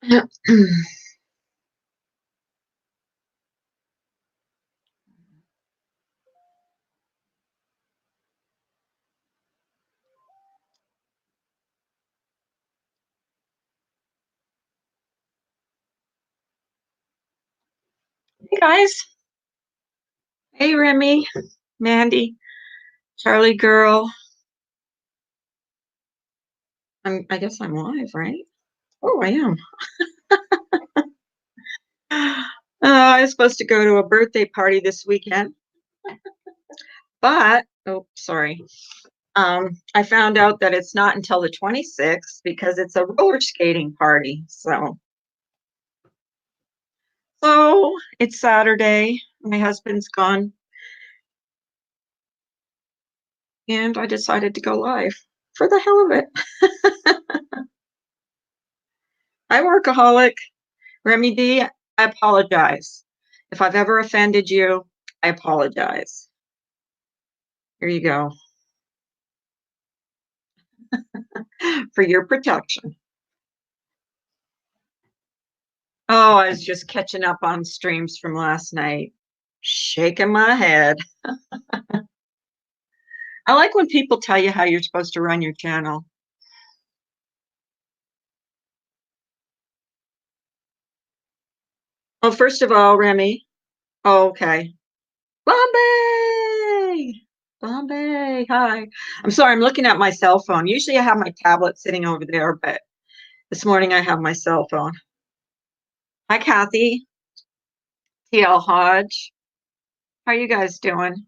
Hey guys. Hey Remy, Mandy, Charlie girl. I guess I'm live, right? Oh, I am. I was supposed to go to a birthday party this weekend, but oh, sorry. I found out that it's not until the 26th because it's a roller skating party. So it's Saturday. My husband's gone, and I decided to go live for the hell of it. I'm workaholic. Remy D, I apologize. If I've ever offended you, I apologize. Here you go for your protection. Oh, I was just catching up on streams from last night, shaking my head. I like when people tell you how you're supposed to run your channel. Oh, first of all, Remy. Oh, okay. Bombay! Bombay, hi. I'm sorry, I'm looking at my cell phone. Usually I have my tablet sitting over there, but this morning I have my cell phone. Hi, Kathy. TL Hodge. How you guys doing?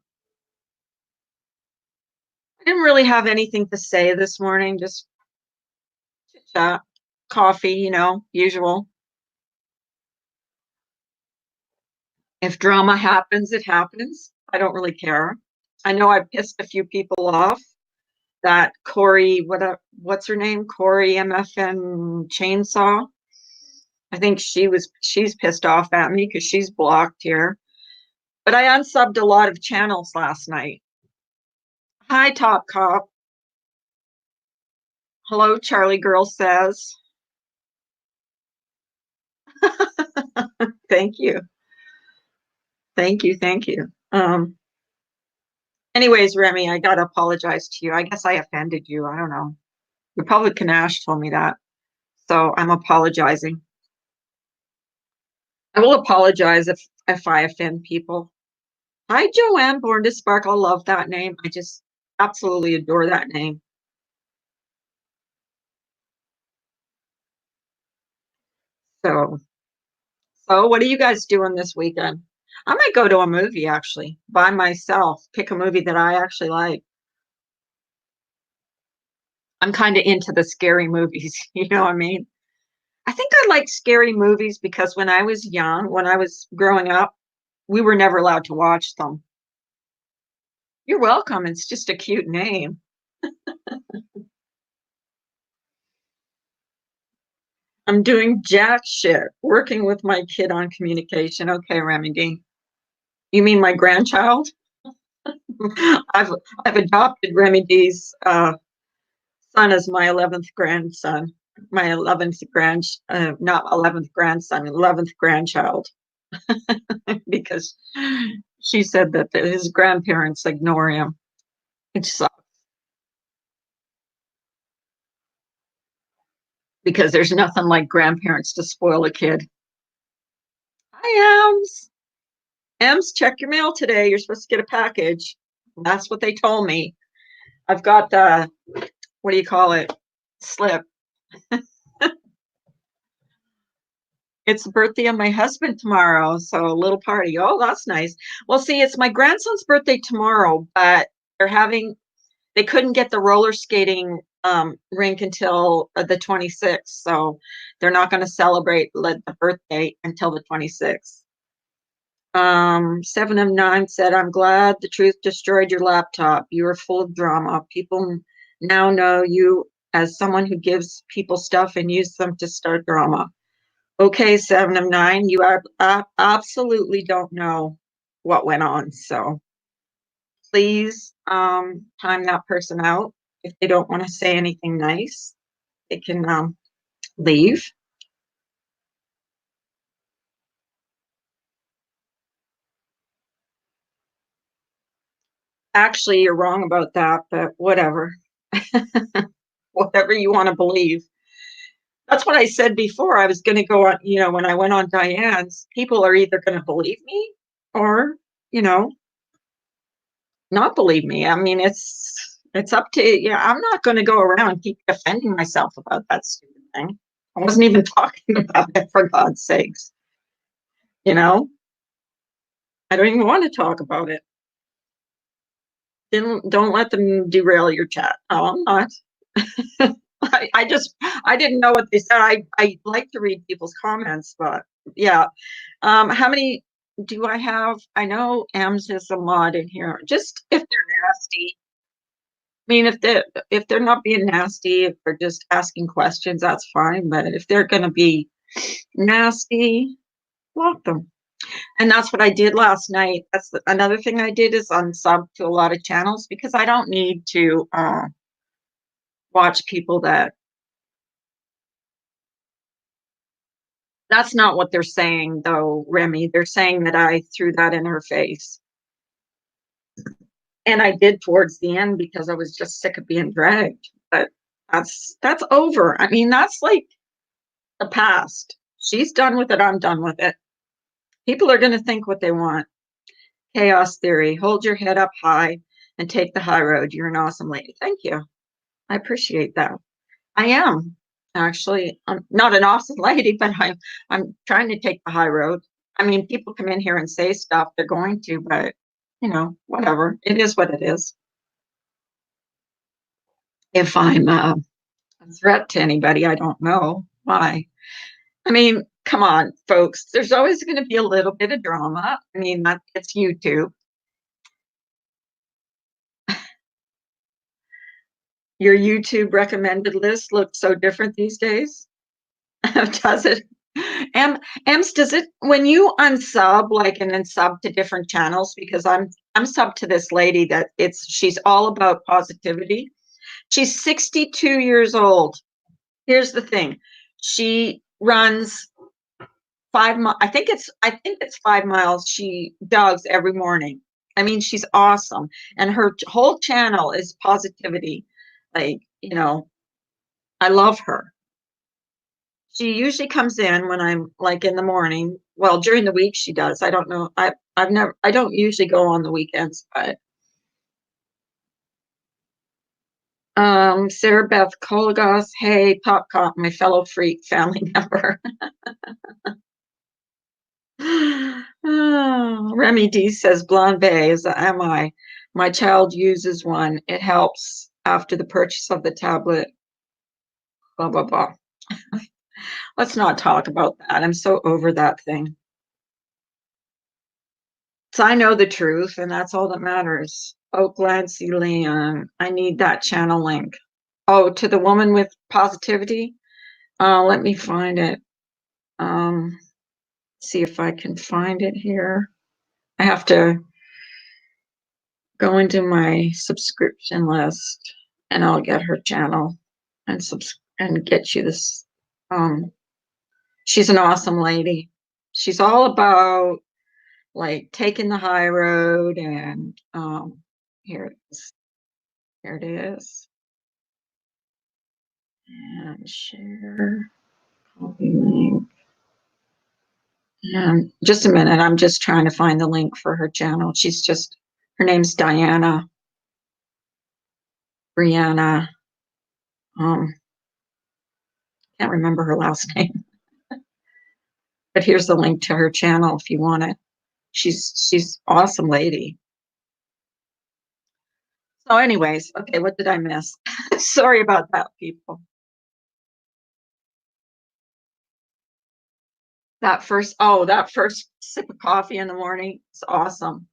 I didn't really have anything to say this morning, just chit chat, coffee, usual. If drama happens, it happens. I don't really care. I know I pissed a few people off. That Corey, what's her name? Corey MFN Chainsaw. I think she's pissed off at me because she's blocked here. But I unsubbed a lot of channels last night. Hi, Top Cop. Hello, Charlie Girl says. Thank you. Thank you. Thank you. Anyways, Remy, I gotta apologize to you. I guess I offended you. I don't know. Republican Ash told me that. So I'm apologizing. I will apologize if I offend people. Hi, Joanne, Born to Sparkle. I love that name. I just absolutely adore that name. So, so what are you guys doing this weekend? I might go to a movie actually by myself, pick a movie that I actually like. I'm kind of into the scary movies, you know what I mean? I think I like scary movies because when I was young, when I was growing up, we were never allowed to watch them. You're welcome. It's just a cute name. I'm doing jack shit, working with my kid on communication. Okay, Remedy. You mean my grandchild? I've I've adopted Remedy's son as my 11th grandson. My 11th not 11th grandson, 11th grandchild, because she said that his grandparents ignore him. It sucks because there's nothing like grandparents to spoil a kid. Hi, Ems. Ems, check your mail today. You're supposed to get a package. That's what they told me. I've got the, what do you call it? Slip. It's the birthday of my husband tomorrow, so a little party. Oh, that's nice. Well, see, it's my grandson's birthday tomorrow, but they're having they couldn't get the roller skating rink until the 26th, so they're not going to celebrate the birthday until the 26th. 7 of 9 said, I'm glad the truth destroyed your laptop. You are full of drama. People now know you as someone who gives people stuff and use them to start drama. Okay, 7 of 9, you absolutely don't know what went on. So please time that person out. If they don't want to say anything nice, they can leave. Actually, you're wrong about that, but whatever. Whatever you want to believe. That's what I said before. I was going to go on, when I went on Diane's, people are either going to believe me or, you know, not believe me. I mean, it's up to, I'm not going to go around and keep defending myself about that stupid thing. I wasn't even talking about it, for God's sakes. You know, I don't even want to talk about it. Don't let them derail your chat. Oh, I'm not. I didn't know what they said. I like to read people's comments, but yeah. How many do I have? I know M's is a mod in here. Just if they're nasty. I mean, if they're not being nasty, if they're just asking questions, that's fine. But if they're gonna be nasty, block them. And that's what I did last night. That's another thing I did is unsub to a lot of channels because I don't need to watch people that's not what they're saying though, Remy. They're saying that I threw that in her face. And I did towards the end because I was just sick of being dragged. But that's over. I mean, that's like the past. She's done with it. I'm done with it. People are going to think what they want. Chaos theory. Hold your head up high and take the high road. You're an awesome lady. Thank you. I appreciate that. I am actually. I'm not an awesome lady, but I'm trying to take the high road. I mean, people come in here and say stuff. They're going to, but whatever. It is what it is. If I'm a threat to anybody, I don't know why. I mean, come on, folks. There's always going to be a little bit of drama. I mean, it's YouTube. Your YouTube recommended list looks so different these days. Does it? Ems, does it when you unsub like and then sub to different channels? Because I'm sub to this lady that she's all about positivity. She's 62 years old. Here's the thing. She runs 5 miles. I think it's 5 miles. She jogs every morning. I mean, she's awesome. And her whole channel is positivity. Like, I love her. She usually comes in when I'm like in the morning. Well, during the week she does. I don't know. I don't usually go on the weekends, but Sarah Beth Kolagos, hey, Pop Cop, my fellow freak family member. Remy D says Blonde Bay is am I? My child uses one. It helps after the purchase of the tablet. Blah blah blah. Let's not talk about that. I'm so over that thing. So I know the truth, and that's all that matters. Oh, Glancy Leon, I need that channel link. Oh, to the woman with positivity? Let me find it. See if I can find it here. I have to go into my subscription list and I'll get her channel and get you this. She's an awesome lady. She's all about like taking the high road and here it is. Here it is. And share, copy link. And just a minute, I'm just trying to find the link for her channel. Her name's Diana. Brianna. Can't remember her last name. But here's the link to her channel if you want it. She's awesome lady. So anyways, okay, what did I miss? Sorry about that, people. That first sip of coffee in the morning is awesome.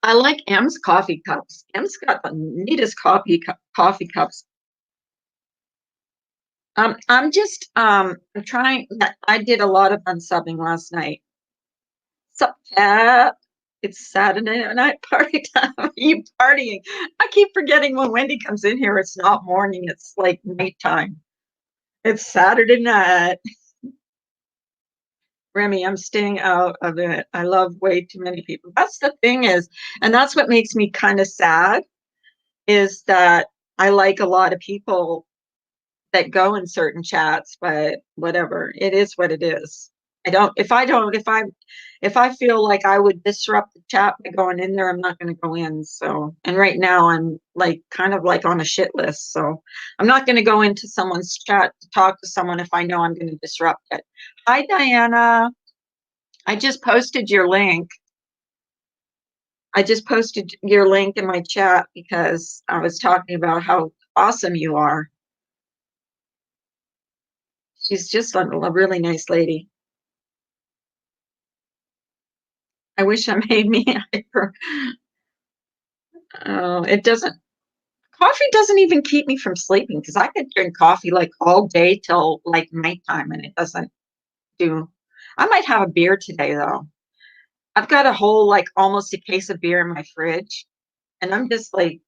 I like M's coffee cups. M's got the neatest coffee cups. I'm just I'm trying. I did a lot of unsubbing last night. Sup, Cat? It's Saturday night party time. Are you partying? I keep forgetting when Wendy comes in here, it's not morning, it's like nighttime. It's Saturday night. Remy, I'm staying out of it. I love way too many people. That's the thing is, and that's what makes me kind of sad, is that I like a lot of people that go in certain chats, but whatever. It is what it is. If I feel like I would disrupt the chat by going in there, I'm not going to go in. So, and right now I'm like kind of like on a shit list. So I'm not going to go into someone's chat to talk to someone if I know I'm going to disrupt it. Hi, Diana. I just posted your link. I just posted your link in my chat because I was talking about how awesome you are. She's just a really nice lady. I wish I made me hyper. It doesn't, coffee doesn't even keep me from sleeping because I could drink coffee like all day till like nighttime and it doesn't do. I might have a beer today though. I've got a whole like almost a case of beer in my fridge and I'm just like,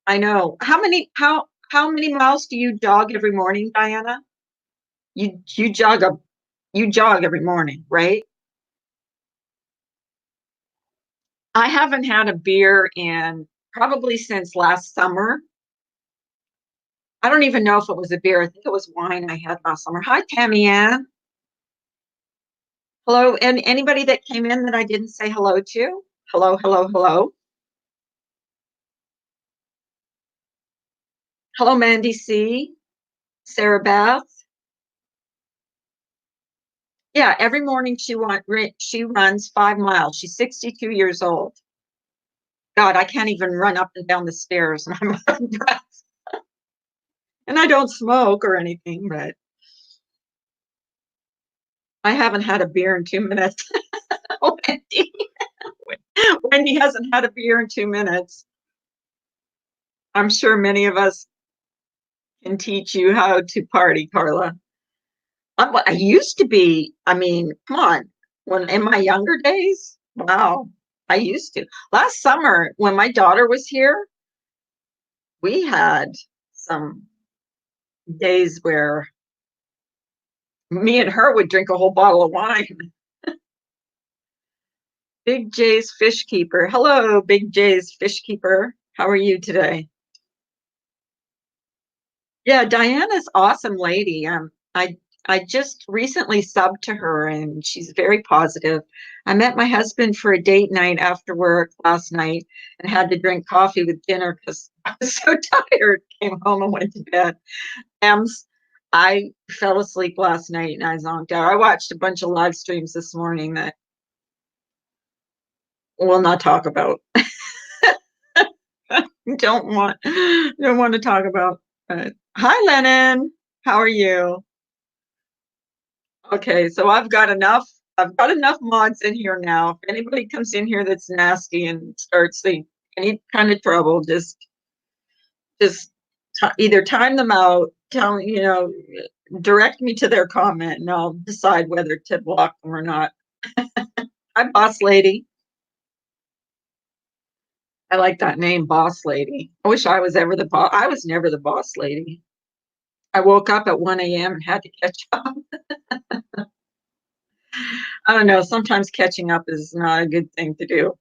I know. How many miles do you jog every morning, Diana? You jog a you jog every morning, right? I haven't had a beer in probably since last summer. I don't even know if it was a beer. I think it was wine I had last summer. Hi, Tammy Ann. Hello. And anybody that came in that I didn't say hello to? Hello, hello, hello. Hello, Mandy C. Sarah Beth. Yeah, every morning she runs 5 miles. She's 62 years old. God, I can't even run up and down the stairs and I'm out of breath. And I don't smoke or anything, but I haven't had a beer in 2 minutes. Wendy. Wendy hasn't had a beer in 2 minutes. I'm sure many of us can teach you how to party, Carla. I used to be, I mean, come on, when in my younger days, wow, I used to. Last summer, when my daughter was here, we had some days where me and her would drink a whole bottle of wine. Big J's Fish Keeper. Hello, Big J's Fish Keeper. How are you today? Yeah, Diana's awesome lady. I just recently subbed to her and she's very positive. I met my husband for a date night after work last night and had to drink coffee with dinner because I was so tired. Came home and went to bed. Ems, I fell asleep last night and I zonked out. I watched a bunch of live streams this morning that we'll not talk about. Don't want to talk about. Hi, Lennon. How are you? Okay, so I've got enough mods in here now. If anybody comes in here that's nasty and starts any kind of trouble, just either time them out, direct me to their comment, and I'll decide whether to block them or not. Hi, boss lady. I like that name, boss lady. I wish I was ever the boss. I was never the boss lady. I woke up at 1 a.m. and had to catch up. I don't know. Sometimes catching up is not a good thing to do.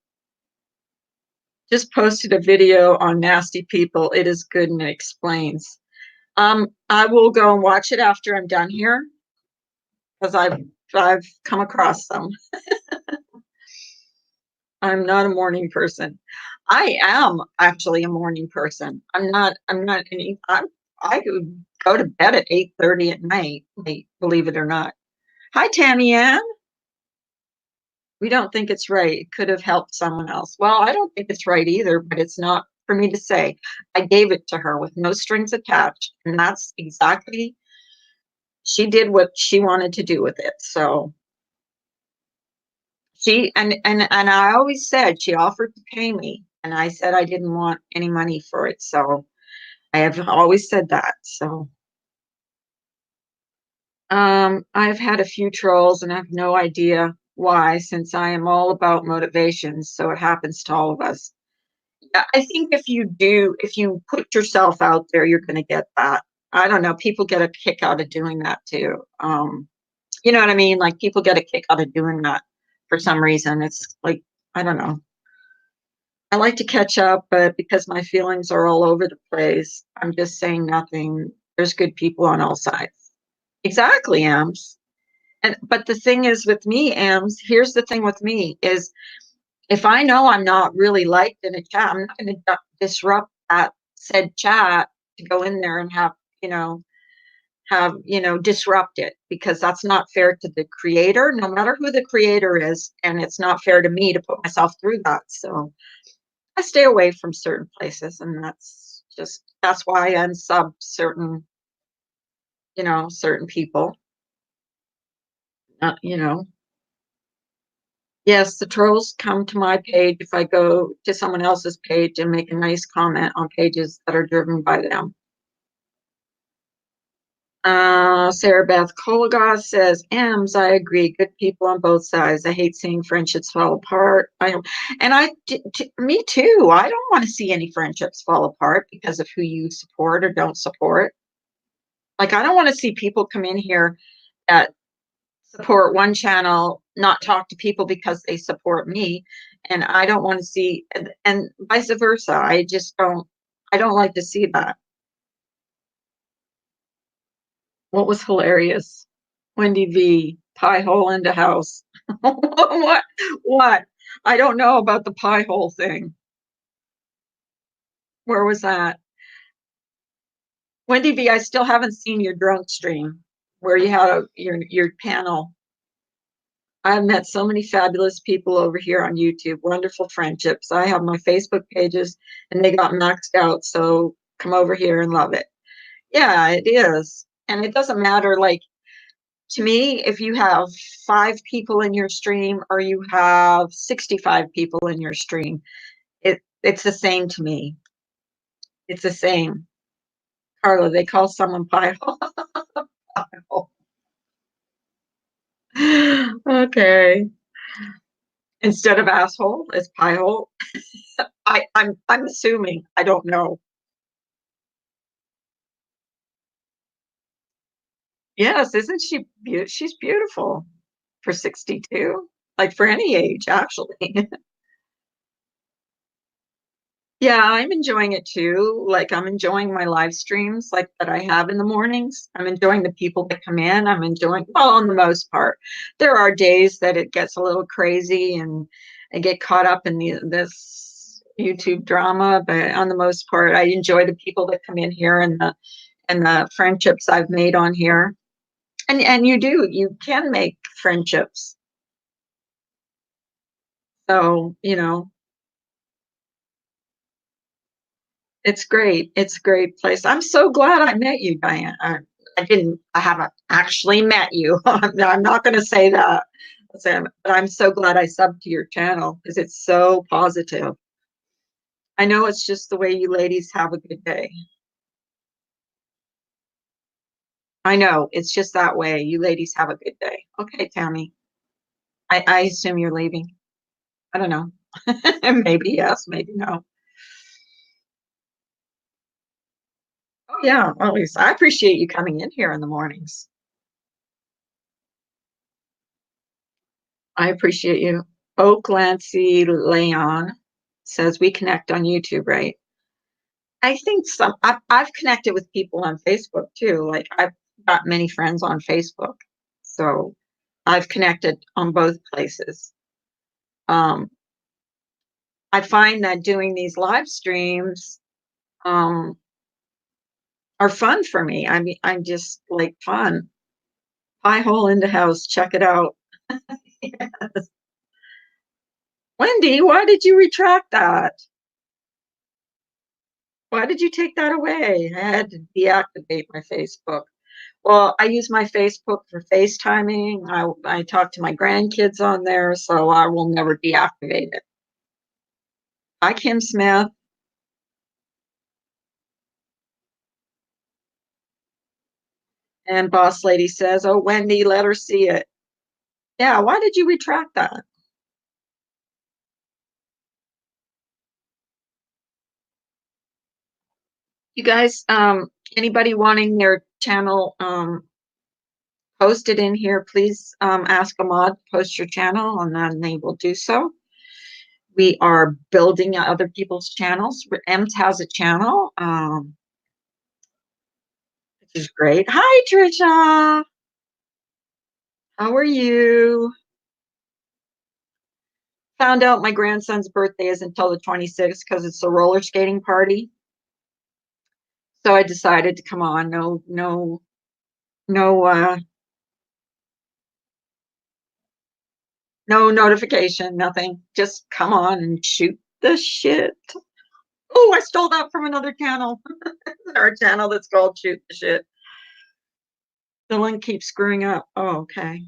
Just posted a video on nasty people. It is good and it explains. I will go and watch it after I'm done here because I've come across some. I'm not a morning person. I am actually a morning person. I'm not any I could go to bed at 8:30 at night, believe it or not. Hi, Tammy Ann. We don't think it's right. It could have helped someone else. Well, I don't think it's right either, but it's not for me to say. I gave it to her with no strings attached, and that's exactly she did what she wanted to do with it. So she and I always said she offered to pay me, and I said I didn't want any money for it. So I have always said that. So I've had a few trolls and I have no idea why, since I am all about motivation. So it happens to all of us. I think if you put yourself out there, you're going to get that. I don't know. People get a kick out of doing that too. You know what I mean? Like people get a kick out of doing that for some reason. It's like, I don't know. I like to catch up, but because my feelings are all over the place, I'm just saying nothing. There's good people on all sides. Exactly, Ams. And but the thing is with me, Ams, here's the thing with me is if I know I'm not really liked in a chat, I'm not going to disrupt that said chat to go in there and you know, disrupt it because that's not fair to the creator, no matter who the creator is. And it's not fair to me to put myself through that. So I stay away from certain places. And that's why I unsub certain people, you know. Yes, the trolls come to my page if I go to someone else's page and make a nice comment on pages that are driven by them. Sarah Beth Kolagos says, Ems, I agree. Good people on both sides. I hate seeing friendships fall apart. Me too. I don't want to see any friendships fall apart because of who you support or don't support. Like, I don't want to see people come in here that support one channel, not talk to people because they support me. And I don't want to see, and vice versa. I don't like to see that. What was hilarious? Wendy V, pie hole into house. What? What? I don't know about the pie hole thing. Where was that? Wendy V, I still haven't seen your drunk stream where you had your panel. I've met so many fabulous people over here on YouTube, wonderful friendships. I have my Facebook pages and they got maxed out. So come over here and love it. Yeah, it is. And it doesn't matter, like, to me, if you have 5 people in your stream or you have 65 people in your stream, it's the same to me. It's the same. Carla, they call someone pie hole. Okay. Instead of asshole, it's pie hole. I'm assuming. I don't know. Yes, isn't she beautiful? She's beautiful for 62. Like for any age, actually. Yeah, I'm enjoying it too. Like I'm enjoying my live streams like that I have in the mornings. I'm enjoying the people that come in. I'm enjoying, well, on the most part. There are days that it gets a little crazy and I get caught up in this YouTube drama, but on the most part, I enjoy the people that come in here and the friendships I've made on here. And you can make friendships. So, it's great. It's a great place. I'm so glad I met you, Diane. I haven't actually met you. I'm not going to say that. But I'm so glad I subbed to your channel because it's so positive. I know it's just the way you ladies have a good day. I know it's just that way. You ladies have a good day. Okay, Tammy. I assume you're leaving. I don't know. Maybe yes, maybe no. Oh yeah, always. I appreciate you coming in here in the mornings. I appreciate you. Oak Lancy Leon says we connect on YouTube, right? I think I've connected with people on Facebook too. Like I've got many friends on Facebook. So I've connected on both places. Um, I find that doing these live streams um, are fun for me. I mean, I'm just like fun. Pie hole in the house. Check it out. Yes. Wendy, why did you retract that? Why did you take that away? I had to deactivate my Facebook. Well, I use my Facebook for FaceTiming. I talk to my grandkids on there, so I will never deactivate it. Hi, Kim Smith. And Boss Lady says, oh, Wendy, let her see it. Yeah, why did you retract that? You guys, anybody wanting their channel posted in here, please ask a mod to post your channel and then they will do so. We are building other people's channels. Ems has a channel, which is great. Hi, Trisha. How are you? Found out my grandson's birthday is until the 26th because it's a roller skating party. So I decided to come on. No, no notification, nothing. Just come on and shoot the shit. Oh, I stole that from another channel. Our channel that's called Shoot the Shit. The link keeps screwing up. Oh, okay.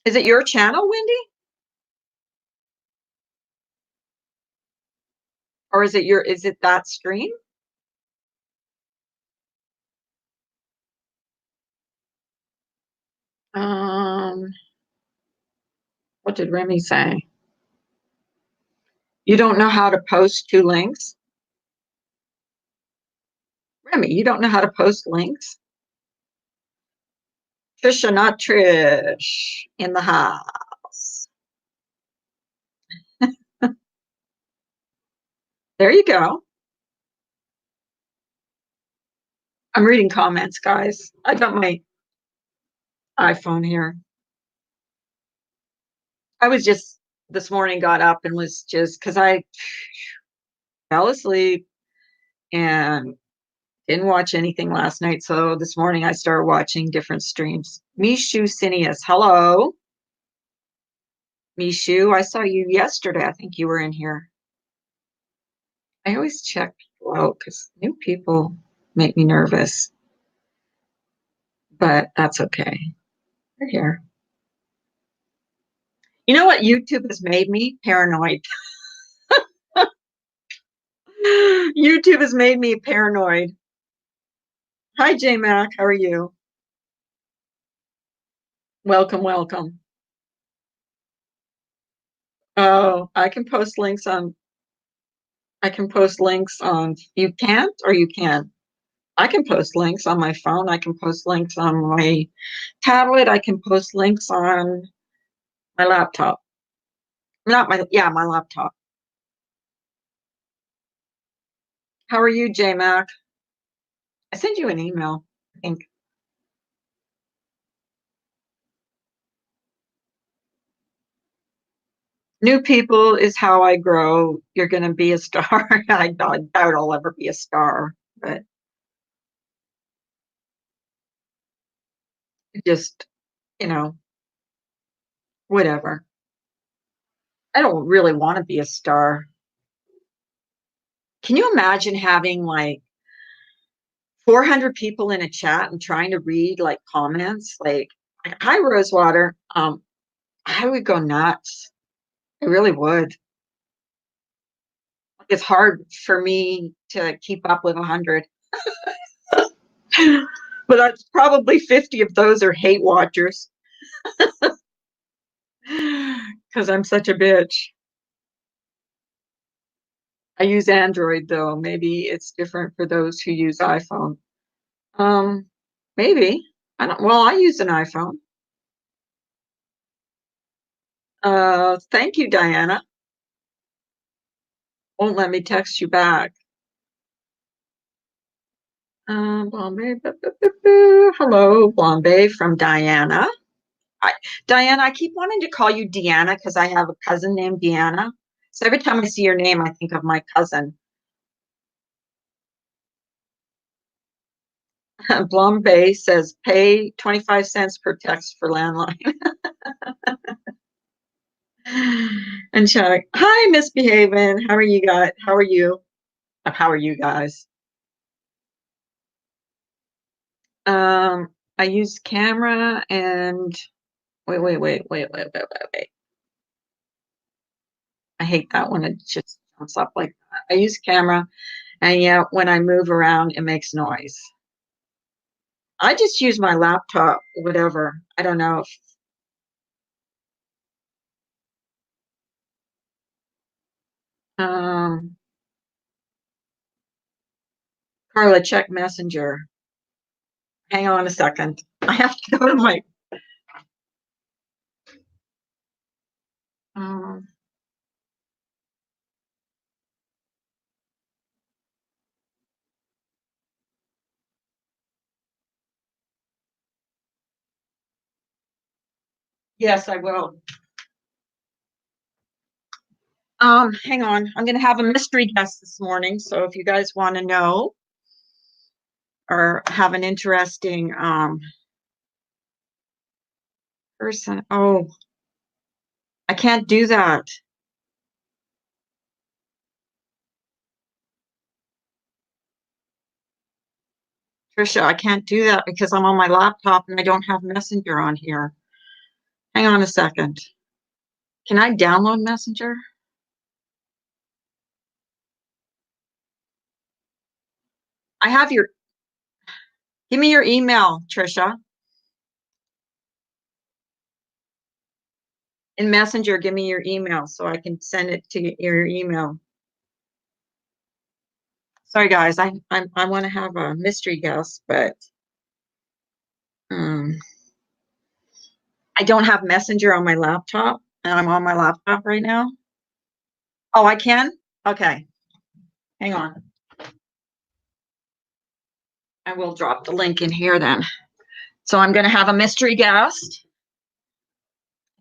Is it your channel, Wendy? Or is it that stream? Um, what did Remy say? You don't know how to post two links? Remy, you don't know how to post links? Trisha, not Trish, in the house. There you go. I'm reading comments, guys. I got my iPhone here. I was just this morning got up and was just because I fell asleep and didn't watch anything last night. So this morning I started watching different streams. Mishu Cineas, hello. Mishu, I saw you yesterday. I think you were in here. I always check people out because new people make me nervous, but that's okay. They're here. You know what YouTube has made me? Paranoid. YouTube has made me paranoid. Hi, J Mac. How are you? Welcome, welcome. Oh, I can post links on, you can't or you can? I can post links on my phone. I can post links on my tablet. I can post links on my laptop. Not my, yeah, my laptop. How are you, J Mac? I sent you an email, I think. New people is how I grow. You're going to be a star. I doubt I'll ever be a star, but just, you know, whatever. I don't really want to be a star. Can you imagine having like 400 people in a chat and trying to read like comments? Like, hi, Rosewater. I would go nuts. I really would. It's hard for me to keep up with 100. But that's probably 50 of those are hate watchers because I'm such a bitch. I use Android though. Maybe it's different for those who use iPhone. Um, maybe. I don't, well, I use an iPhone. Thank you, Diana. Won't let me text you back. Bombay, hello, Bombay from Diana. I, Diana, I keep wanting to call you Deanna because I have a cousin named Deanna. So every time I see your name, I think of my cousin. Bombay says pay 25 cents per text for landline. And Chuck, hi, misbehaving. How are you guys? How are you? How are you guys? Um, I use camera and wait. I hate that when it just jumps up like that. I use camera, and yet when I move around, it makes noise. I just use my laptop, whatever. I don't know if, um, Carla, check Messenger. Hang on a second. I have to go to my, um, yes, I will. Hang on. I'm going to have a mystery guest this morning. So if you guys want to know or have an interesting person, oh, I can't do that. Trisha, I can't do that because I'm on my laptop and I don't have Messenger on here. Hang on a second. Can I download Messenger? I have your, give me your email, Trisha. In Messenger, give me your email so I can send it to your email. Sorry, guys, I want to have a mystery guest, but um, I don't have Messenger on my laptop, and I'm on my laptop right now. Oh, I can? Okay, hang on. I will drop the link in here then. So I'm going to have a mystery guest.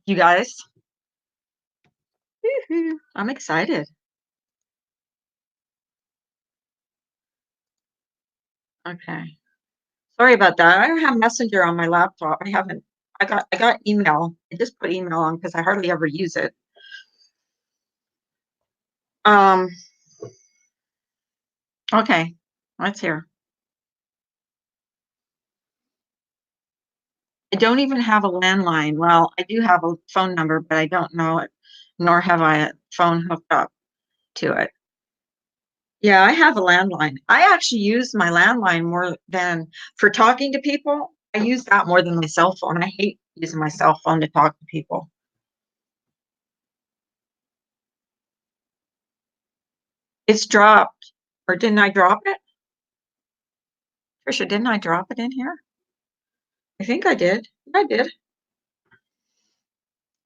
You guys, I'm excited. Okay. Sorry about that. I don't have Messenger on my laptop. I haven't. I got email. I just put email on because I hardly ever use it. Um. Okay. Let's hear. I don't even have a landline. Well, I do have a phone number, but I don't know it, nor have I a phone hooked up to it. Yeah, I have a landline. I actually use my landline more than for talking to people. I use that more than my cell phone. I hate using my cell phone to talk to people. It's dropped. Or didn't I drop it? Trisha, didn't I drop it in here? I think I did. I did.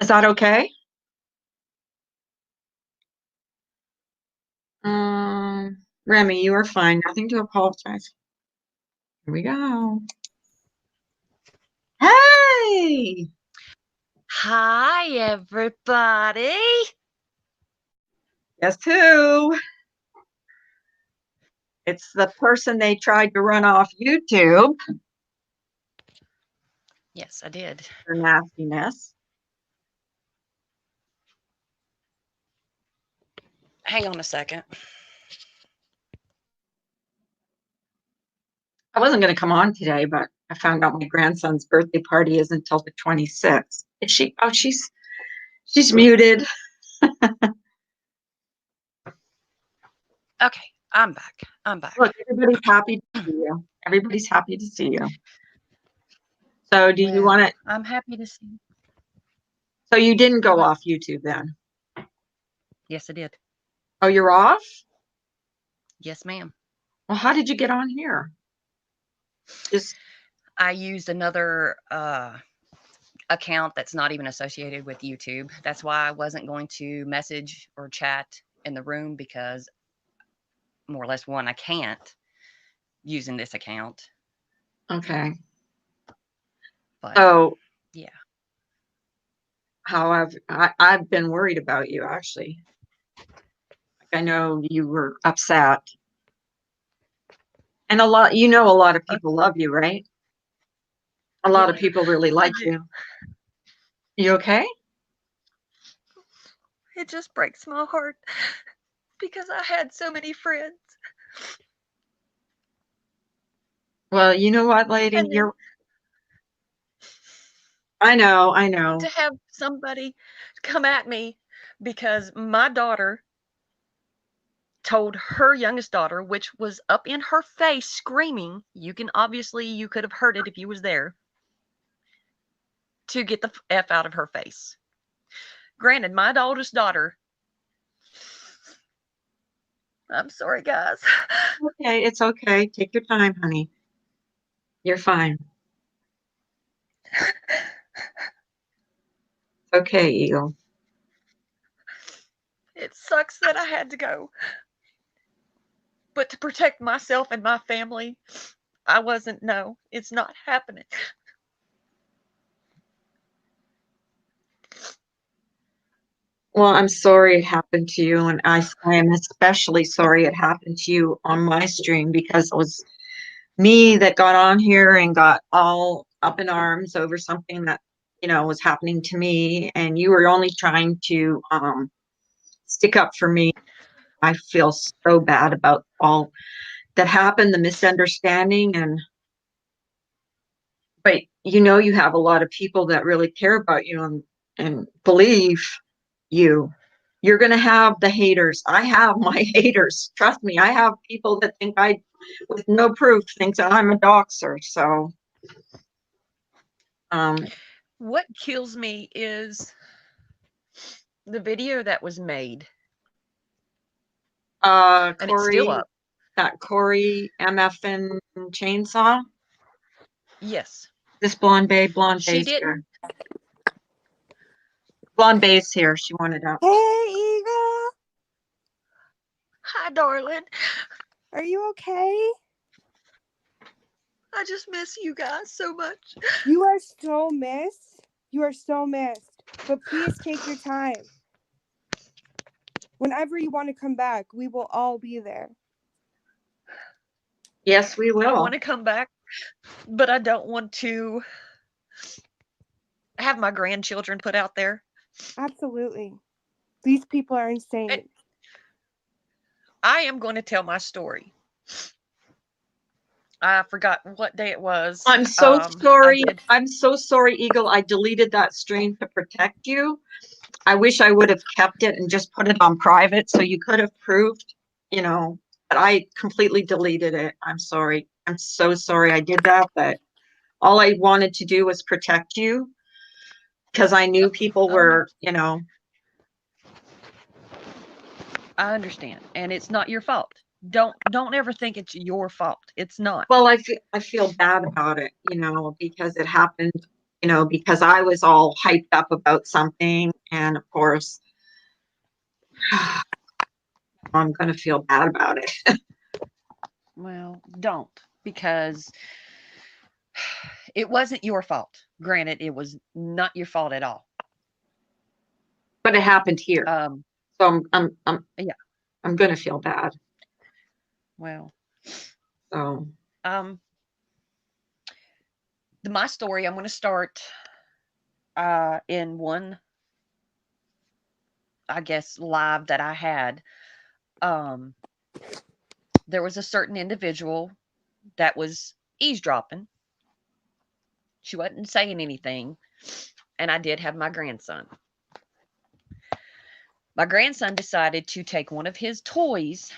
Is that okay? Remy, you are fine. Nothing to apologize. Here we go. Hey! Hi, everybody. Guess who? It's the person they tried to run off YouTube Yes, I did. for nastiness. Hang on a second. I wasn't going to come on today, but I found out my grandson's birthday party is until the 26th. Is she? Oh, she's muted. Okay, I'm back. I'm back. Look, everybody's happy to see you. Everybody's happy to see you. So, do you want Well, to? I'm happy to see you. So, you didn't go What? off YouTube then? Yes, I did. Oh, you're off? Yes, ma'am. Well, how did you get on here? Just I used another account that's not even associated with YouTube. That's why I wasn't going to message or chat in the room because, more or less, one, I can't using this account. okay. But So, yeah. how I've been worried about you actually. I know you were upset, and a lot of people love you, right? A lot Yeah, of people really I like do. you. You okay? It just breaks my heart because I had so many friends. Well, you know what, lady? And then I know. to have somebody come at me because my daughter told her youngest daughter, which was up in her face screaming, you could have heard it if you was there, to get the F out of her face. Granted, my oldest daughter, I'm sorry, guys. Okay, it's okay. Take your time, honey. You're fine. Okay, Eagle. It sucks that I had to go. But to protect myself and my family, no, it's not happening. Well, I'm sorry it happened to you, and I am especially sorry it happened to you on my stream because it was me that got on here and got all up in arms over something that, was happening to me, and you were only trying to stick up for me. I feel so bad about all that happened, the misunderstanding, but you have a lot of people that really care about you and believe you. You're going to have the haters. I have my haters. Trust me, I have people that think with no proof, thinks that I'm a doxer. So, um, What kills me is the video that was made, and it's still Corey, up. that Corey MFN chainsaw, Yes. this blonde She babe's didn't. here. Blonde babe's here. She wanted out. Hey, Eagle. Hi, darling. Are you okay? I just miss you guys so much. You are so missed. You are so missed. But please take your time. Whenever you want to come back, we will all be there. Yes, we I will. want to come back, but I don't want to have my grandchildren put out there. Absolutely. These people are insane. I am going to tell my story. I forgot what day it was. I'm so sorry. I did. I'm so sorry, Eagle. I deleted that stream to protect you. I wish I would have kept it and just put it on private so you could have proved, but I completely deleted it. I'm sorry. I'm so sorry I did that, but all I wanted to do was protect you because I knew people were, I understand, and it's not your fault. Don't ever think it's your fault. It's not. well, I feel bad about it, because it happened, because I was all hyped up about something, and of course, I'm going to feel bad about it. Well, don't, because it wasn't your fault. Granted, it was not your fault at all. But it happened here. So Yeah. I'm going to feel bad. Well, So my story, I'm going to start in one, I guess, live that I had. There was a certain individual that was eavesdropping. She wasn't saying anything, and I did have my grandson. My grandson decided to take one of his toys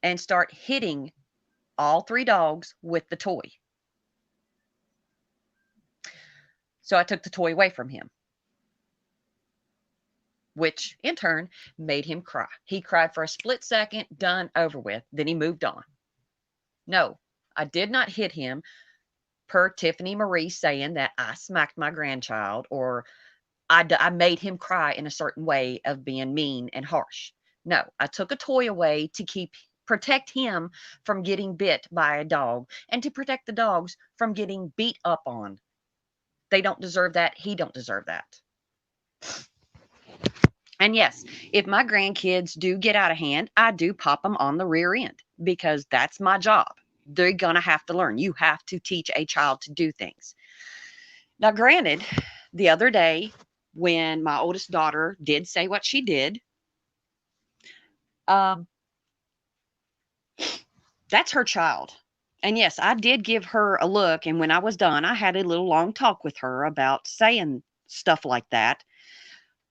and start hitting all three dogs with the toy. So I took the toy away from him, which in turn made him cry. He cried for a split second, done, over with. Then he moved on. No, I did not hit him per Tiffany Marie saying that I smacked my grandchild or I made him cry in a certain way of being mean and harsh. No, I took a toy away to protect him from getting bit by a dog and to protect the dogs from getting beat up on. They don't deserve that. He don't deserve that. And yes, if my grandkids do get out of hand, I do pop them on the rear end because that's my job. They're going to have to learn. You have to teach a child to do things. Now, granted, the other day, when my oldest daughter did say what she did. That's her child. And yes, I did give her a look. And when I was done, I had a little long talk with her about saying stuff like that.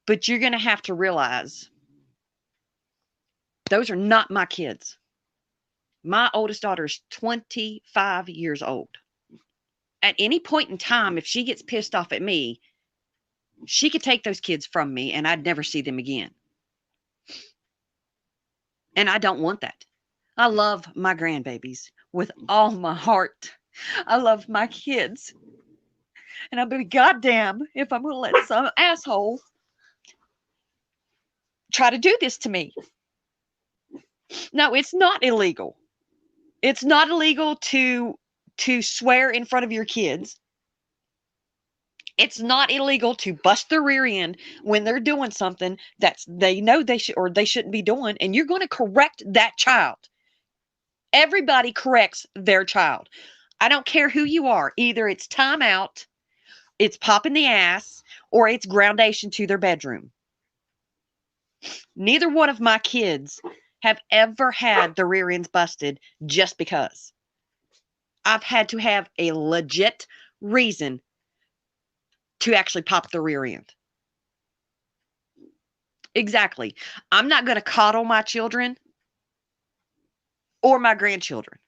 But you're going to have to realize those are not my kids. My oldest daughter is 25 years old. At any point in time, if she gets pissed off at me, she could take those kids from me and I'd never see them again. And I don't want that. I love my grandbabies with all my heart. I love my kids. And I'll be goddamn if I'm going to let some asshole try to do this to me. No, it's not illegal. It's not illegal to swear in front of your kids. It's not illegal to bust their rear end when they're doing something that they know they should or they shouldn't be doing, and you're going to correct that child. Everybody corrects their child. I don't care who you are. Either it's timeout, it's pop in the ass, or it's groundation to their bedroom. Neither one of my kids have ever had the rear ends busted just because. I've had to have a legit reason to actually pop the rear end. Exactly. I'm not going to coddle my children or my grandchildren.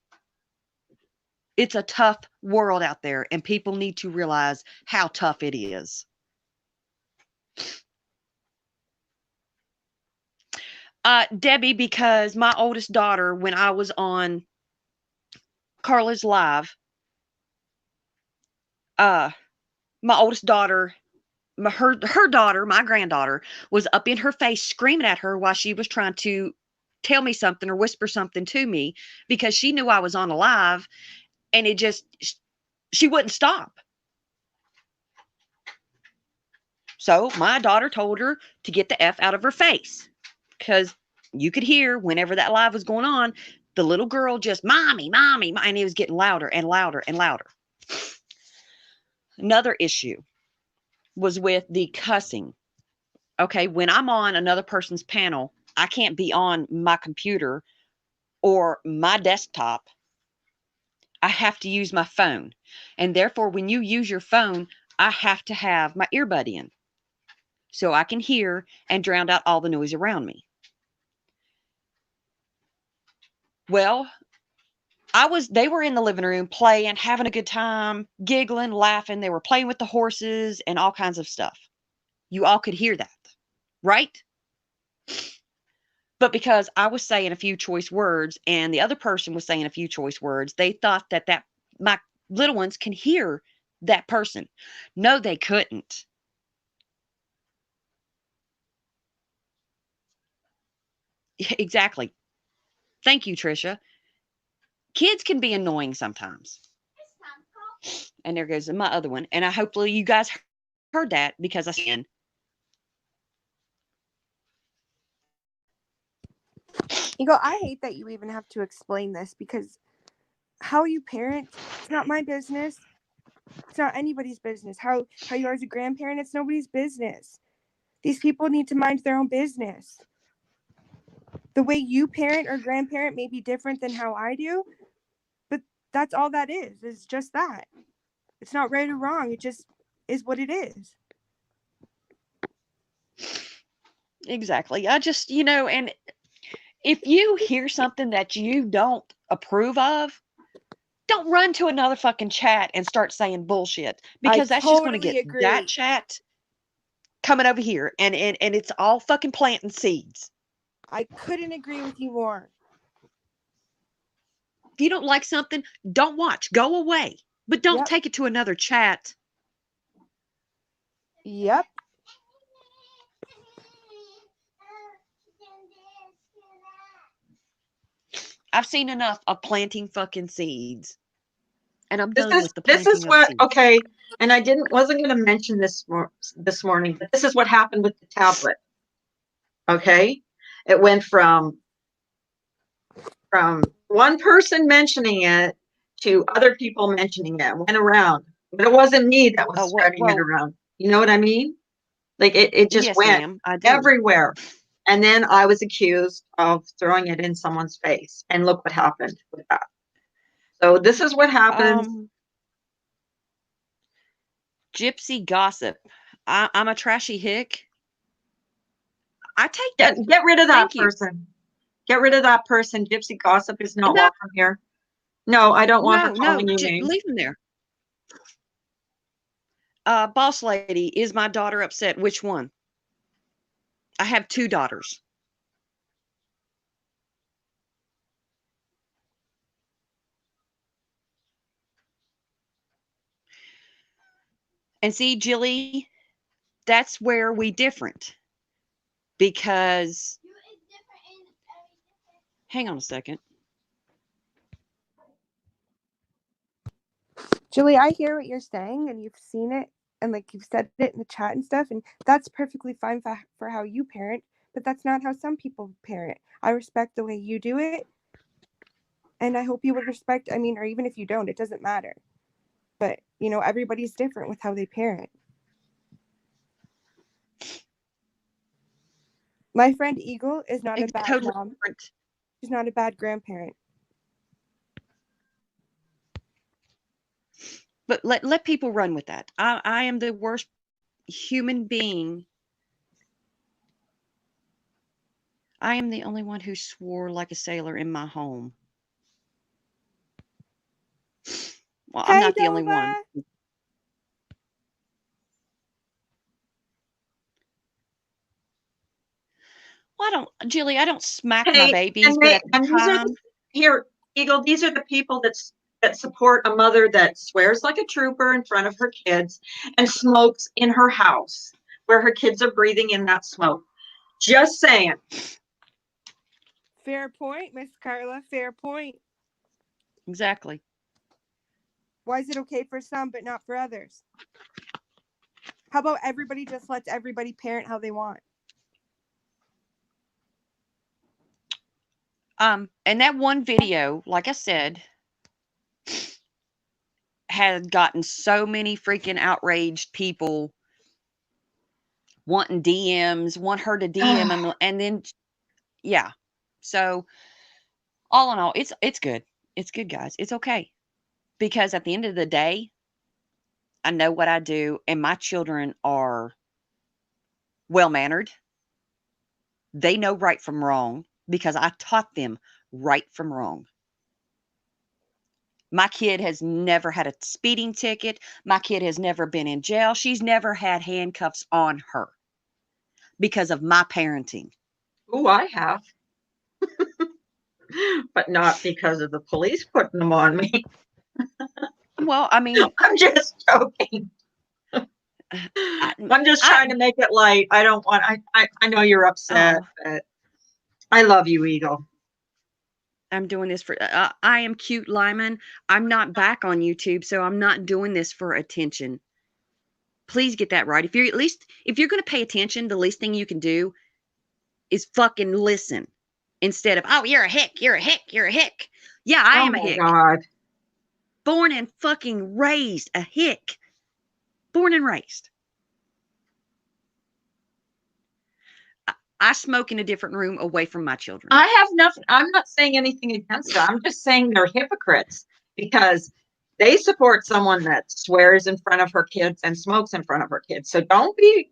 It's a tough world out there, and people need to realize how tough it is. Debbie, because my oldest daughter, when I was on Carla's live, my oldest daughter, her daughter, my granddaughter, was up in her face screaming at her while she was trying to tell me something or whisper something to me because she knew I was on a live, and it just, she wouldn't stop. So my daughter told her to get the F out of her face, because you could hear whenever that live was going on, the little girl just, mommy, mommy, and it was getting louder and louder and louder. Another issue was with the cussing. Okay, when I'm on another person's panel, I can't be on my computer or my desktop. I have to use my phone. And therefore, when you use your phone, I have to have my earbud in so I can hear and drown out all the noise around me. Well, they were in the living room playing, having a good time, giggling, laughing. They were playing with the horses and all kinds of stuff. You all could hear that, right? But because I was saying a few choice words and the other person was saying a few choice words, they thought that my little ones can hear that person. No, they couldn't. Exactly. Thank you, Trisha. Kids can be annoying sometimes. And there goes my other one. And hopefully you guys heard that because I said. I hate that you even have to explain this, because how you parent, it's not my business. It's not anybody's business. How you are as a grandparent, it's nobody's business. These people need to mind their own business. The way you parent or grandparent may be different than how I do, but that's all that is. It's just that. It's not right or wrong. It just is what it is. Exactly. I just, and if you hear something that you don't approve of, don't run to another fucking chat and start saying bullshit, because that's just going to get that chat coming over here, and it's all fucking planting seeds. I couldn't agree with you more. If you don't like something, don't watch. Go away. But don't take it to another chat. Yep. I've seen enough of planting fucking seeds. And I'm done with the planting This is what, seeds. okay, and I wasn't going to mention this morning, but this is what happened with the tablet. Okay? It went from one person mentioning it to other people mentioning it. Went around. But it wasn't me that was spreading it around. You know what I mean? Like it just Yes, went ma'am, I do. everywhere. And then I was accused of throwing it in someone's face. And look what happened with that. So this is what happens. Gypsy gossip. I'm a trashy hick. I take Get, that. get rid of that Thank you. person. Get rid of that person. Gypsy gossip is not No, welcome here. No, I don't want her no, calling you names. leave him there. Boss lady, is my daughter upset? Which one? I have 2 daughters. And see, Jilly, that's where we different. Because hang on a second. Julie, I hear what you're saying, and you've seen it, and like you've said it in the chat and stuff, and that's perfectly fine for how you parent, but that's not how some people parent. I respect the way you do it, and I hope you would respect, I mean, or even if you don't, it doesn't matter. But, you know, everybody's different with how they parent. My friend Eagle is not a bad Totally mom. different. She's not a bad grandparent. But let people run with that. I am the worst human being. I am the only one who swore like a sailor in my home. Well, I'm Hey, not the only one. Dova! Well, I don't smack my Hey, babies, but at the and these are time, here, Eagle, these are the people that support a mother that swears like a trooper in front of her kids and smokes in her house where her kids are breathing in that smoke. Just saying. Fair point, Miss Carla. Fair point. exactly. Why is it okay for some but not for others? How about everybody just lets everybody parent how they want? And that one video, like I said, had gotten so many freaking outraged people wanting DMs, want her to DM him, and then yeah. So all in all, it's good. It's good, guys. It's okay. Because at the end of the day, I know what I do, and my children are well mannered. They know right from wrong because I taught them right from wrong. My kid has never had a speeding ticket. My kid has never been in jail. She's never had handcuffs on her because of my parenting. Oh, I have. But not because of the police putting them on me. Well, I mean, I'm just joking. I'm just trying to make it light. I don't want, I know you're upset, but I love you, Eagle. I'm doing this for, I am cute Lyman. I'm not back on YouTube, so I'm not doing this for attention. Please get that right. If you're going to pay attention, the least thing you can do is fucking listen instead of, oh, you're a hick, you're a hick, you're a hick. Yeah, I am a hick. Oh my God. Born and fucking raised a hick. Born and raised. I smoke in a different room away from my children. I have nothing. I'm not saying anything against them. I'm just saying they're hypocrites because they support someone that swears in front of her kids and smokes in front of her kids. So don't be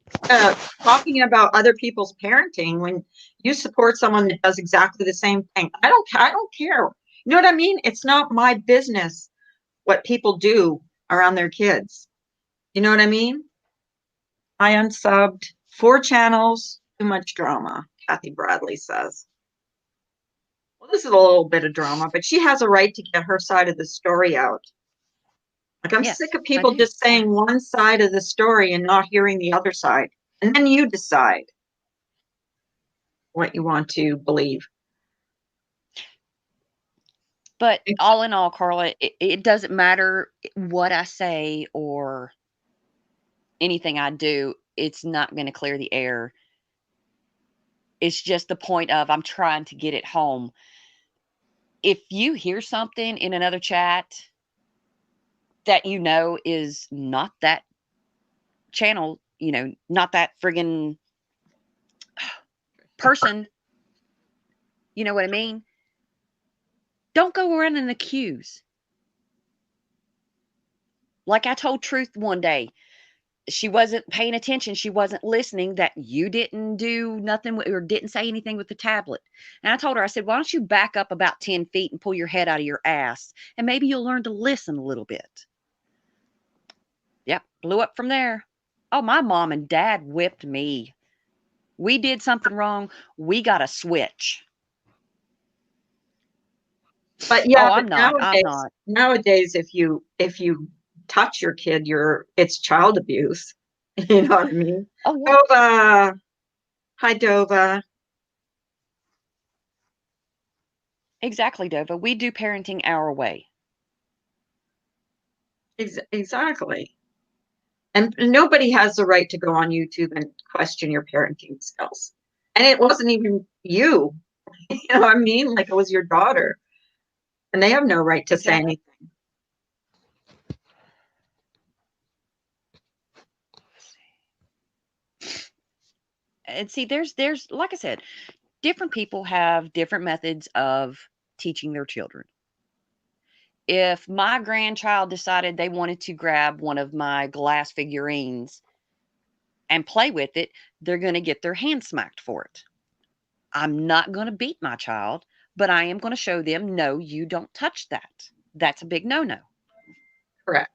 talking about other people's parenting when you support someone that does exactly the same thing. I don't care. You know what I mean? It's not my business what people do around their kids. You know what I mean? I unsubbed 4 channels. Too much drama, Kathy Bradley says. Well, this is a little bit of drama, but she has a right to get her side of the story out. Like, I'm sick of people just saying one side of the story and not hearing the other side. And then you decide what you want to believe. But all in all, Carla, it doesn't matter what I say or anything I do. It's not going to clear the air. It's just the point of I'm trying to get it home. If you hear something in another chat that you know is not that channel, not that friggin' person. You know what I mean? Don't go around and accuse. Like I told Truth one day, she wasn't paying attention. She wasn't listening, that you didn't do nothing or didn't say anything with the tablet. And I told her, I said, why don't you back up about 10 feet and pull your head out of your ass? And maybe you'll learn to listen a little bit. Yep, blew up from there. Oh, my mom and dad whipped me. We did something wrong. We got a switch. But yeah, Oh, but I'm not. nowadays, if you touch your kid, it's child abuse. You know what I mean? Oh, yeah. Dova, hi Dova. Exactly, Dova. We do parenting our way. Exactly. And nobody has the right to go on YouTube and question your parenting skills. And it wasn't even you. You know what I mean? Like, it was your daughter. And they have no right to say anything. And see, there's like I said, different people have different methods of teaching their children. If my grandchild decided they wanted to grab one of my glass figurines and play with it, they're going to get their hand smacked for it. I'm not going to beat my child, but I am going to show them, no, you don't touch that. That's a big no-no. Correct.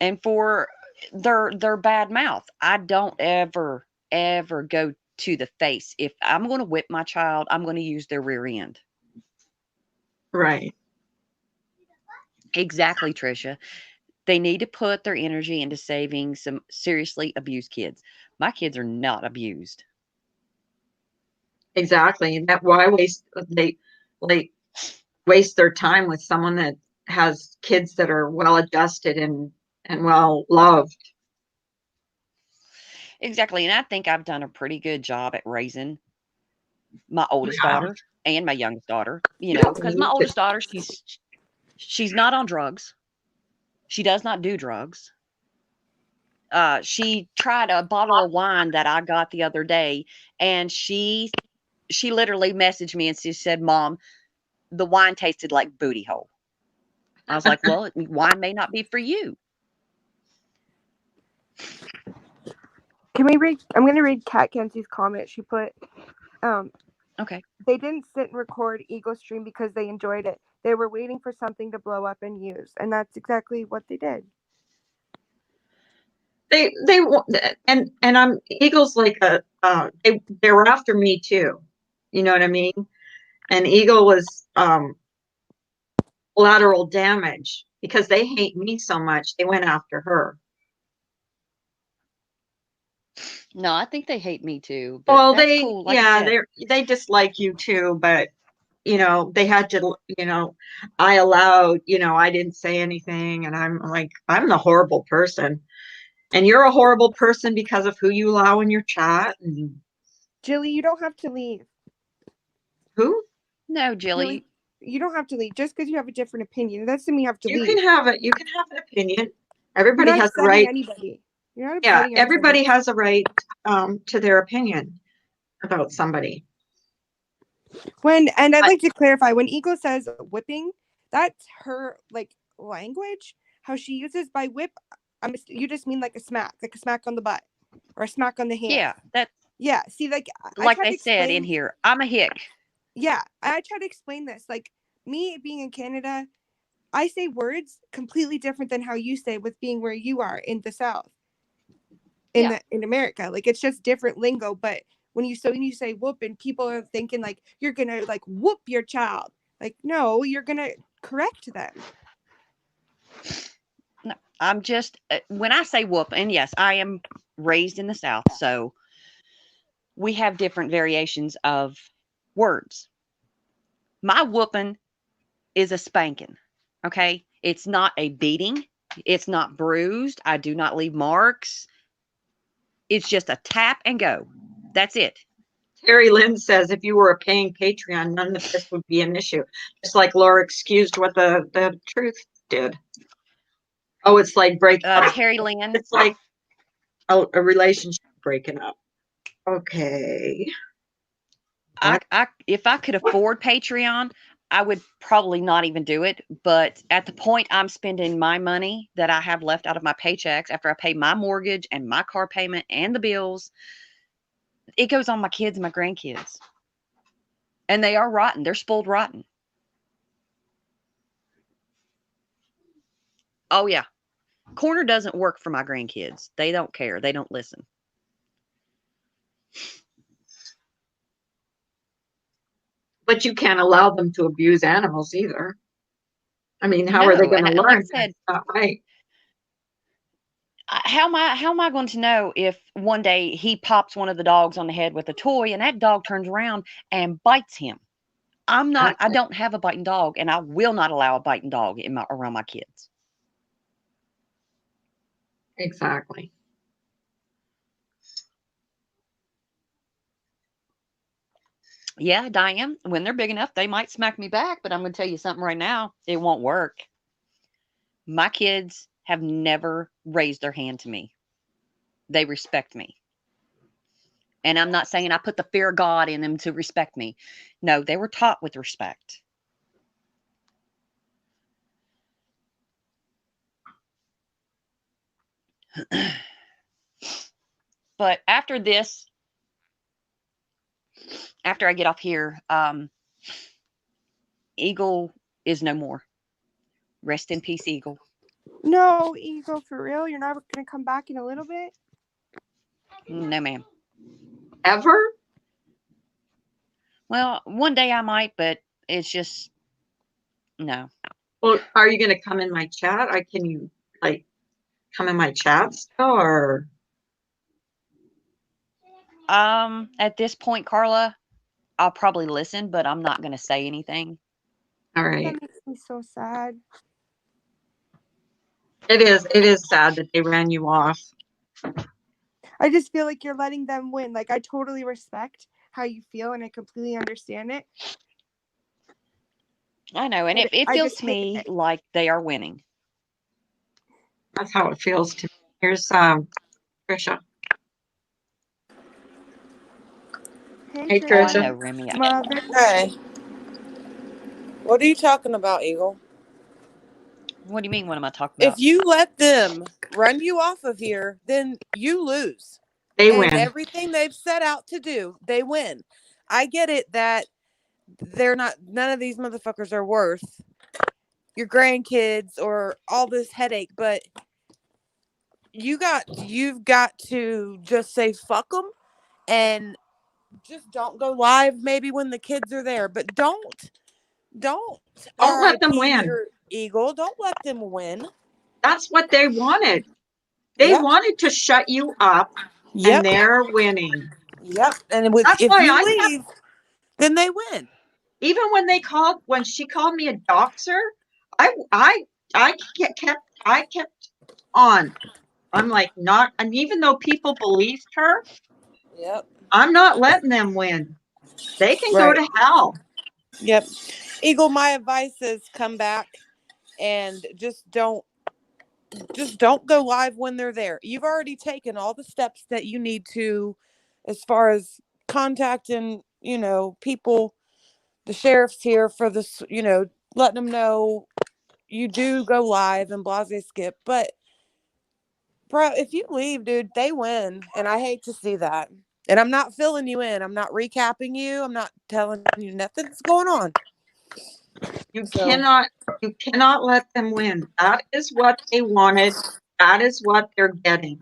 And for their bad mouth, I don't ever go to the face. If I'm going to whip my child, I'm going to use their rear end. Right. Exactly, Tricia. They need to put their energy into saving some seriously abused kids. My kids are not abused. Exactly. And that why they waste their time with someone that has kids that are well adjusted and well loved. Exactly. And I think I've done a pretty good job at raising my oldest daughter and my youngest daughter, because my oldest daughter, she's not on drugs. She does not do drugs. She tried a bottle of wine that I got the other day, and she literally messaged me and she said, Mom, the wine tasted like booty hole. I was like, well, wine may not be for you. Can we read? I'm going to read Kat Kenzie's comment. She put, Okay. They didn't sit and record Eagle Stream because they enjoyed it. They were waiting for something to blow up and use. And that's exactly what they did. They and I'm Eagle's like they were after me too. You know what I mean? And Eagle was collateral damage because they hate me so much. They went after her. No, I think they hate me too. But Well, that's cool. Like I said, they dislike you too, but they had to, I allowed, I didn't say anything, and I'm like, I'm the horrible person. And you're a horrible person because of who you allow in your chat. And Jilly, you don't have to leave. who? no, Jilly. You don't have to leave just because you have a different opinion. That doesn't mean you have to leave. You can have an opinion. Everybody has a right. Anybody. You're not Yeah, upsetting everybody has a right to their opinion about somebody. And I'd like to clarify, when Eagle says whipping, that's her language. How she uses by whip, you just mean like a smack on the butt or a smack on the hand. Yeah. See, like they said in here, I'm a hick. Yeah, I try to explain this. Like, me being in Canada, I say words completely different than how you say with being where you are in the South. In America, like, it's just different lingo. But when you say whoop, and people are thinking like you're gonna whoop your child, like, no, you're gonna correct them. No, I'm just when I say whoop, and yes, I am raised in the South, so we have different variations of words. My whooping is a spanking. Okay, it's not a beating. It's not bruised. I do not leave marks. It's just a tap and go. That's it. Terry Lynn says, if you were a paying Patreon, none of this would be an issue. Just like Laura excused what the truth did. Oh, it's like breaking up. Terry Lynn. It's like a relationship breaking up. Okay. If I could afford Patreon, I would probably not even do it. But at the point I'm spending my money that I have left out of my paychecks after I pay my mortgage and my car payment and the bills, it goes on my kids and my grandkids. And they are rotten. They're spoiled rotten. Oh, yeah. Corner doesn't work for my grandkids. They don't care. They don't listen. But you can't allow them to abuse animals either. I mean, how are they No, going to and learn? like I said, That's not right. how am I going to know if one day he pops one of the dogs on the head with a toy and that dog turns around and bites him? I don't have a biting dog, and I will not allow a biting dog around my kids. Exactly. Yeah, Diane, when they're big enough, they might smack me back, but I'm going to tell you something right now. It won't work. My kids have never raised their hand to me. They respect me. And I'm not saying I put the fear of God in them to respect me. No, they were taught with respect. But after this, after I get off here, Eagle is no more. Rest in peace, Eagle. No, Eagle, for real? You're not going to come back in a little bit? No, ma'am. Ever? Well, one day I might, but it's just no. Well, are you going to come in my chat? Can you like come in my chat still, or? At this point, Carla, I'll probably listen, but I'm not going to say anything. All right. That makes me so sad. It is sad that they ran you off. I just feel like you're letting them win. Like, I totally respect how you feel and I completely understand it. I know, and it feels to me like they are winning. That's how it feels to me. Here's Trisha. Hey, Oh, I Trisha. know, Remy. Mother. Hey. What are you talking about, Eagle? What do you mean? What am I talking about? If you let them run you off of here, then you lose. They and win. Everything they've set out to do, they win. I get it that none of these motherfuckers are worth your grandkids or all this headache, but you've got to just say fuck them and just don't go live maybe when the kids are there, but don't let them RIP win. your Eagle. Don't let them win. That's what they wanted. They wanted to shut you up, and they're winning. Yep. And That's if why you I leave, then they win. Even when she called me a doxer, I kept on. I'm like, not, and even though people believed her, Yep. I'm not letting them win. They can go to hell. Yep. Eagle, my advice is come back and just don't go live when they're there. You've already taken all the steps that you need to as far as contacting, people, the sheriff's here for this, letting them know you do go live and blase skip. But bro, if you leave, dude, they win. And I hate to see that. And I'm not filling you in. I'm not recapping you. I'm not telling you nothing's going on. You cannot let them win. That is what they wanted. That is what they're getting.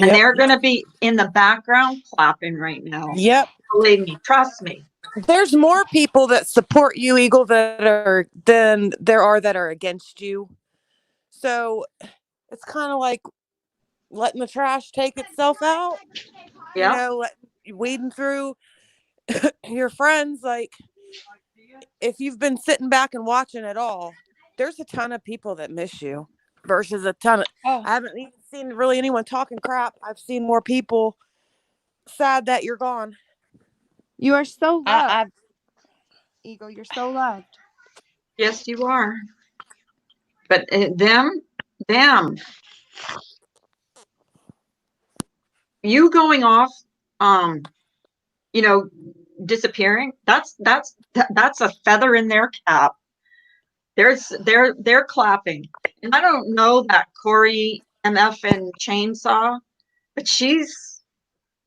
And they're going to be in the background clapping right now. Yep. Believe me, trust me. There's more people that support you, Eagle, than there are that are against you. So it's kind of like letting the trash take itself out. Yeah. Weeding through your friends. Like, if you've been sitting back and watching it all, there's a ton of people that miss you versus a ton of. I haven't even seen really anyone talking crap. I've seen more people sad that you're gone. You are so loved. Eagle, you're so loved. Yes, you are. But them, damn, you going off, you know, disappearing, that's a feather in their cap. They're clapping. And I don't know that Corey MF and Chainsaw, but she's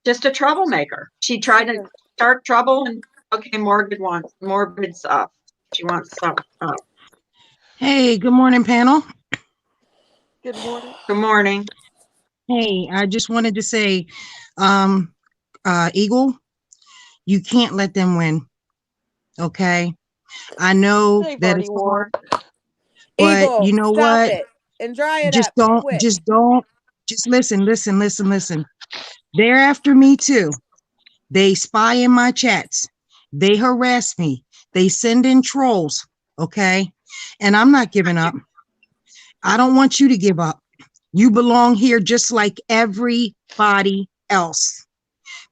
just a troublemaker. She tried to start trouble, and okay, Morgan wants morbid stuff. She wants stuff. Hey, good morning, panel. Good morning. Good morning. Hey, I just wanted to say, Eagle, you can't let them win. Okay. I know They've that already it's won. hard, but Eagle, you know stop what? it and dry it Just up. don't, Quick. just listen. They're after me too. They spy in my chats. They harass me. They send in trolls. Okay. And I'm not giving up. I don't want you to give up. You belong here just like everybody else.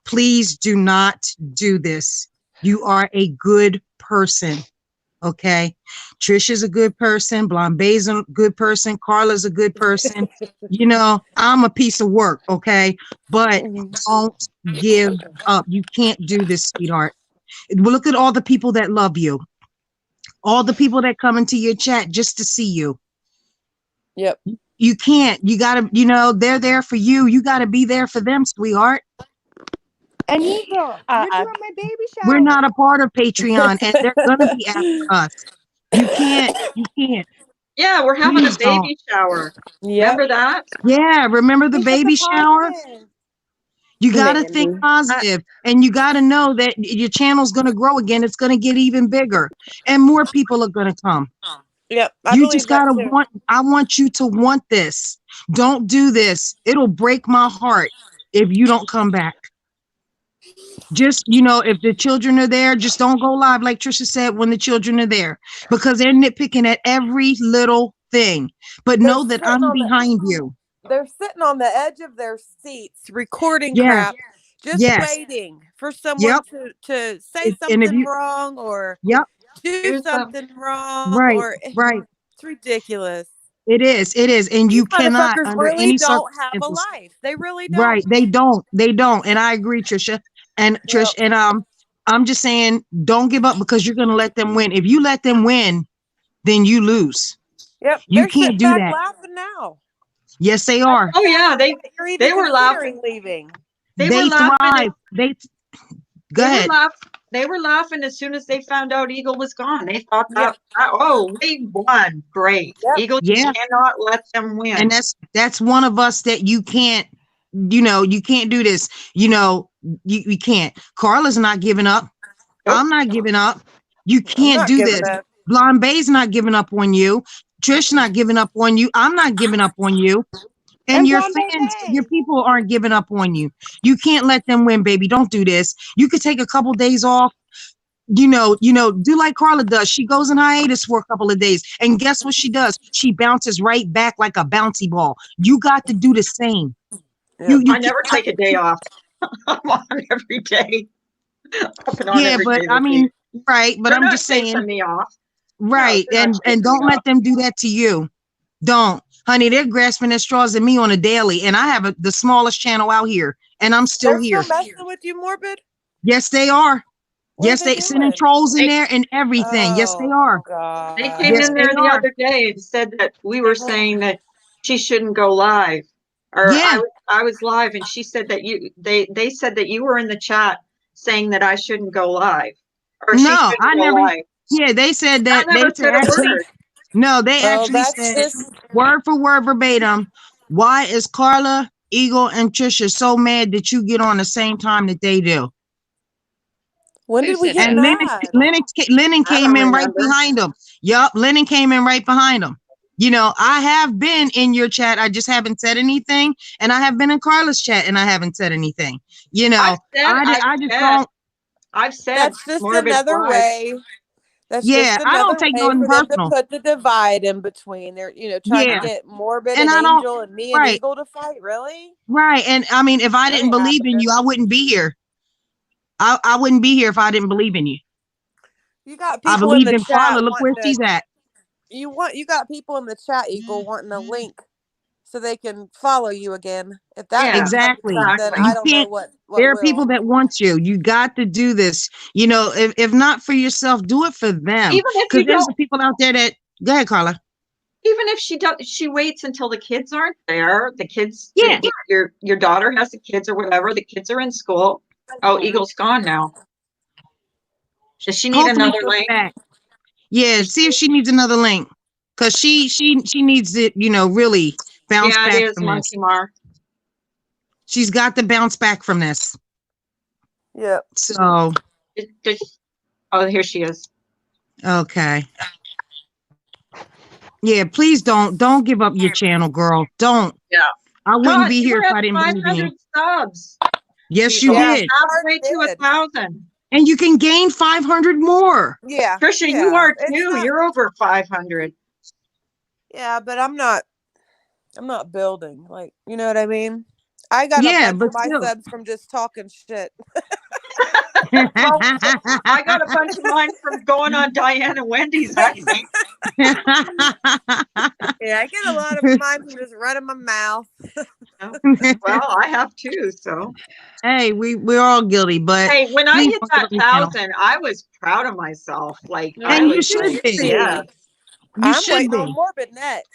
Please do not do this. You are a good person. Okay. Trisha's a good person. Blombay's a good person. Carla's a good person. You know, I'm a piece of work. Okay. But don't give up. You can't do this, sweetheart. Look at all the people that love you, all the people that come into your chat just to see you. Yep. You can't. You gotta, you know, they're there for you. You gotta be there for them, sweetheart. And Eagle, you're I- doing my baby shower. We're not a part of Patreon, and they're gonna be after us. You can't. Yeah, we're having a Please don't. baby shower. Yep. Remember that? Yeah, remember the Think of baby shower? positive. You gotta think Mandy. positive, and you gotta know that your channel's gonna grow again. It's gonna get even bigger, and more people are gonna come. Yep. I You believe just that gotta too. want. I want you to want this. Don't do this. It'll break my heart if you don't come back. Just, you know, if the children are there, just don't go live like Trisha said when the children are there, because they're nitpicking at every little thing. But know that sitting I'm on the- behind you. They're sitting on the edge of their seats recording Yeah. crap, just Yes. waiting for someone Yep. to say And if something you, wrong or yep, do Here's the something wrong right, or right. it's ridiculous. It is, and These you cannot motherfuckers under really any don't have a circumstances. life. They really Right. don't. They don't. And I agree, Trisha. And Trish, Yep. and I'm just saying, don't give up because you're gonna let them win. If you let them win, then you lose. Yep. You They're can't sitting do back that. laughing now. Yes, they are. Oh yeah, You're even they were laughing. considering leaving. They They were laughing. thrive. Go They were ahead. they were laughing as soon as they found out Eagle was gone. They thought Yep. oh, we won. Great. Yep. Eagle, you Yeah. cannot let them win. And that's one of us that you can't, you know, you can't do this. You know, you can't. Carla's not giving up. Nope. I'm not giving up. You I'm can't not do giving this. up. Blonde Bay's not giving up on you. Trish not giving up on you. I'm not giving up on you. And your Blonde fans, Bay. your people aren't giving up on you. You can't let them win, baby. Don't do this. You could take a couple days off. You know, do like Carla does. She goes in hiatus for a couple of days. And guess what she does? She bounces right back like a bouncy ball. You got to do the same. Yep. I never take a day off. I'm on every day. Up and on Yeah, every but day I this mean, week. right. But They're I'm not just saying, chasing me off. right. No, they're not And chasing don't me let off. them do that to you. Don't, honey, they're grasping at straws at me on a daily. And I have the smallest channel out here. And I'm still They're here. still messing with you, Morbid? Yes, they are. What Yes, are they they sending doing? trolls in They- there and everything. Yes, they are. God. They came Yes, in they there the are. other day and said that we were saying that she shouldn't go live. Or Yeah. I was live and she said that they said that you were in the chat saying that I shouldn't go live. Or she No, shouldn't I go never. live. Yeah, they said I that. They never said said a actually. word. No, they Oh, actually that's said just word for word verbatim. Why is Carla, Eagle, and Trisha so mad that you get on the same time that they do? when Who did we said get And that? mad? Lennon I came don't in right remember. behind them. Yup, Lennon came in right behind them. You know, I have been in your chat. I just haven't said anything. And I have been in Carla's chat and I haven't said anything. You know, I've said That's just morbid another live. way. That's Yeah, just I don't another take way nothing for them to personal. put the divide in between. They're, trying to Yeah. get Morbid And and I don't, Angel and me and right, Eagle to fight. Really? right. And I mean, if I That didn't ain't believe in you, happening. I wouldn't be here. I wouldn't be here if I didn't believe in you. You got I people in believed the in Carla. chat Look where wanting to. she's at. You got people in the chat, Eagle, wanting a link so they can follow you again. If that Yeah, doesn't have Exactly. effect, then exactly. I don't know can't- what There are will. people that want you. You got to do this. You know, if not for yourself, do it for them. Even if Because you there's don't, people out there that. Go ahead, Carla. even if she waits until the kids aren't there. The kids, Yeah. your daughter has the kids or whatever. The kids are in school. Oh, Eagle's gone now. Does she need Hopefully another she'll be link? back. Yeah, see if she needs another link. Because she needs it, you know, really bounce Yeah, back it is from this. Monkey Mar. She's got to bounce back from this. Yep. So, Oh, here she is. okay. Yeah, please don't give up your channel, girl. Don't. Yeah. I wouldn't be You here were if at I didn't believe in 500 you. subs. Yes, you Yeah. did. Halfway to did. 1,000. And you can gain 500 more. Yeah. Trisha, yeah. you are It's too. not- You're over 500. Yeah, but I'm not building. Like, you know what I mean? I got Yeah, a bunch but of my still. subs from just talking shit. I got a bunch of mine from going on Diane and Wendy's, actually. Yeah, I get a lot of mine from just running my mouth. Well, I have too, so. Hey, we're all guilty, but Hey, when I please hit don't that give up your channel. 1,000, I was proud of myself. Like, No, I And you was should like, be. yeah. You I'm should waiting be. on Morbid next.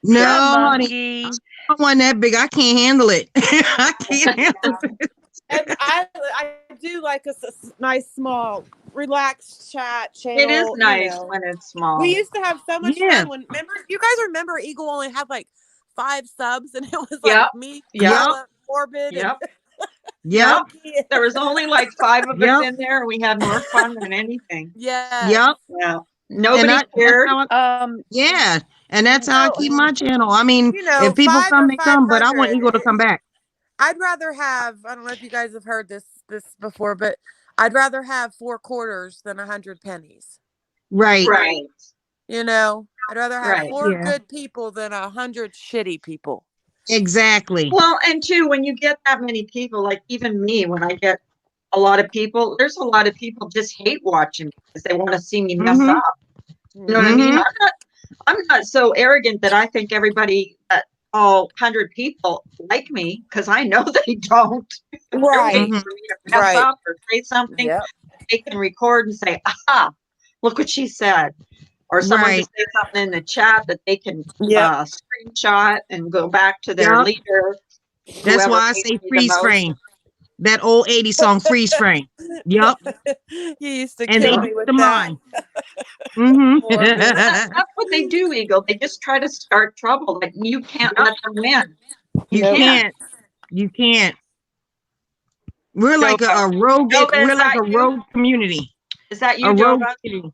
No, Yeah, honey, Monkey. I don't want that big. I can't handle it. I can't handle it. And I do like a nice small relaxed chat channel. It is nice You know. when it's small. We used to have so much Yeah. fun when you guys remember Eagle only had like 5 subs and it was like Yep. me, Yep. Carla, Morbid, Yep. Yep. and There was only like 5 of Yep. us in there, and we had more fun than anything. yeah. Yep. Yeah. Nobody that's cared. how yeah. And that's how I No, keep my channel. I mean, you know, if people 5 come, or they come, but I want 500. Eagle to come back. I'd rather have, I don't know if you guys have heard this before, but I'd rather have 4 quarters than 100 pennies. Right. Right. You know, I'd rather have Right. 4 Yeah. good people than 100 shitty people. Exactly. Well, and two, when you get that many people, like even me, when I get a lot of people, there's a lot of people just hate watching because they want to see me mess Mhm. up. You know what I mean? Mhm. I'm not so arrogant that I think everybody, that all 100 people like me, because I know they don't. They're waiting Mhm. for me to mess Right. up or say something. Yep. They can record and say, aha, look what she said. Or someone Right. just say something in the chat that they can Yep. screenshot and go back to their Yep. leader. That's whoever why I hates say me the freeze most. frame. That old 80s song, freeze frame. Yep. You used to And they kill do me with the that. mine. Mm-hmm. Morbid. That's what they do, Eagle. They just try to start trouble. Like you can't let them win. You Nope. can't. You can't. We're like a rogue. Dova, We're is like that a you? rogue community. Is that A you, rogue Dova? community.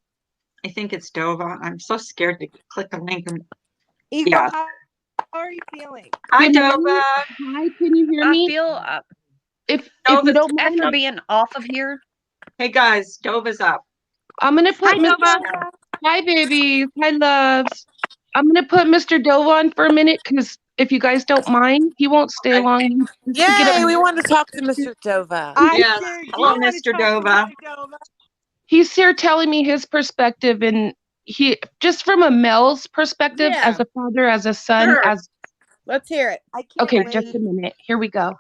I think it's Dova. I'm so scared to click a link. Eagle, Yeah. how are you feeling? Hi, Good morning. Dova. Hi, can you hear I me? feel If Dova's you don't mind, after being off of here, Hey guys, Dova's up. I'm gonna put Hi, Mr. Nova. Hi, babies. Hi, loves. I'm gonna put Mr. Dova on for a minute because if you guys don't mind, he won't stay Okay. long. He has to get Yay, up. we want to talk to Mr. Dova. I Yes. sure do Hello, want Mr. to talk to Dova. Mr. Dova. He's here telling me his perspective, and he just from a male's perspective, Yeah. as a father, as a son, Sure. as Let's hear it. I can't okay. wait. Just a minute. Here we go.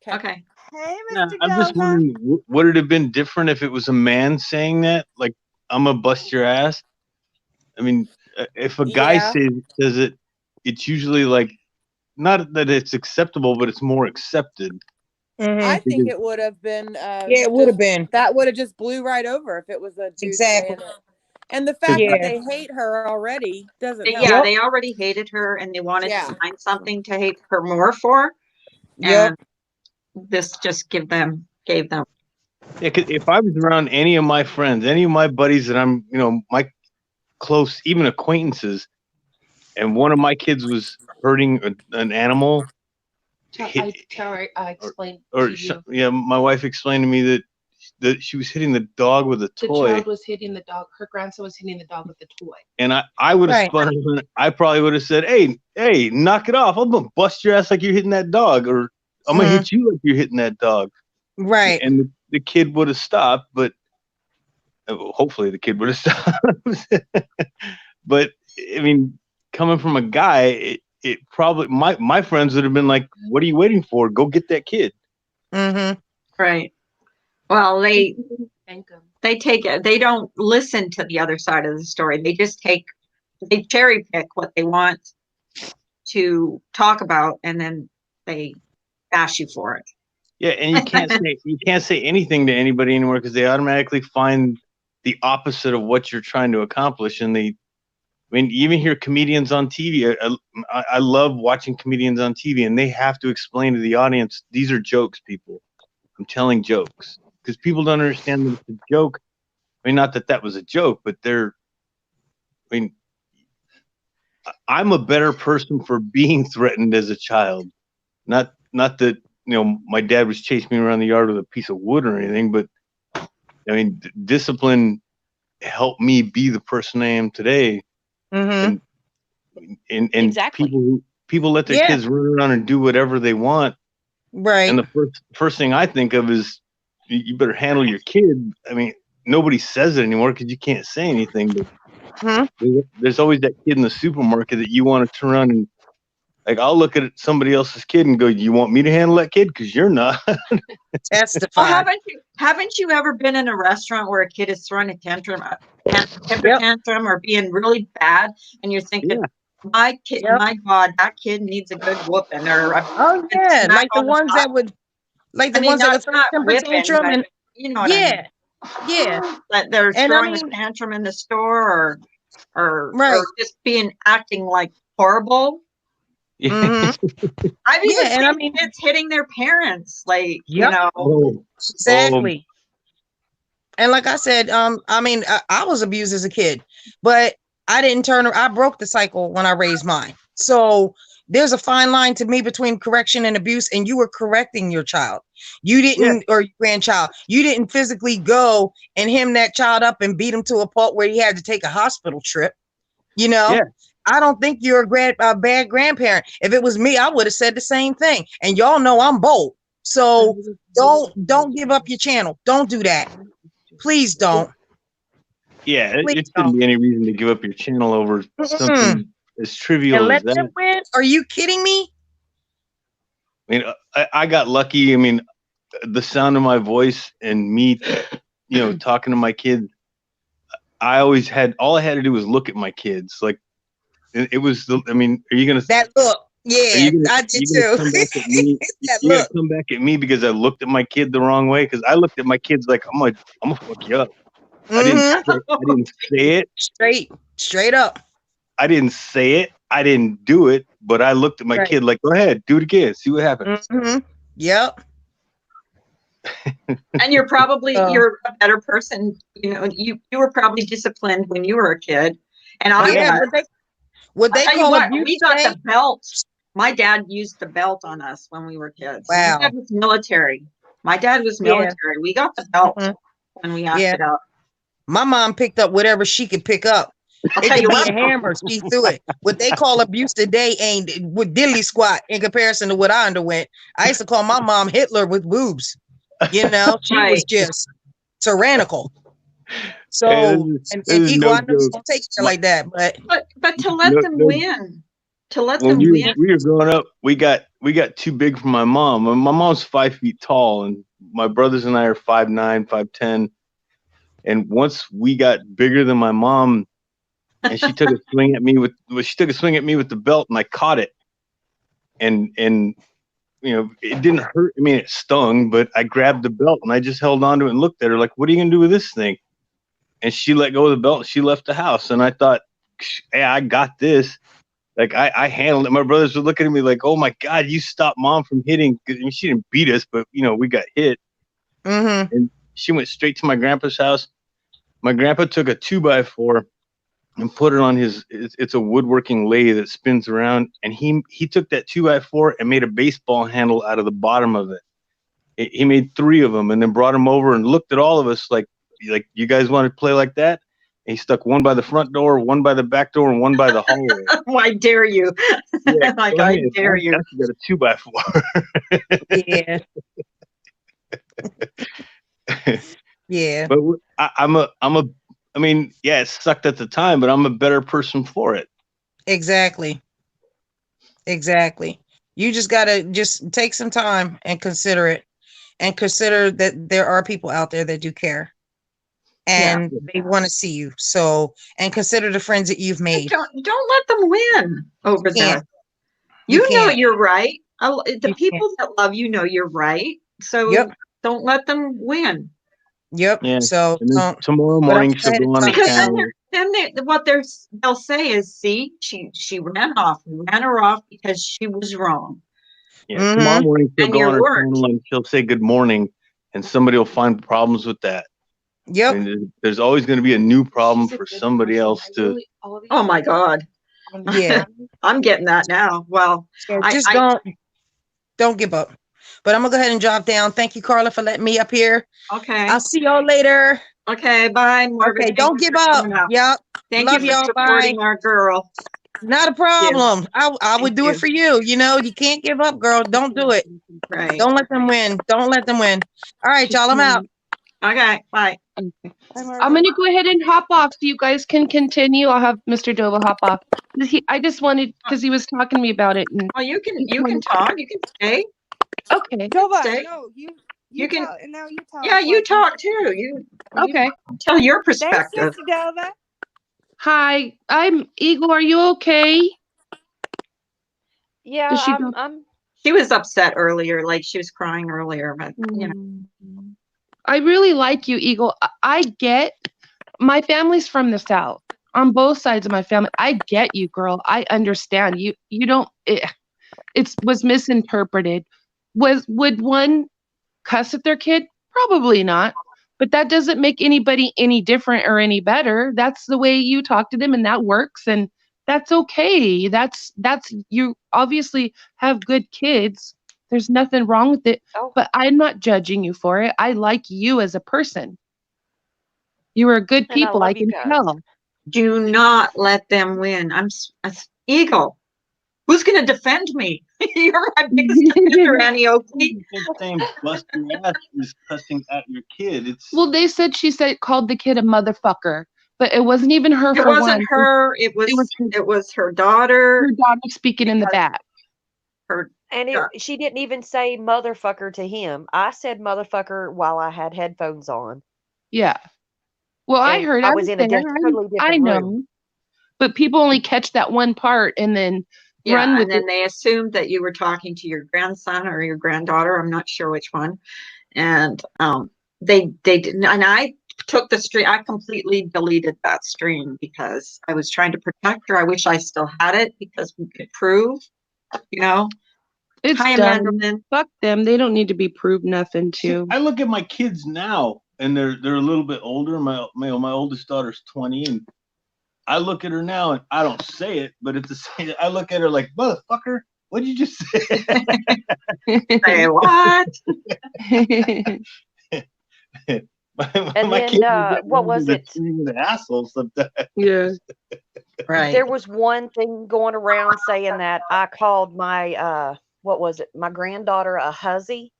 Okay. Hey, Yeah, Mr. I'm just Dova. wondering, would it have been different if it was a man saying that? Like, I'm gonna bust your ass. I mean, if a guy Yeah. says it, it's usually like, not that it's acceptable, but it's more accepted. I think Because- it would have been. Yeah, it would have been. That would have just blew right over if it was a dude Exactly. saying it. And the fact Yeah. that they hate her already doesn't help. Yeah, they already hated her and they wanted Yeah. to find something to hate her more for. Yep. And this just gave them. Yeah, 'cause if I was around any of my friends, any of my buddies that I'm, my close, even acquaintances, and one of my kids was hurting an animal, I explained or my wife explained to me that she was hitting the dog with a toy. was hitting the dog. Her grandson was hitting the dog with the toy. And I would have Right. spun it. I probably would have said, hey, knock it off. I'm gonna bust your ass like you're hitting that dog, or I'm gonna hit you like you're hitting that dog. Right. And the kid would have stopped, but hopefully the kid would have stopped. But I mean, coming from a guy, it probably my friends would have been like, "What are you waiting for? Go get that kid." Mm-hmm. Right. Well, they take it. They don't listen to the other side of the story. They cherry pick what they want to talk about, and then they bash you for it. Yeah, and you can't say anything to anybody anymore because they automatically find the opposite of what you're trying to accomplish, and I mean, you even hear comedians on TV. I love watching comedians on TV, and they have to explain to the audience, these are jokes, people. I'm telling jokes. Because people don't understand that it's a joke. I mean, not that that was a joke, but I mean, I'm a better person for being threatened as a child. Not that, my dad was chasing me around the yard with a piece of wood or anything, but I mean, discipline helped me be the person I am today. Mm-hmm. And Exactly. people let their kids run around and do whatever they want. Right. And the first thing I think of is you better handle your kid. I mean, nobody says it anymore because you can't say anything. But there's always that kid in the supermarket that you want to turn around and, like, I'll look at somebody else's kid and go, "You want me to handle that kid? Because you're not." Testify. Well, haven't you ever been in a restaurant where a kid is throwing a tantrum, temper tantrum, or being really bad, and you're thinking, my kid, my God, that kid needs a good whooping, or Oh yeah, like the ones that would, throw temper whipping, tantrum, but and you know what I mean. yeah, That they're and throwing a tantrum in the store, or just acting like horrible. Mm-hmm. I've even seen kids hitting their parents, like, exactly. And like I said, I mean, I was abused as a kid, but I broke the cycle when I raised mine. So there's a fine line to me between correction and abuse, and you were correcting your child. You didn't, or your grandchild, you didn't physically go and hem that child up and beat him to a pulp where he had to take a hospital trip. I don't think you're a bad grandparent. If it was me, I would have said the same thing. And y'all know I'm bold. So don't give up your channel. Don't do that. Please don't. Yeah, it shouldn't be any reason to give up your channel over something as trivial as that. Them win? Are you kidding me? I mean, I got lucky. I mean, the sound of my voice and me, talking to my kids, all I had to do was look at my kids. Like, it was, I mean, are you going to. That look. Yeah, I did too. Come back at me? You're going to come back at me because I looked at my kid the wrong way? Because I looked at my kids like, I'm going to fuck you up. I didn't say it. Straight up. I didn't say it. I didn't do it. But I looked at my kid like, go ahead, do it again. See what happens. Mm-hmm. Yep. And you're probably you're a better person. You were probably disciplined when you were a kid. And I would they call abuse? We got the belt. My dad used the belt on us when we were kids. Wow. My dad was military. We got the belt when we acted out. My mom picked up whatever she could pick up. It could be a hammer. She threw it. What they call abuse today ain't with diddly squat in comparison to what I underwent. I used to call my mom Hitler with boobs. She was just tyrannical. So, and Eagle, I know you don't take it like that, but to let them win. To let them win. When we were growing up, we got too big for my mom. My mom's 5 feet tall, and my brothers and I are 5'9", 5'10". And once we got bigger than my mom, and she took a swing at me with the belt, and I caught it, and it didn't hurt. I mean, it stung, but I grabbed the belt and I just held on to it and looked at her like, "What are you gonna do with this thing?" And she let go of the belt and she left the house. And I thought, "Hey, I got this." Like I handled it. My brothers were looking at me like, "Oh my God, you stopped mom from hitting." I mean, she didn't beat us, but we got hit. Mm-hmm. And she went straight to my grandpa's house. My grandpa took a 2x4 and put it on it's a woodworking lathe that spins around. And he took that 2x4 and made a baseball handle out of the bottom of it. He made 3 of them and then brought them over and looked at all of us like, "You guys want to play like that?" And he stuck one by the front door, one by the back door, and one by the hallway. Why dare you? Yeah, I dare you. That's got a 2x4. Yeah. Yeah. But I mean, yeah, it sucked at the time, but I'm a better person for it. Exactly. Exactly. You just gotta just take some time and consider it, and consider that there are people out there that do care Yeah. and they want to see you. So, and consider the friends that you've made. Don't let them win over You can't. this. You know can't. you're right. The You people that love you know you're right. So Yep. don't let them win. Yep. Yeah. So And then tomorrow but I'm morning she'll glad go it's on her up Because there. channel. then they'll say is, see, she ran off. We ran her off because she was wrong. Yeah, tomorrow morning she'll And go you on her weren't. channel and she'll say good morning, and somebody will find problems with that. Yep. I mean, there's always going to be a new problem for somebody else to. Oh my God. Yeah. I'm getting that now. Well, So just don't give up. But I'm gonna go ahead and drop down. Thank you, Carla, for letting me up here. Okay. I'll see y'all later. Okay. Bye, Marvin. Okay, don't give up. Yep. Thank Love you for y'all. supporting Bye. our girl. Not a problem. I would do it for you. You know, you can't give up, girl. Don't do it. Right. Don't let them win. Don't let them win. All right, y'all. I'm out. Okay. Bye. Okay. Hi, Marvin. I'm gonna go ahead and hop off so you guys can continue. I'll have Mr. Dova hop off. I just wanted because he was talking to me about it. And Well, you can talk. You can stay. okay. Dova, Stay. no, You you can- tell, and now you tell. Yeah, us you what talk too. You Okay. tell your Thanks, perspective. Sister Dova. Hi, I'm Eagle. Are you okay? Yeah, Does she go? I'm She was upset earlier, like she was crying earlier, but you know. Mm. I really like you, Eagle. I get my family's from the South on both sides of my family. I get you, girl. I understand you. You don't. It was misinterpreted. Would one cuss at their kid? Probably not. But that doesn't make anybody any different or any better. That's the way you talk to them, and that works, and that's okay. That's you obviously have good kids. There's nothing wrong with it. oh, But I'm not judging you for it. I like you as a person. You are good and I people. I love you can guys. tell. Do not let them win. Eagle. Who's going to defend me? You're my biggest defender, Annie Oakley. Saying bust your ass is cussing at your kid. It's Well, they said she said called the kid a motherfucker, but it wasn't even her It for wasn't one. her. It was her daughter. Her daughter speaking in the back. Her And she didn't even say motherfucker to him. I said motherfucker while I had headphones on. Yeah. Well, I And heard. I I was was in a there. totally I different know. room. But people only catch that one part and then run with and then it. they assumed that you were talking to your grandson or your granddaughter. I'm not sure which one. And they didn't. And I took the stream. I completely deleted that stream because I was trying to protect her. I wish I still had it because we could prove, you know. It's Hi, done. Amanda Lynn. Fuck them. They don't need to be proved nothing See, to. I look at my kids now, and they're a little bit older. My oldest daughter's 20, and I look at her now, and I don't say it, but it's the same. I look at her like, motherfucker, what'd you just say? Say what? And my then, kids are getting what was into it? screaming the asshole sometimes. Yeah. Right. There was one thing going around saying that I called my what was it? My granddaughter a hussy.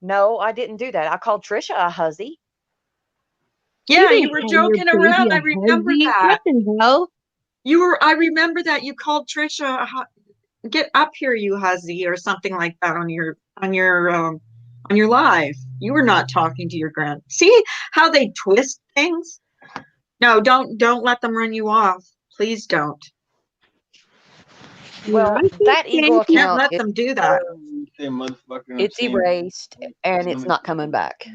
No, I didn't do that. I called Trisha a hussy. Yeah, didn't you were call your joking baby around. a I remember hussy. that. What the hell? I remember that you called Trisha, get up here, you hussy, or something like that on your live. You were not talking to your grand. See how they twist things? No, don't let them run you off. Please don't. Well, I think that Eagle Yankee- Can't account let them do that. Say motherfucker, I'm it's saying- erased and it's not coming back.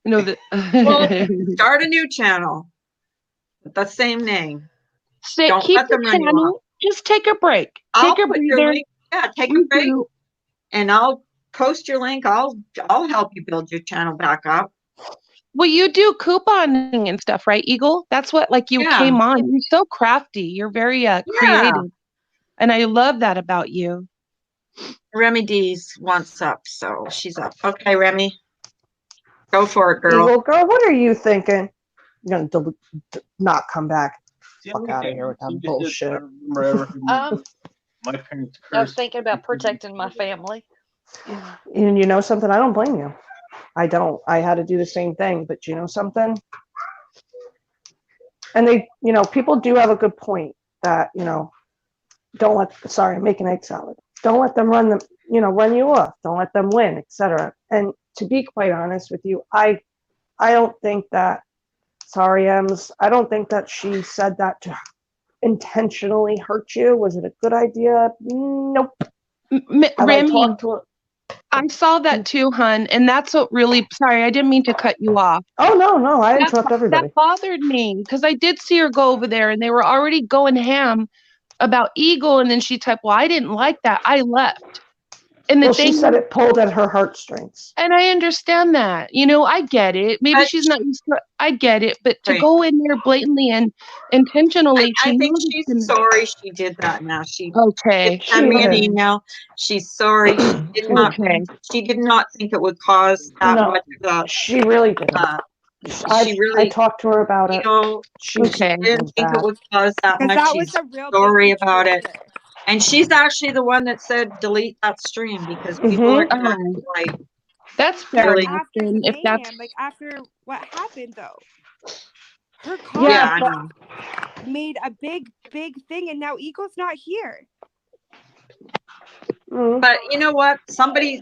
No, that. Well, start a new channel with the same name. Say, don't keep let them the run you channel. Just take a break. I'll Take a put your breather. link. Yeah, take a break, regroup. and I'll post your link. I'll help you build your channel back up. Well, you do couponing and stuff, right, Eagle? That's what, like, you Yeah. came on. You're so crafty. You're very creative. And I love that about you. Remy D's wants up, so she's up. Okay, Remy, go for it, girl. Eagle girl, what are you thinking? You're gonna not come back. See, Fuck I'm outta like, here with that you just bullshit. I remember ever my parents I was cursed. thinking about protecting my family. And you know something? I don't blame you. I don't. I had to do the same thing, but you know something? And they, people do have a good point that, don't let, sorry, I'm making egg salad. Don't let them run you off. Don't let them win, etc. And to be quite honest with you, I don't think that, sorry, Ems, I don't think that she said that to intentionally hurt you. Was it a good idea? Nope. Have I Remy, talked to her? I saw that too, hun, and that's what really. Sorry, I didn't mean to cut you off. Oh, no, I interrupt That everybody. bothered me because I did see her go over there, and they were already going ham about Eagle, and then she typed, "Well, I didn't like that. I left." And the Well, she thing, said it pulled at her heartstrings. and I understand that. I get it. Maybe But she's not used to it. I get it, but to Right. go in there blatantly and intentionally, I she think knows it's she's gonna- sorry she did that now. She Okay. did send me an did. email. She's sorry. She did not Okay. she did not think it would cause that No, much she really didn't. she I really, talked to her about it. she Okay. didn't think it would cause that Because much. that was She's a real sorry big about issue it. over there. And she's actually the one that said delete that stream because people are gonna like That's fair Really? enough. After the Then, if that's mayhem, like after what happened though, her yeah, comment I know. made a big thing, and now Eagle's not here. But you know what? Somebody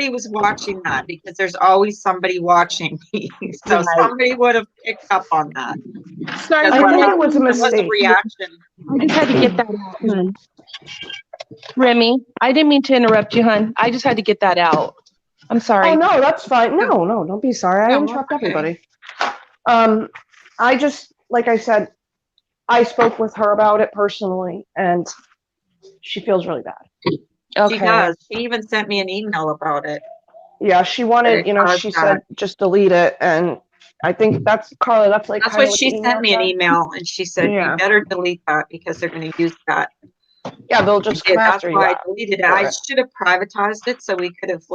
was watching that because there's always somebody watching me. So Right. somebody would have picked up on that. sorry. That's I what think it happened. was a It was a mistake. reaction. I just had to get that out, hun. Remy, I didn't mean to interrupt you, hun. I just had to get that out. I'm sorry. Oh, no, that's fine. No, don't be sorry. I No, interrupt okay. everybody. I just, like I said, I spoke with her about it personally, and she feels really bad. She does. She even sent me an email about it. Yeah, she wanted, she said just delete it, and I think that's, Carla, that's like That's kind of what she the sent me an said. email, and she said Yeah. you better delete that because they're going to use that. Yeah, they'll just come That's after you. why I deleted it. for I it. should have privatized it so we could have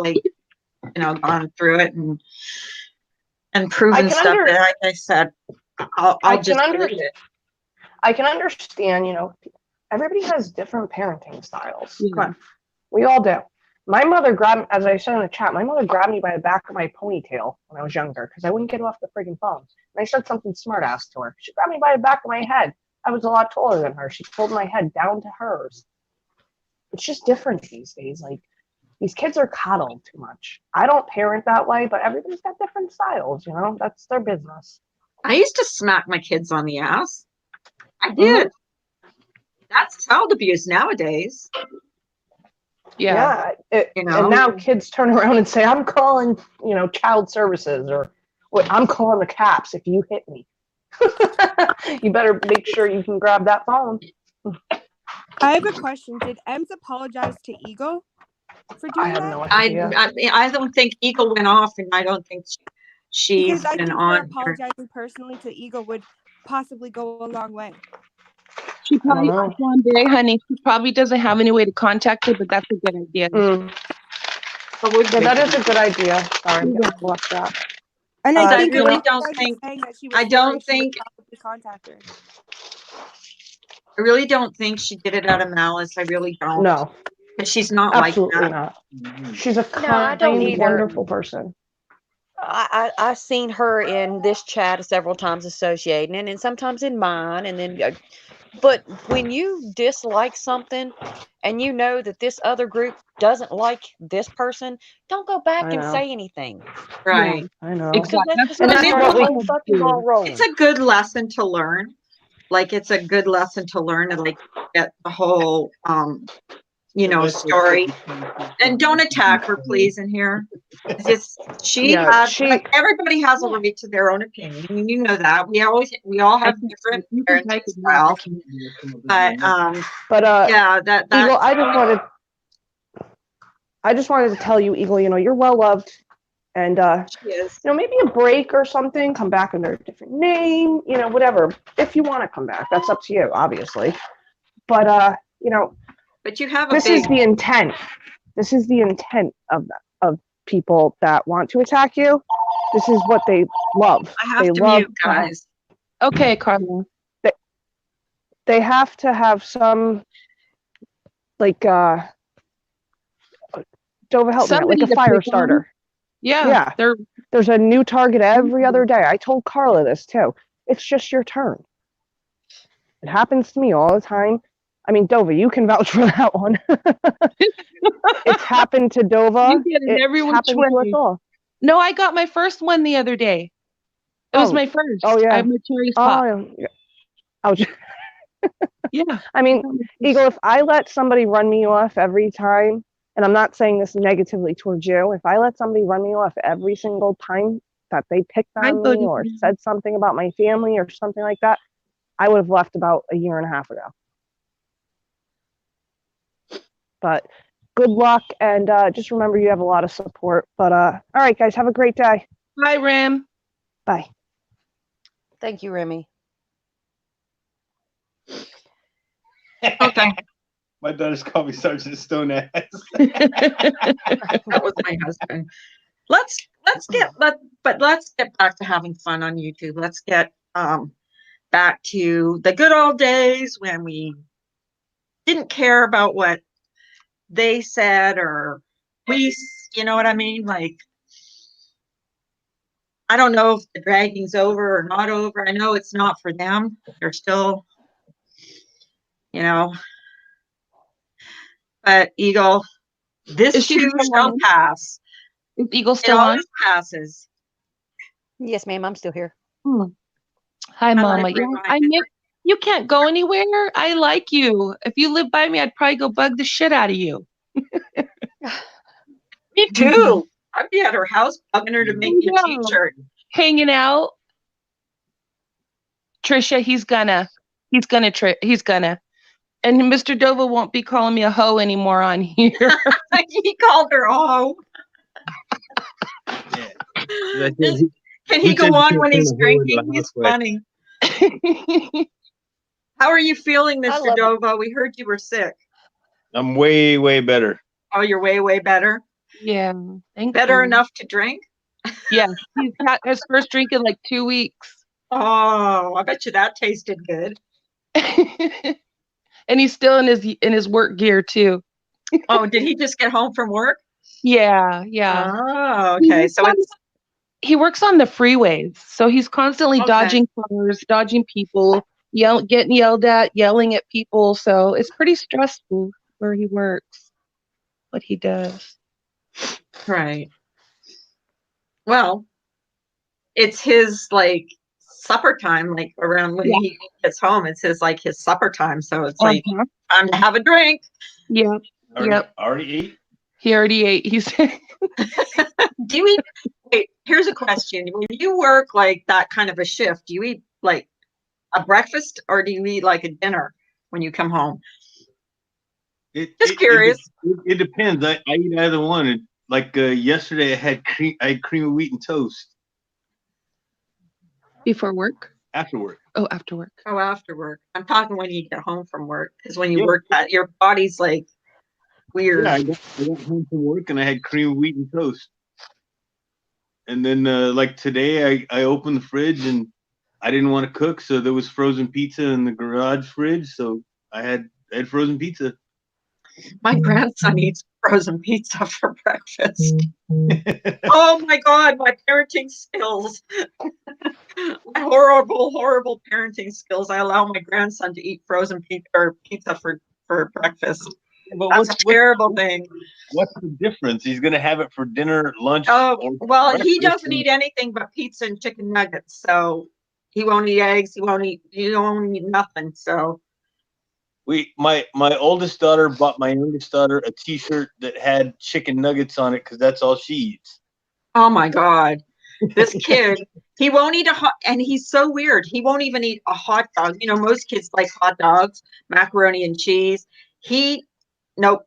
gone through it and proven stuff. But like I said, I'll just delete it. I can understand, everybody has different parenting styles. Yeah. Come on. We all do. My mother as I said in the chat, my mother grabbed me by the back of my ponytail when I was younger because I wouldn't get off the friggin' phone. And I said something smart ass to her. She grabbed me by the back of my head. I was a lot taller than her. She pulled my head down to hers. It's just different these days. Like, these kids are coddled too much. I don't parent that way, but everybody's got different styles, That's their business. I used to smack my kids on the ass. I did. That's child abuse nowadays. Yeah. And now kids turn around and say, I'm calling, child services, or I'm calling the cops if you hit me. You better make sure you can grab that phone. I have a question. Did Ems apologize to Eagle for doing I have that? no idea. I don't think Eagle went off, and I don't think she's Because I been think her on here. apologizing personally to Eagle would possibly go a long way. She probably, one day, honey, she probably doesn't have any way to contact her, but that's a good idea. Yeah, that is a good idea. Sorry, I'm getting blocked out. And I think really if don't you guys think. were saying that she was I sorry, don't she would think. probably contact her. I really don't think she did it out of malice. I really don't. No. But she's not Absolutely like that. not. She's a I don't kind, either. wonderful person. I've seen her in this chat several times associating, and sometimes in mine, and then. But when you dislike something, and you know that this other group doesn't like this person, don't go back and say anything. Right. I know. Because that's just And going to that's start what the we whole fucking ball rolling. It's a good lesson to learn. Like, it's a good lesson to learn and get the whole story. And don't attack her, please, in here. Everybody has a right to their own opinion. I mean, you know that. We all have different parenting styles. But yeah, that Eagle, I just wanted to tell you, Eagle, you're well loved. And maybe a break or something, come back under a different name, whatever. If you want to come back, that's up to you, obviously. But but you have this is the intent. This is the intent of people that want to attack you. This is what they love. I have to mute, guys. Okay, Carla. They have to have some, like, Dova, help me out, like a fire starter. Yeah. There's a new target every other day. I told Carla this too. It's just your turn. It happens to me all the time. I mean, Dova, you can vouch for that one. It's happened to Dova. You get it every It's which happened to us way. all. No, I got my first one the other day. It was Oh, my first. oh yeah. I have my cherries pop. Oh, yeah. I was. Yeah. I mean, Eagle, if I let somebody run me off every time, and I'm not saying this negatively towards you, if I let somebody run me off every single time that they picked I on go me or said something about my family or something like that, I would have left about a year and a half ago. But good luck, and just remember you have a lot of support. But all right, guys, have a great day. Bye, Ram. Bye. Thank you, Remy. Okay. My daughter's called me Sergeant Stone Ass. That was my husband. Let's get back to having fun on YouTube. Let's get back to the good old days when we didn't care about what they said or you know what I mean? Like, I don't know if the dragging's over or not over. I know it's not for them. They're still, you know, but Eagle, this Is she too still shall on? pass. Is Eagle It still on? always passes. Yes, ma'am. I'm still here. Hi, I Mama. like Yeah, rewind I miss. You can't go anywhere. I like you. If you lived by me, I'd probably go bug the shit out of you. Me too. I'd be at her house bugging her to make me a Yeah. t-shirt. Hanging out. Trisha, he's gonna. And Mr. Dova won't be calling me a hoe anymore on here. He called her oh. Yeah. I said, Can who he go said you on can't when turn he's a hoe into a drinking? He's housewife? funny. How are you feeling, I Mr. love it. Dova? We heard you were sick. I'm way, way better. Oh, you're way, way better. Yeah, thankfully. Better enough to drink? Yeah, he's had his first drink in like 2 weeks. Oh, I bet you that tasted good. And he's still in his work gear too. Oh, did he just get home from work? Yeah. Oh, okay. So he works on the freeways, so he's constantly Okay. dodging cars, dodging people, getting yelled at, yelling at people. So it's pretty stressful where he works, what he does. Right. Well, it's his like supper time, like around when he gets home. It's his supper time. So it's like time to have a drink. Yeah. Already ate? He already ate. He said. Do you eat? Wait, here's a question. When you work like that kind of a shift, do you eat like a breakfast or do you eat like a dinner when you come home? Just curious. It depends. I eat either one. Like yesterday, I had cream of wheat and toast. Before work? After work. Oh, after work. Oh, after work. I'm talking when you get home from work, because when you work that, your body's like weird. Yeah, I got home from work and I had cream of wheat and toast. And then like today, I opened the fridge and I didn't want to cook, so there was frozen pizza in the garage fridge. So I had frozen pizza. My grandson eats frozen pizza for breakfast. Oh my God, my parenting skills. My horrible parenting skills. I allow my grandson to eat frozen pizza for breakfast. But That's a terrible thing. What's the difference? He's going to have it for dinner, lunch. Oh, well, he breakfast. doesn't eat anything but pizza and chicken nuggets. So he won't eat eggs. He won't eat nothing. So my oldest daughter bought my youngest daughter a T-shirt that had chicken nuggets on it because that's all she eats. oh my God, this kid, he won't eat and he's so weird. He won't even eat a hot dog. You know, most kids like hot dogs, macaroni and cheese. Nope,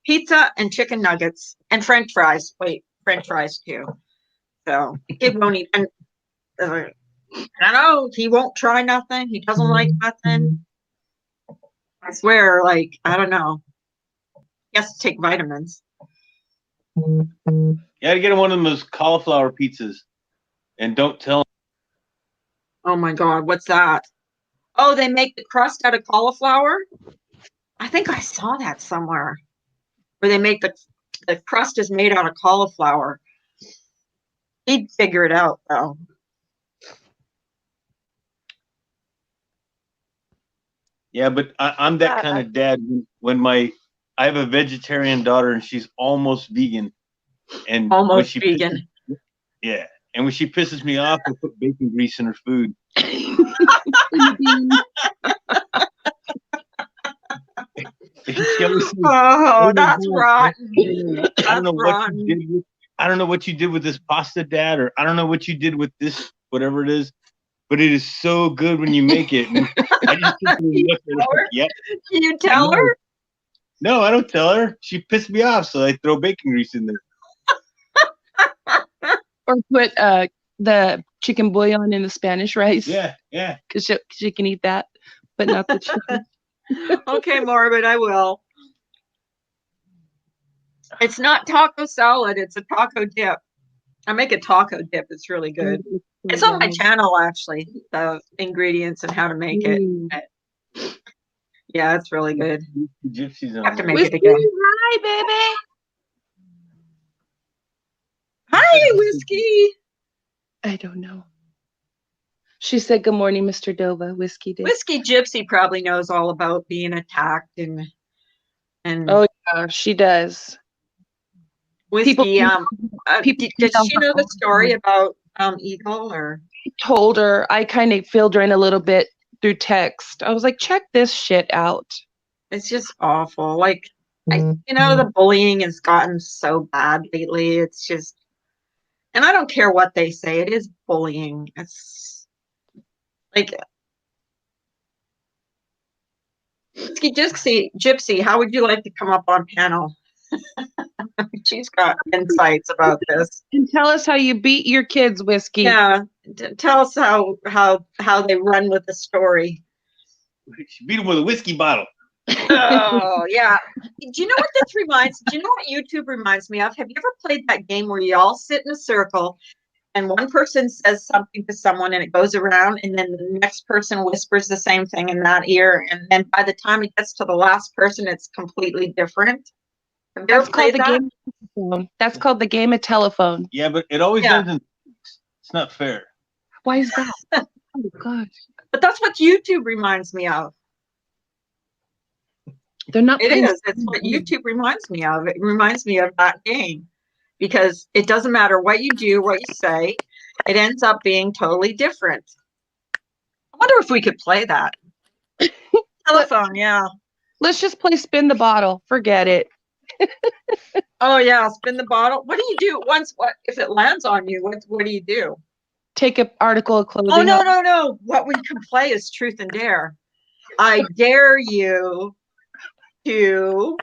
pizza and chicken nuggets and French fries. Wait, French fries too. So the kid won't even. I don't know. He won't try nothing. He doesn't like nothing. I swear, like, I don't know. He has to take vitamins. You got to get him one of those cauliflower pizzas, and don't tell him. Oh my God, what's that? Oh, they make the crust out of cauliflower? I think I saw that somewhere. Where they make the crust is made out of cauliflower. He'd figure it out though. Yeah, but I'm that kind of dad. When my I have a vegetarian daughter, and she's almost vegan. And when Almost she vegan. yeah, and when she pisses me off, I put bacon grease in her food. She always says, Oh, that's Dad, rotten. I don't That's know what you rotten. did with. I don't know what you did with this pasta, Dad, or I don't know what you did with this, whatever it is. But it is so good when you make it. And I just sit there and look at it. her? Yep. Can you I tell know. her? No, I don't tell her. She pissed me off, so I throw bacon grease in there. Or put the chicken bouillon in the Spanish rice. Yeah, yeah. Because she can eat that, but not the chicken. Okay, Morbid, I will. It's not taco salad, it's a taco dip. I make a taco dip. It's really good. It's on my channel, actually, the ingredients and how to make it. Yeah, it's really good. Gypsies I on have to there. make Whiskey, it again. hi, baby. Hi, Whiskey. I don't know. She said, "Good morning, Mr. Dova." Whiskey did. Whiskey Gypsy probably knows all about being attacked and Oh yeah, she does. Whiskey. people Does tell she her know the all the story time. about Eagle or? Told her. I kind of filled her in a little bit through text. I was like, check this shit out. It's just awful. Like, the bullying has gotten so bad lately. It's just, and I don't care what they say. It is bullying. It's like, Gypsy, how would you like to come up on panel? She's got insights about this. And tell us how you beat your kids, Whiskey. Yeah, tell us how they run with the story. She beat him with a whiskey bottle. Oh yeah. Do you know what this reminds? Do you know what YouTube reminds me of? Have you ever played that game where you all sit in a circle and one person says something to someone and it goes around and then the next person whispers the same thing in that ear, and then by the time it gets to the last person, it's completely different? Have you ever played that? Game of telephone. That's called the game of telephone. Yeah, but it always ends in. It's not fair. Why is that? Oh gosh. But that's what YouTube reminds me of. They're not. It is. It's what YouTube reminds me of. It reminds me of that game because it doesn't matter what you do, what you say, it ends up being totally different. I wonder if we could play that. Telephone, yeah. Let's just play spin the bottle. Forget it. Oh yeah, spin the bottle. What do you do once? What if it lands on you? What do you do? Take an article of clothing. Oh no! What we can play is truth and dare. I dare you to ...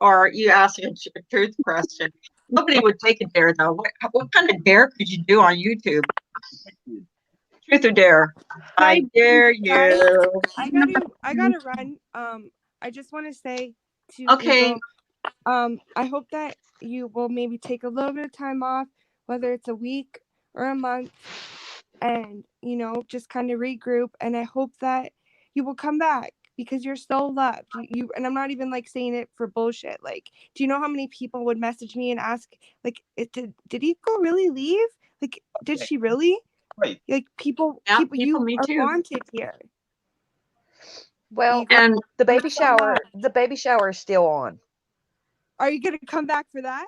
or you ask a truth question. Nobody would take a dare though. What kind of dare could you do on YouTube? Truth or dare? I dare you. I gotta run. I just want to say to Okay. Eagle, I hope that you will maybe take a little bit of time off, whether it's a week or a month, and just kind of regroup. And I hope that you will come back because you're so loved. You and I'm not even like saying it for bullshit. Like, do you know how many people would message me and ask, like, did Eagle really leave? Like, did she really? Right. Like people you me are too. wanted here. Well, Eagle. And the baby shower is still on. Are you gonna come back for that?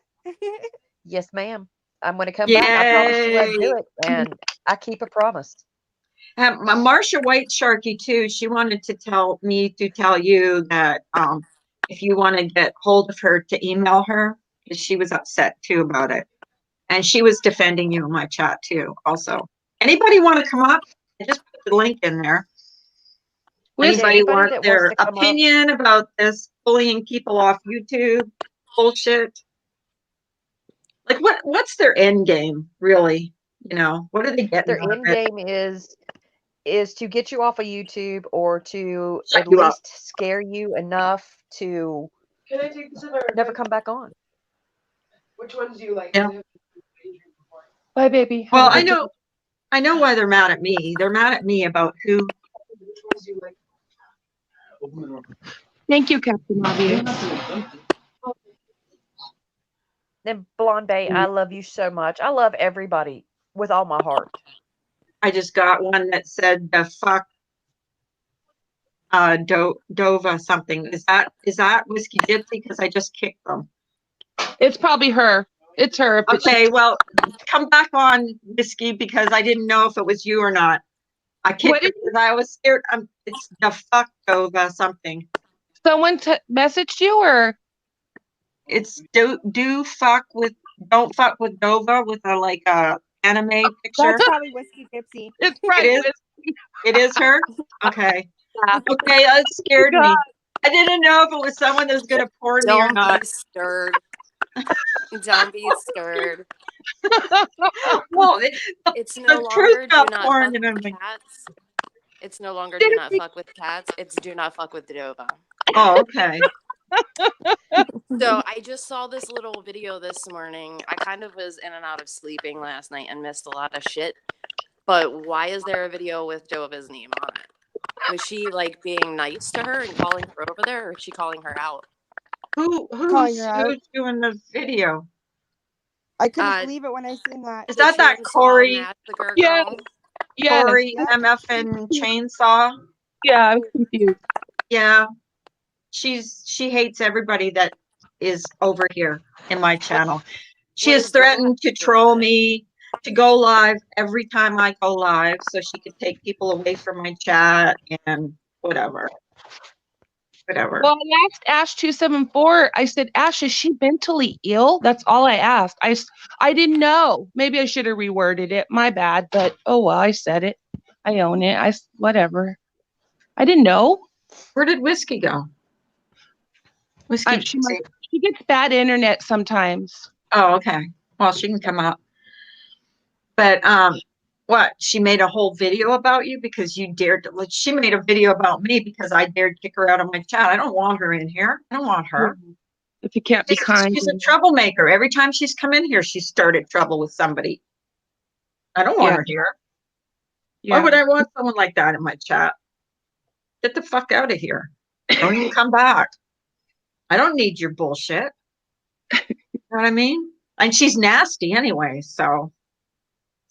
Yes, ma'am. I'm going to come back. I promised you I'd do it, and I keep a promise. Marsha White Sharky too. She wanted to tell me to tell you that if you want to get hold of her, to email her because she was upset too about it, and she was defending you in my chat too. Also, anybody want to come up? I just put the link in there. Anybody want their opinion about this bullying people off YouTube bullshit? Like what's their end game really? What are they getting? Their end game is to get you off of YouTube or to Shut at you up. least scare you enough to never come back on. Which ones do you like? Yeah. Bye, baby. Well, I know why they're mad at me. They're mad at me about who. Which ones do you like? Thank you, Captain Obvious. Then Blonde Bay, I love you so much. I love everybody with all my heart. I just got one that said the fuck Dova something. Is that Whiskey Gypsy? Because I just kicked them. It's probably her. It's her. But Okay, well, come back on, Whiskey, because I didn't know if it was you or not. I What kicked her did because I was scared. It's the fuck Dova something. someone messaged you, or It's don't fuck with Dova with a like a anime picture. That's probably Whiskey Gypsy. it's It probably is. It is her. Okay. Yeah. Okay, that scared me. I didn't know if it was someone that was gonna porn me or Don't not. be scared. Don't be scared. Well, It's no the truth longer do got not porn, fuck and I'm with like, cats. It's no longer do not fuck with cats. It's do not fuck with Dova. oh, okay. So I just saw this little video this morning. I kind of was in and out of sleeping last night and missed a lot of shit. But why is there a video with Dova's name on it? Was she like being nice to her and calling her over there, or is she calling her out? Calling Who's her out. doing the video? I couldn't believe it when I seen that. Is The that chainsaw Corey? massacre Yes. girl. Yes. Corey MF and Chainsaw? Yeah, I'm confused. Yeah. She hates everybody that is over here in my channel. She What has does Dova have threatened to to do troll with it? me, to go live every time I go live so she could take people away from my chat and whatever. Whatever. Well, I asked Ash274. I said, Ash, is she mentally ill? That's all I asked. I didn't know. Maybe I should have reworded it. My bad. But oh well, I said it. I own it. Whatever. I didn't know. Where did Whiskey go? Whiskey. She gets bad internet sometimes. Oh, okay. Well, she can come up. But what? She made a whole video about you because you dared to. She made a video about me because I dared kick her out of my chat. I don't want her in here. I don't want her. If you can't be kind. She's a troublemaker. Every time she's come in here, she started trouble with somebody. I don't want her here. Why would I want someone like that in my chat? Get the fuck out of here. Don't even come back. I don't need your bullshit. You know what I mean? And she's nasty anyway, so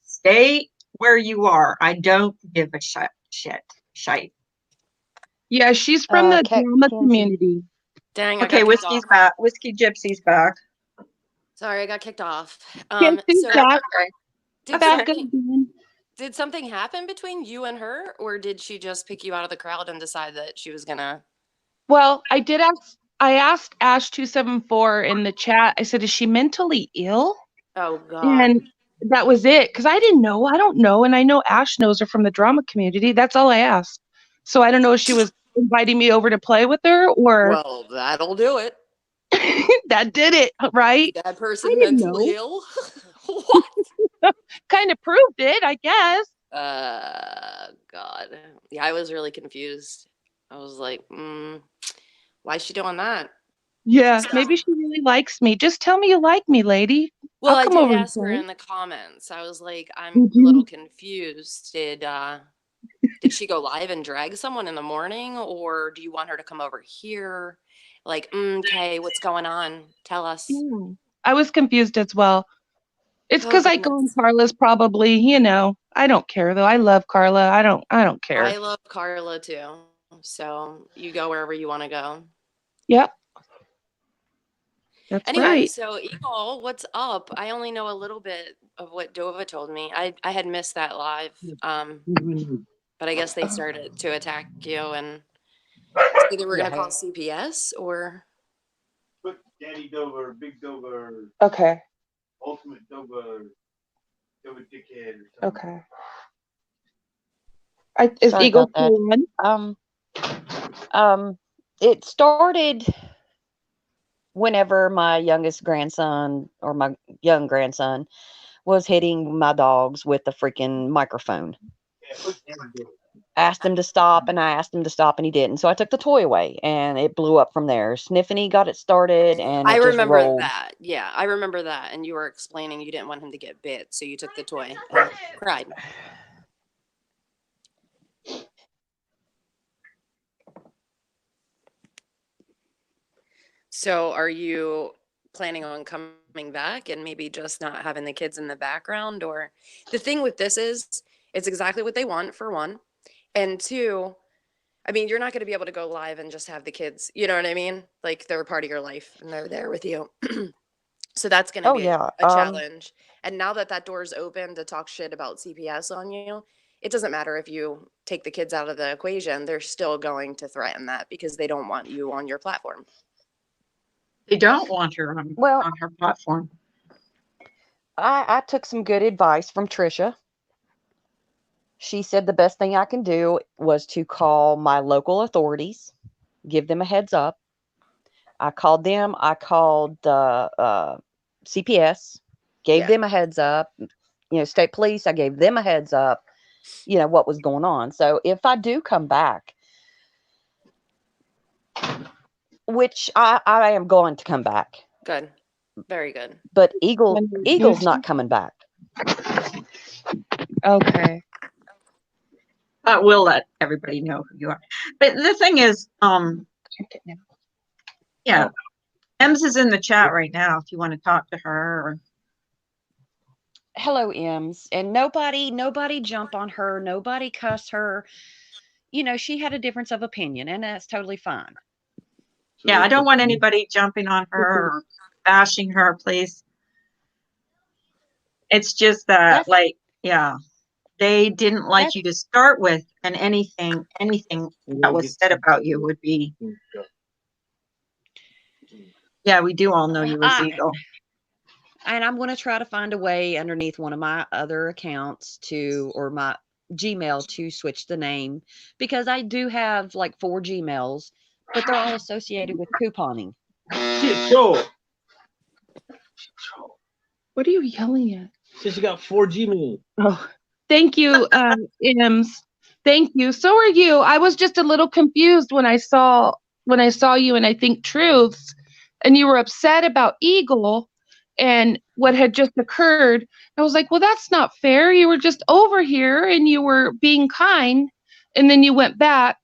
stay where you are. I don't give a shit. Yeah, she's from the drama community. Dang, Okay, Whiskey's back. Whiskey Gypsy's back. Sorry, I got kicked off. Gypsy's back. Did something happen between you and her, or did she just pick you out of the crowd and decide that she was gonna? Well, I asked Ash274 in the chat. I said, is she mentally ill? Oh God. And that was it. Because I didn't know. I don't know. And I know Ash knows her from the drama community. That's all I asked. So I don't know if she was inviting me over to play with her or. Well, that'll do it. That did it, right? That person mentally ill. What? Kind of proved it, I guess. God. Yeah, I was really confused. I was like, why is she doing that? Yeah, maybe she really likes me. Just tell me you like me, lady. Well, I'll come I over did and ask her play. in the comments. I was like, I'm a little confused. Did she go live and drag someone in the morning, or do you want her to come over here? Like, okay, what's going on? Tell us. Yeah. I was confused as well. It's Oh, because I go in Carla's probably, I don't care though. I love Carla. I don't care. I love Carla too. So you go wherever you want to go. Yep. That's Anyway, right. so Eagle, what's up? I only know a little bit of what Dova told me. I had missed that live. But I guess they started to attack you and say they were gonna call CPS or Put Daddy Dover, Big Dover, Okay. Ultimate Dover, Dover Dickhead or something. Okay. Is Sorry Eagle about that. still on? It started whenever my youngest grandson or my young grandson was hitting my dogs with the freaking microphone. Asked him to stop, and I asked him to stop, and he didn't. So I took the toy away, and it blew up from there. Sniffany got it started, and I it just remember rolled. that. Yeah, I remember that. And you were explaining you didn't want him to get bit, so you took the toy and cried. So are you planning on coming back and maybe just not having the kids in the background? Or the thing with this is it's exactly what they want, for one. And two, I mean, you're not going to be able to go live and just have the kids, you know what I mean? Like they're a part of your life and they're there with you. So that's going to Oh be yeah. a challenge. And now that that door is open to talk shit about CPS on you, it doesn't matter if you take the kids out of the equation, they're still going to threaten that because they don't want you on your platform. They don't want her Well, on her platform. I took some good advice from Trisha. She said the best thing I can do was to call my local authorities, give them a heads up. I called them. I called the CPS, gave Yeah. them a heads up. State police, I gave them a heads up, what was going on. So if I do come back, which I am going to come back, Good. Very good. but You Eagle's too? not coming back. Okay. But we'll let everybody know who you are. But the thing is, yeah, Ems is in the chat right now if you want to talk to her. Or... Hello, Ems. And nobody jump on her. Nobody cuss her. She had a difference of opinion, and that's totally fine. Yeah, I don't want anybody jumping on her or bashing her, please. It's just that, they didn't like you to start with, and anything that was said about you would be. Yeah, we do all know you as Eagle. And I'm going to try to find a way underneath one of my other accounts or my Gmail to switch the name, because I do have like 4 Gmails, but they're all associated with couponing. What are you yelling at? Since you got 4 Gmails. Oh, thank you, Ems. Thank you. So are you. I was just a little confused when I saw you, and I think Truths, and you were upset about Eagle and what had just occurred. I was like, well, that's not fair. You were just over here and you were being kind, and then you went back.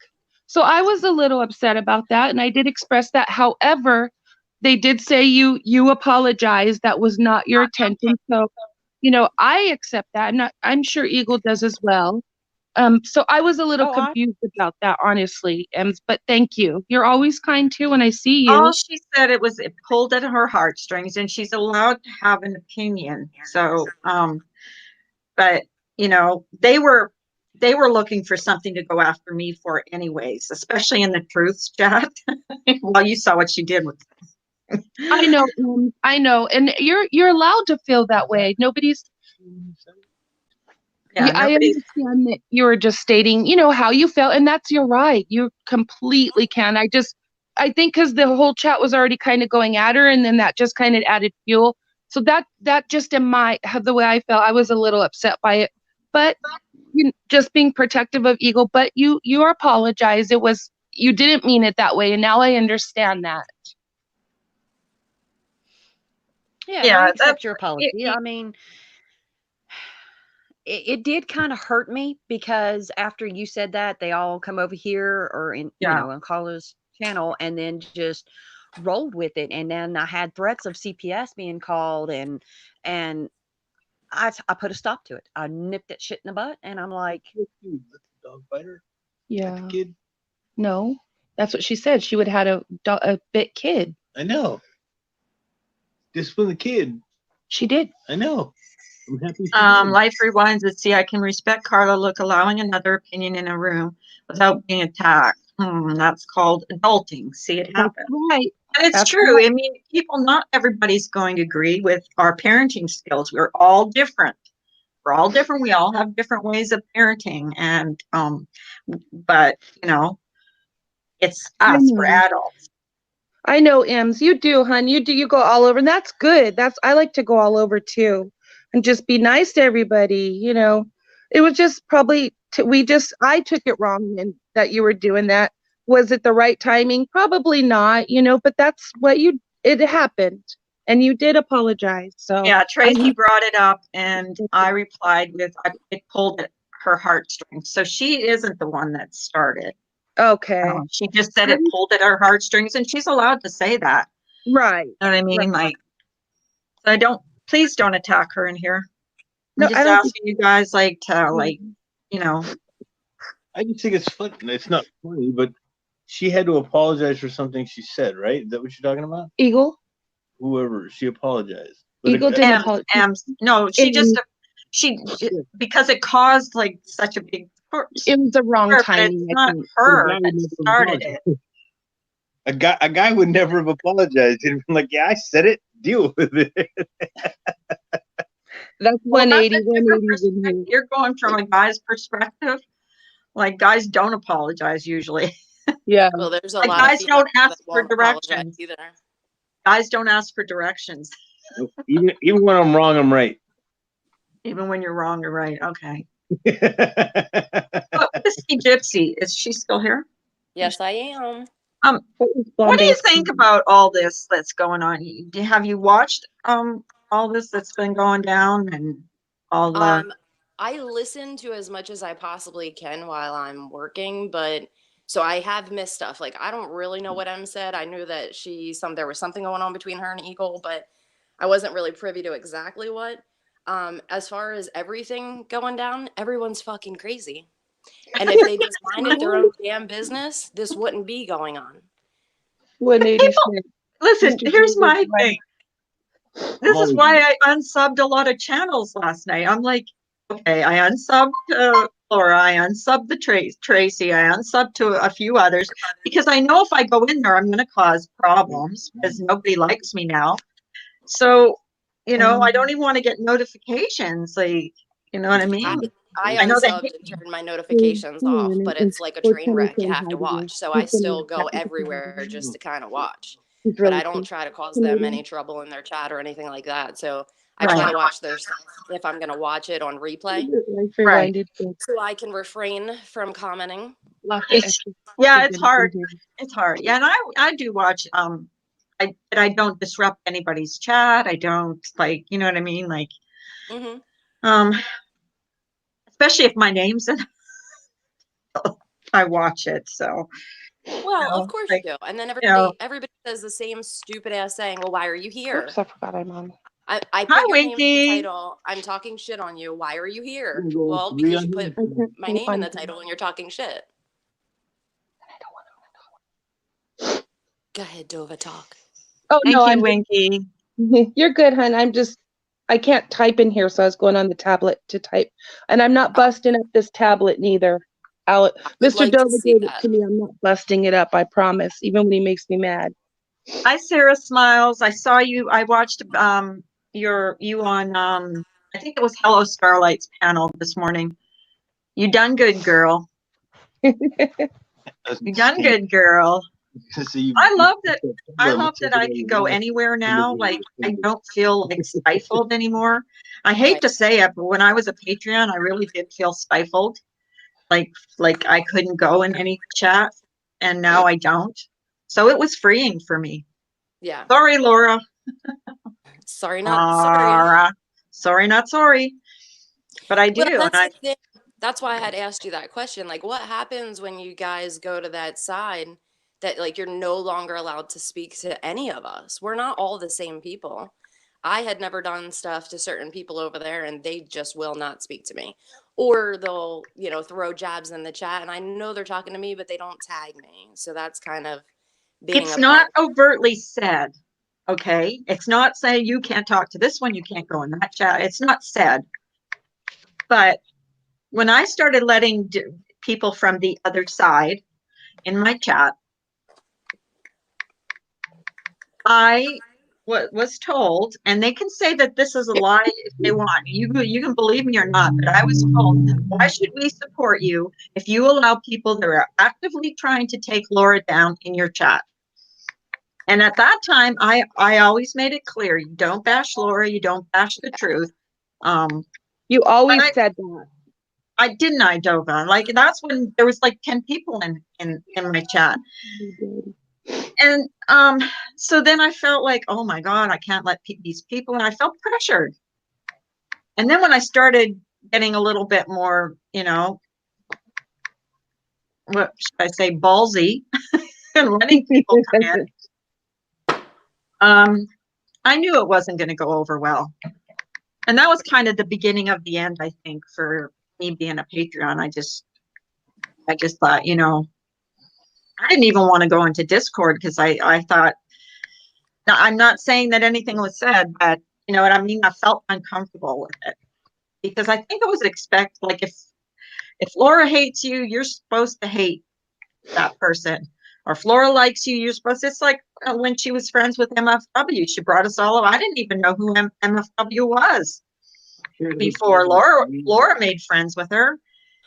So I was a little upset about that, and I did express that. However, they did say you apologized. That was not your intention. So, I accept that, and I'm sure Eagle does as well. So I was a little confused about that, honestly, Ems, but thank you. You're always kind too when I see you. All she said, it pulled at her heartstrings, and she's allowed to have an opinion. So, but they were looking for something to go after me for anyways, especially in the truths chat. Well, you saw what she did with. I know, and you're allowed to feel that way. Nobody's. Yeah, I understand that you were just stating, how you felt, and that's your right. You completely can. I think because the whole chat was already kind of going at her, and then that just kind of added fuel. So that just the way I felt, I was a little upset by it. But just being protective of Eagle. But you apologized. You didn't mean it that way, and now I understand that. Yeah, I accept your apology. I mean, it did kind of hurt me because after you said that, they all come over here or on Carla's channel and then just rolled with it. And then I had threats of CPS being called, and I put a stop to it. I nipped that shit in the butt, and I'm like, dog biter. Yeah. Kid. No, that's what she said. She would have had a bit kid. I know. Discipline the kid. She did. I know. I'm happy. Life rewinds. Let's see. I can respect Carla. Look, allowing another opinion in a room without being attacked. That's called adulting. See it happen. That's right. And it's true. Right. I mean, not everybody's going to agree with our parenting skills. We're all different. We're all different. We all have different ways of parenting. And, but, it's us. We're adults. I know, Ems. You do, hon. You do. You go all over. And that's good. I like to go all over too. And just be nice to everybody. It was just probably, I took it wrong and that you were doing that. Was it the right timing? Probably not, but that's it happened. And you did apologize. So yeah, Tracy brought it up and I replied with, it pulled at her heartstrings. So she isn't the one that started. Okay. She just said it pulled at her heartstrings, and she's allowed to say that. Right. You know what I mean? Right. Please don't attack her in here. No, I'm just asking you guys, I just think it's fun. It's not funny, but she had to apologize for something she said, right? Is that what you're talking about? Eagle. Whoever, she apologized. But Eagle didn't apologize. No, she just Yeah. because it caused like such a big. It was the wrong But timing. it's I not think. her The guy that would never started apologize. it. A guy would never have apologized. He'd been like, "Yeah, I said it. Deal with it." That's Well, that's 180. a different 180's in here. You're going from a guy's perspective. Like guys don't apologize usually. Yeah. Well, there's a Like lot of guys females don't that ask for won't apologize directions. either. Guys don't ask for directions. Even when I'm wrong, I'm right. Even when you're wrong, you're right. Okay. Oh, Whiskey Gypsy, is she still here? Yes, I am. What do you think about all this that's going on? Have you watched all this that's been going down and all the I listen to as much as I possibly can while I'm working, but so I have missed stuff. Like I don't really know what M said. I knew that there was something going on between her and Eagle, but I wasn't really privy to exactly what. As far as everything going down, everyone's fucking crazy. And if they just minded their own damn business, this wouldn't be going on. 180. Listen, Mr. here's David my White. thing. This is why I unsubbed a lot of channels last night. I'm like, okay, I unsubbed Laura, I unsubbed the Tracy, I unsubbed to a few others because I know if I go in there, I'm going to cause problems because nobody likes me now. So, you know, I don't even want to get notifications. Like, you know what I mean? I know they unsubbed hate and turned my notifications off, but it's like a train wreck you have to watch. So I still go everywhere just to kind of watch. But I don't try to cause them any trouble in their chat or anything like that. So I try to watch their stuff if I'm going to watch it on replay. Right. So I can refrain from commenting. Yeah, it's hard. It's hard. Yeah, and I do watch I don't disrupt anybody's chat. I don't like, you know what I mean? Like especially if my name's in I watch it. So well, of course like, you do. And then you everybody says the same stupid ass saying, well, why are you here? Oops, I forgot I'm on. I Hi, put your name in the Winky. title. I'm talking shit on you. Why are you here? Well, because you put my name in the title and you're talking shit. Go ahead, Dova, talk. Oh, Thank no, you, I'm Winky. You're good, hon. I can't type in here, so I was going on the tablet to type. And I'm not busting up this tablet neither. Mr. Dover gave it to me. I'm not busting it up, I promise, even when he makes me mad. Hi, Sarah Smiles. I saw you. I watched you on I think it was Hello Starlight's panel this morning. You done good, girl. You done good, girl. I love that I can go anywhere now. Like I don't feel like stifled anymore. I hate to say it, but when I was a Patreon, I really did feel stifled. Like I couldn't go in any chat, and now I don't. So it was freeing for me. Yeah. Sorry, Laura. Sorry, not sorry. Sorry, not sorry. But I do. Well, that's the thing. That's why I had asked you that question. Like, what happens when you guys go to that side that, like, you're no longer allowed to speak to any of us? We're not all the same people. I had never done stuff to certain people over there, and they just will not speak to me. Or they'll, throw jabs in the chat, and I know they're talking to me, but they don't tag me. So that's kind of being it's not overtly said. Okay. It's not saying you can't talk to this one, you can't go in that chat. It's not said. But when I started letting people from the other side in my chat, I was told, and they can say that this is a lie if they want. You can believe me or not, but I was told, why should we support you if you allow people that are actively trying to take Laura down in your chat? And at that time, I always made it clear, you don't bash Laura, you don't bash the truth. You always said that. I didn't, Dova. Like that's when there was like 10 people in my chat. And so then I felt like, oh my God, I can't let these people, and I felt pressured. And then when I started getting a little bit more, what should I say, ballsy, and letting people come in, I knew it wasn't going to go over well. And that was kind of the beginning of the end, I think, for me being a Patreon. I just thought, you know, I didn't even want to go into Discord because I thought, now I'm not saying that anything was said, but you know what I mean? I felt uncomfortable with it because I think it was like if Laura hates you, you're supposed to hate that person. Or if Laura likes you, you're supposed to, it's like when she was friends with MFW, she brought us all up. I didn't even know who MFW was before Laura made friends with her.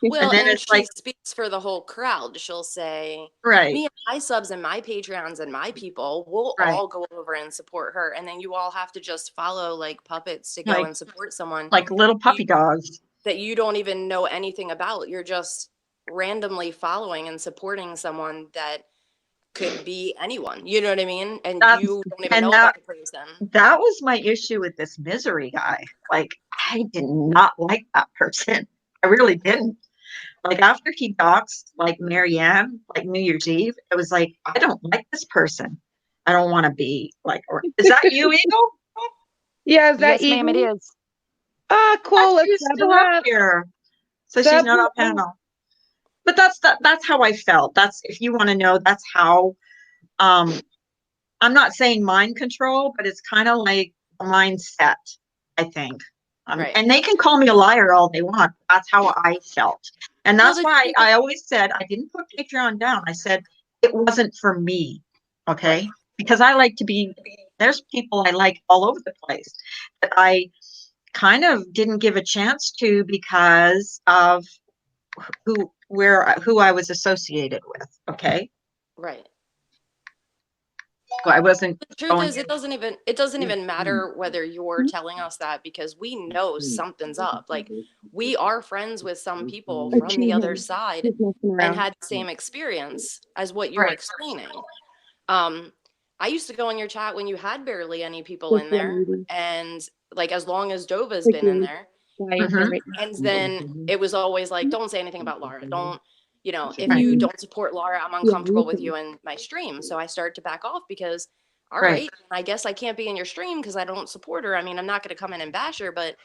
Well, then and it's she like, speaks for the whole crowd. She'll say, right, me and my subs and my Patreons and my people will right. all go over and support her. And then you all have to just follow like puppets to go Like- and support someone Like little puppy dogs. that you don't even know anything about. You're just randomly following and supporting someone that could be anyone. You know what I mean? And That's- you don't even and know that- about the person. That was my issue with this misery guy. Like, I did not like that person. I really didn't. Like after he doxed like Marianne, like New Year's Eve, it was like, I don't like this person. I don't want to be like, or is that you, Eagle? Yeah, is that Yes, ma'am, it Eagle? is. Ah, cool. Let's She's sub still her up up. here. So she's Sub not her on up. panel. But that's how I felt. That's, if you want to know, that's how I'm not saying mind control, but it's kind of like a mindset, I think. Right. And they can call me a liar all they want. That's how I felt. And Well, that's why I always said, I didn't put Patreon down. I said, it wasn't for me. Okay. Because I like to be, there's people I like all over the place that I kind of didn't give a chance to because of who I was associated with. Okay. Right. So I wasn't. The truth is, it doesn't even matter whether you're telling us that, because we know something's up. Like, we are friends with some people from the other side and had the same experience as what you're Right. explaining. I used to go in your chat when you had barely any people in there, and like as long as Dova's been in there, and then it was always like, don't say anything about Laura. Don't, you know, if Right. you don't support Laura, I'm uncomfortable with you in my stream. So I started to back off because, all right, I guess I can't be in your stream because I don't support her. I mean, I'm not going to come in and bash her, but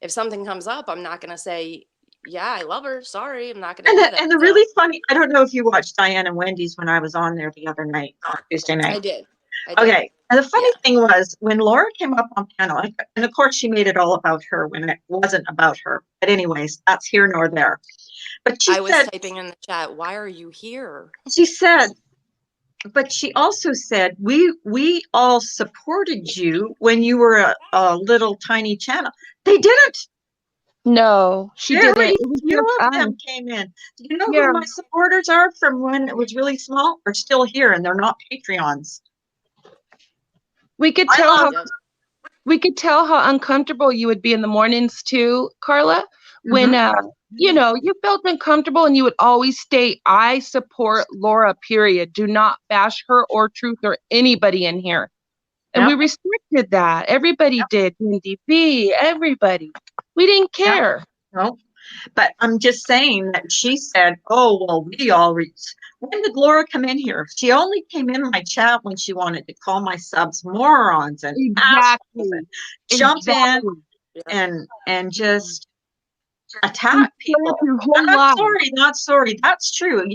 if something comes up, I'm not going to say, yeah, I love her. Sorry, I'm not going to do that. And the really funny, I don't know if you watched Diane and Wendy's when I was on there the other night, on Tuesday night. I did. Okay. And the funny thing was when Laura came up on panel, and of course she made it all about her when it wasn't about her. But anyways, that's here nor there. But I was typing in the chat, why are you here? She said, but she also said, we all supported you when you were a little tiny channel. They didn't. No, she didn't. Very It was your few of them time. came in. Do you know Yeah. who my supporters are from when it was really small? Are still here, and they're not Patreons. We could tell how uncomfortable you would be in the mornings too, Carla, when you know, you felt uncomfortable and you would always state, I support Laura, period. Do not bash her or Truth or anybody in here. And we respected that. Everybody did. NDB, everybody. We didn't care. No, but I'm just saying that she said, oh, well, we all when did Laura come in here? She only came in my chat when she wanted to call my subs morons and assholes and jump in and just attack people. And I'm sorry, not sorry. That's true.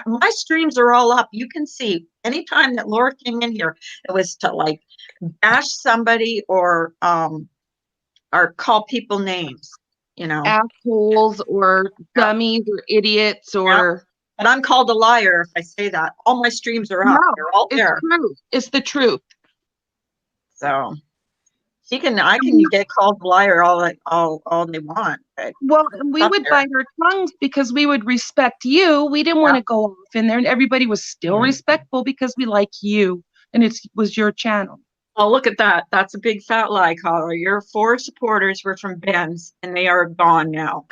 My streams are all up. You can see anytime that Laura came in here, it was to like bash somebody or call people names, you know, assholes or dummies or idiots or. But I'm called a liar if I say that. All my streams are up. No, they're all there. It's true. It's the truth. So I can get called a liar all they want. But well, we would bite our tongues because we would respect you. We didn't want to go off in there, and everybody was still respectful because we like you, and it was your channel. Oh, look at that. That's a big fat lie, caller. Your 4 supporters were from Ben's, and they are gone now.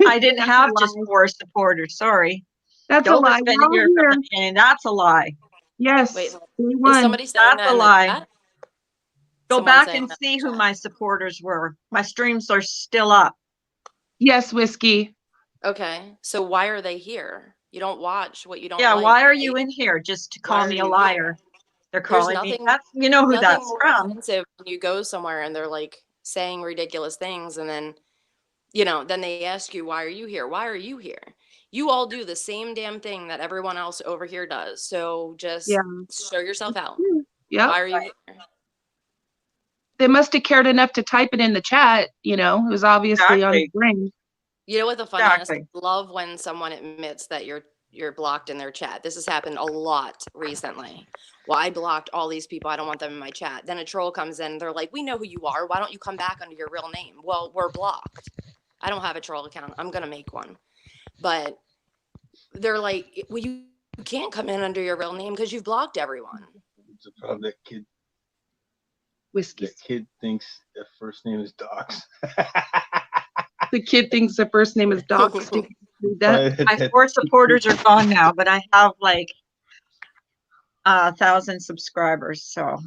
I didn't have just 4 supporters. Sorry. That's a lie. Been here from the beginning. That's a lie. Yes. Wait, is somebody saying that's a lie. Go Someone back saying and that see who my supporters were. My streams are still up. Yes, Whiskey. Okay. So why are they here? You don't watch what you don't Yeah, like, why are right? you in here? Just to Why call are me a you liar. here? They're There's calling me. nothing, That's, you know who nothing that's more from. offensive when you go somewhere and they're like saying ridiculous things, and then, you know, then they ask you, why are you here? Why are you here? You all do the same damn thing that everyone else over here does. So just Yeah. show yourself out. Yep. Why are you here? They must have cared enough to type it in the chat. You know, it was obviously on his Exactly. brain. You know what the funniest? Exactly. I love when someone admits that you're blocked in their chat. This has happened a lot recently. Well, I blocked all these people. I don't want them in my chat. Then a troll comes in. They're like, "We know who you are. Why don't you come back under your real name?" Well, we're blocked. I don't have a troll account. I'm gonna make one. But they're like, "Well, you can't come in under your real name because you've blocked everyone." It's a problem that kid. Whiskey. The kid thinks their first name is Docs. The kid thinks the first name is Docs. Do you read that? My 4 supporters are gone now, but I have like 1,000 subscribers. So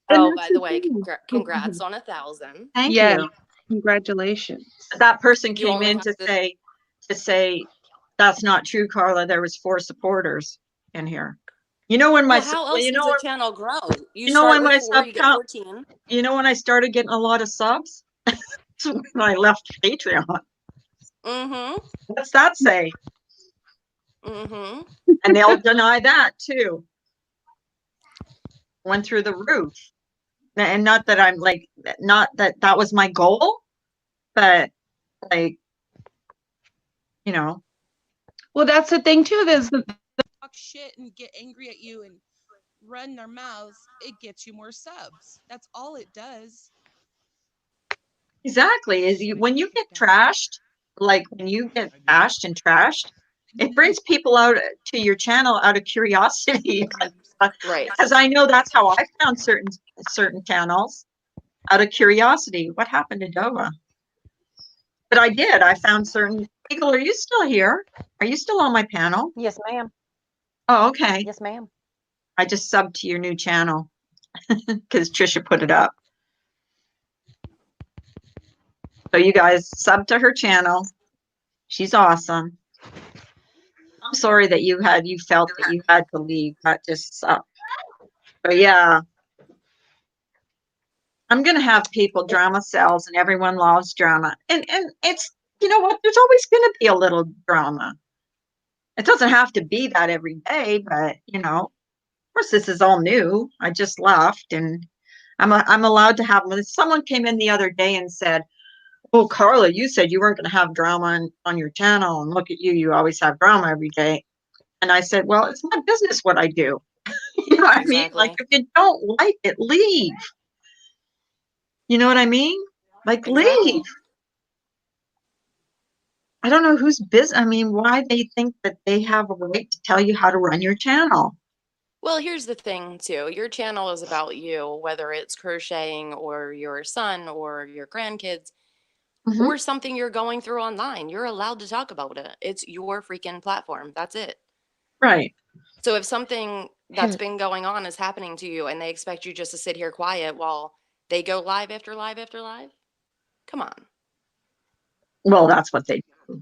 Oh, by the way, congrats on 1,000. thank Yeah. you. Congratulations. That person You came only in have to say that's not true, Carla. There was 4 supporters in here. You know when my Well, how else does a channel grow? you know when my sub you get count 14. you know when I started getting a lot of subs? When I left Patreon. Mm-hmm. What's that say? Mm-hmm. And they'll deny that too. Went through the roof. And not that I'm like, not that that was my goal, but like, you know. Well, that's the thing too. There's the talk shit and get angry at you and run their mouths. It gets you more subs. That's all it does. Exactly. When you get trashed, like when you get bashed and trashed, it brings people out to your channel out of curiosity. Right. Because I know that's how I found certain channels, out of curiosity. What happened to Dova? But I did. I found certain people. Are you still here? Are you still on my panel? Yes, ma'am. Oh, okay. Yes, ma'am. I just subbed to your new channel because Trisha put it up. So you guys sub to her channel. She's awesome. I'm sorry that you felt that you had to leave. That just sucked. But yeah, I'm gonna have people drama cells, and everyone loves drama. And it's, you know what? There's always gonna be a little drama. It doesn't have to be that every day, but you know, of course, this is all new. I just left, and I'm allowed to have them. Someone came in the other day and said, "Oh, Carla, you said you weren't going to have drama on your channel, and look at you, you always have drama every day." And I said, "Well, it's my business what I do." You know what I mean? Like, if you don't like it, leave. You know what I mean? Like, leave. I don't know whose business. I mean, why they think that they have a right to tell you how to run your channel. Well, here's the thing, too. Your channel is about you, whether it's crocheting or your son or your grandkids or something you're going through online. You're allowed to talk about it. It's your freaking platform. That's it. Right. So if something that's been going on is happening to you and they expect you just to sit here quiet while they go live after live after live, come on. Well, that's what they do.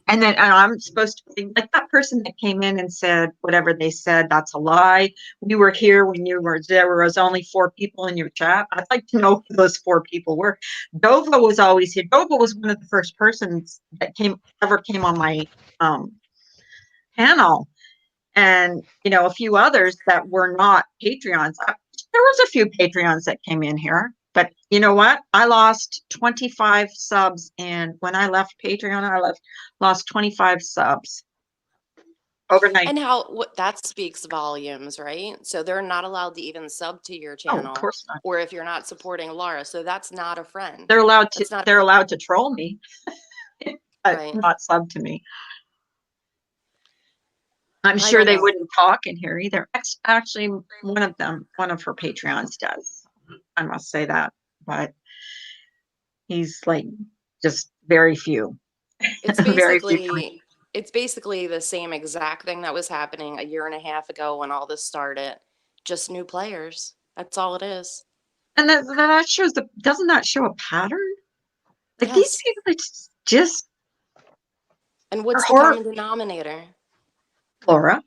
And then I'm supposed to think like that person that came in and said whatever they said, that's a lie. We were here when there was only 4 people in your chat. I'd like to know who those 4 people were. Dova was always here. Dova was one of the first persons that ever came on my panel. And you know, a few others that were not Patreons. There was a few Patreons that came in here. But you know what? I lost 25 subs, and when I left Patreon, lost 25 subs overnight. And that speaks volumes, right? So they're not allowed to even sub to your Oh, channel. of course not. Or if you're not supporting Laura, so that's not a friend. They're allowed to troll me, but Right. not sub to me. I'm sure they wouldn't talk in here either. Actually, one of her Patreons does. I must say that, but he's like just very few. It's Very few. basically the same exact thing that was happening a year and a half ago when all this started. Just new players. That's all it is. And that shows doesn't that show a pattern? Like these people, it's just. And what's the common denominator? Laura.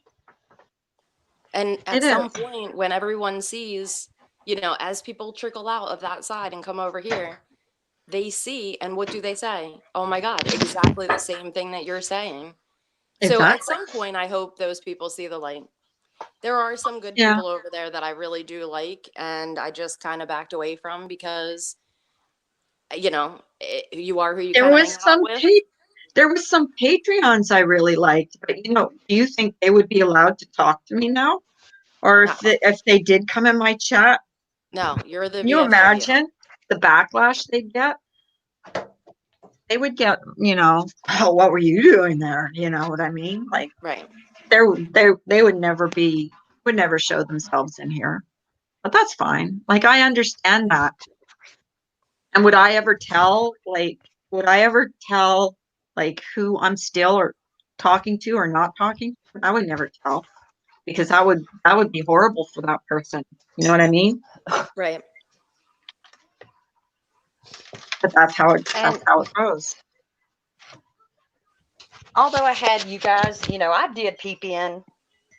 And at some point, when everyone sees, you know, as people trickle out of that side and come over here, they see, and what do they say? Oh my God, exactly the same thing that you're saying. So at Exactly. some point, I hope those people see the light. There are some good Yeah. people over there that I really do like, and I just kind of backed away from because, you are who you There kind of hang was out some with. there was some Patreons I really liked, but do you think they would be allowed to talk to me now? Or No, if they did come in my chat, no, you're the can you VFW. imagine the backlash they'd get? They would get, oh, what were you doing there? You know what I mean? Like Right. they would never show themselves in here. But that's fine. Like I understand that. And would I ever tell like who I'm still or talking to or not talking to? I would never tell because that would be horrible for that person. You know what I mean? Right. But that's how it And goes. although I had you guys, I did peep in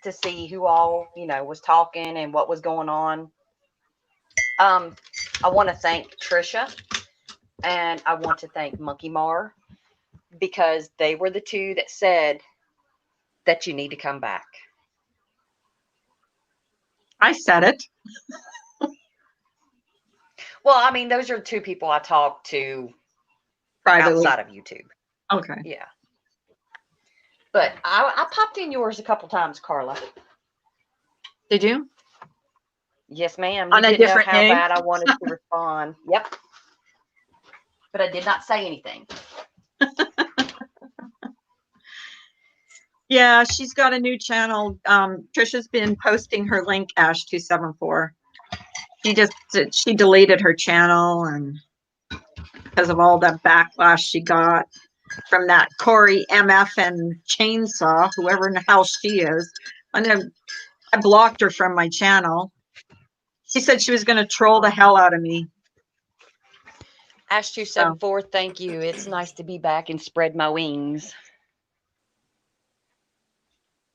to see who all, was talking and what was going on. I want to thank Trisha and I want to thank Monkey Mar because they were the two that said that you need to come back. I said it. Well, I mean, those are two people I talk to Privately. outside of YouTube. Okay. Yeah. But I popped in yours a couple times, Carla. Did you? Yes, ma'am. On You a didn't know different how name? bad I wanted to respond. Yep. But I did not say anything. Yeah, she's got a new channel. Trisha's been posting her link, Ash274. She deleted her channel and because of all that backlash she got from that Corey MF and Chainsaw, whoever in the hell she is. And then I blocked her from my channel. She said she was going to troll the hell out of me. Ash274, thank you. It's nice to be back and spread my wings.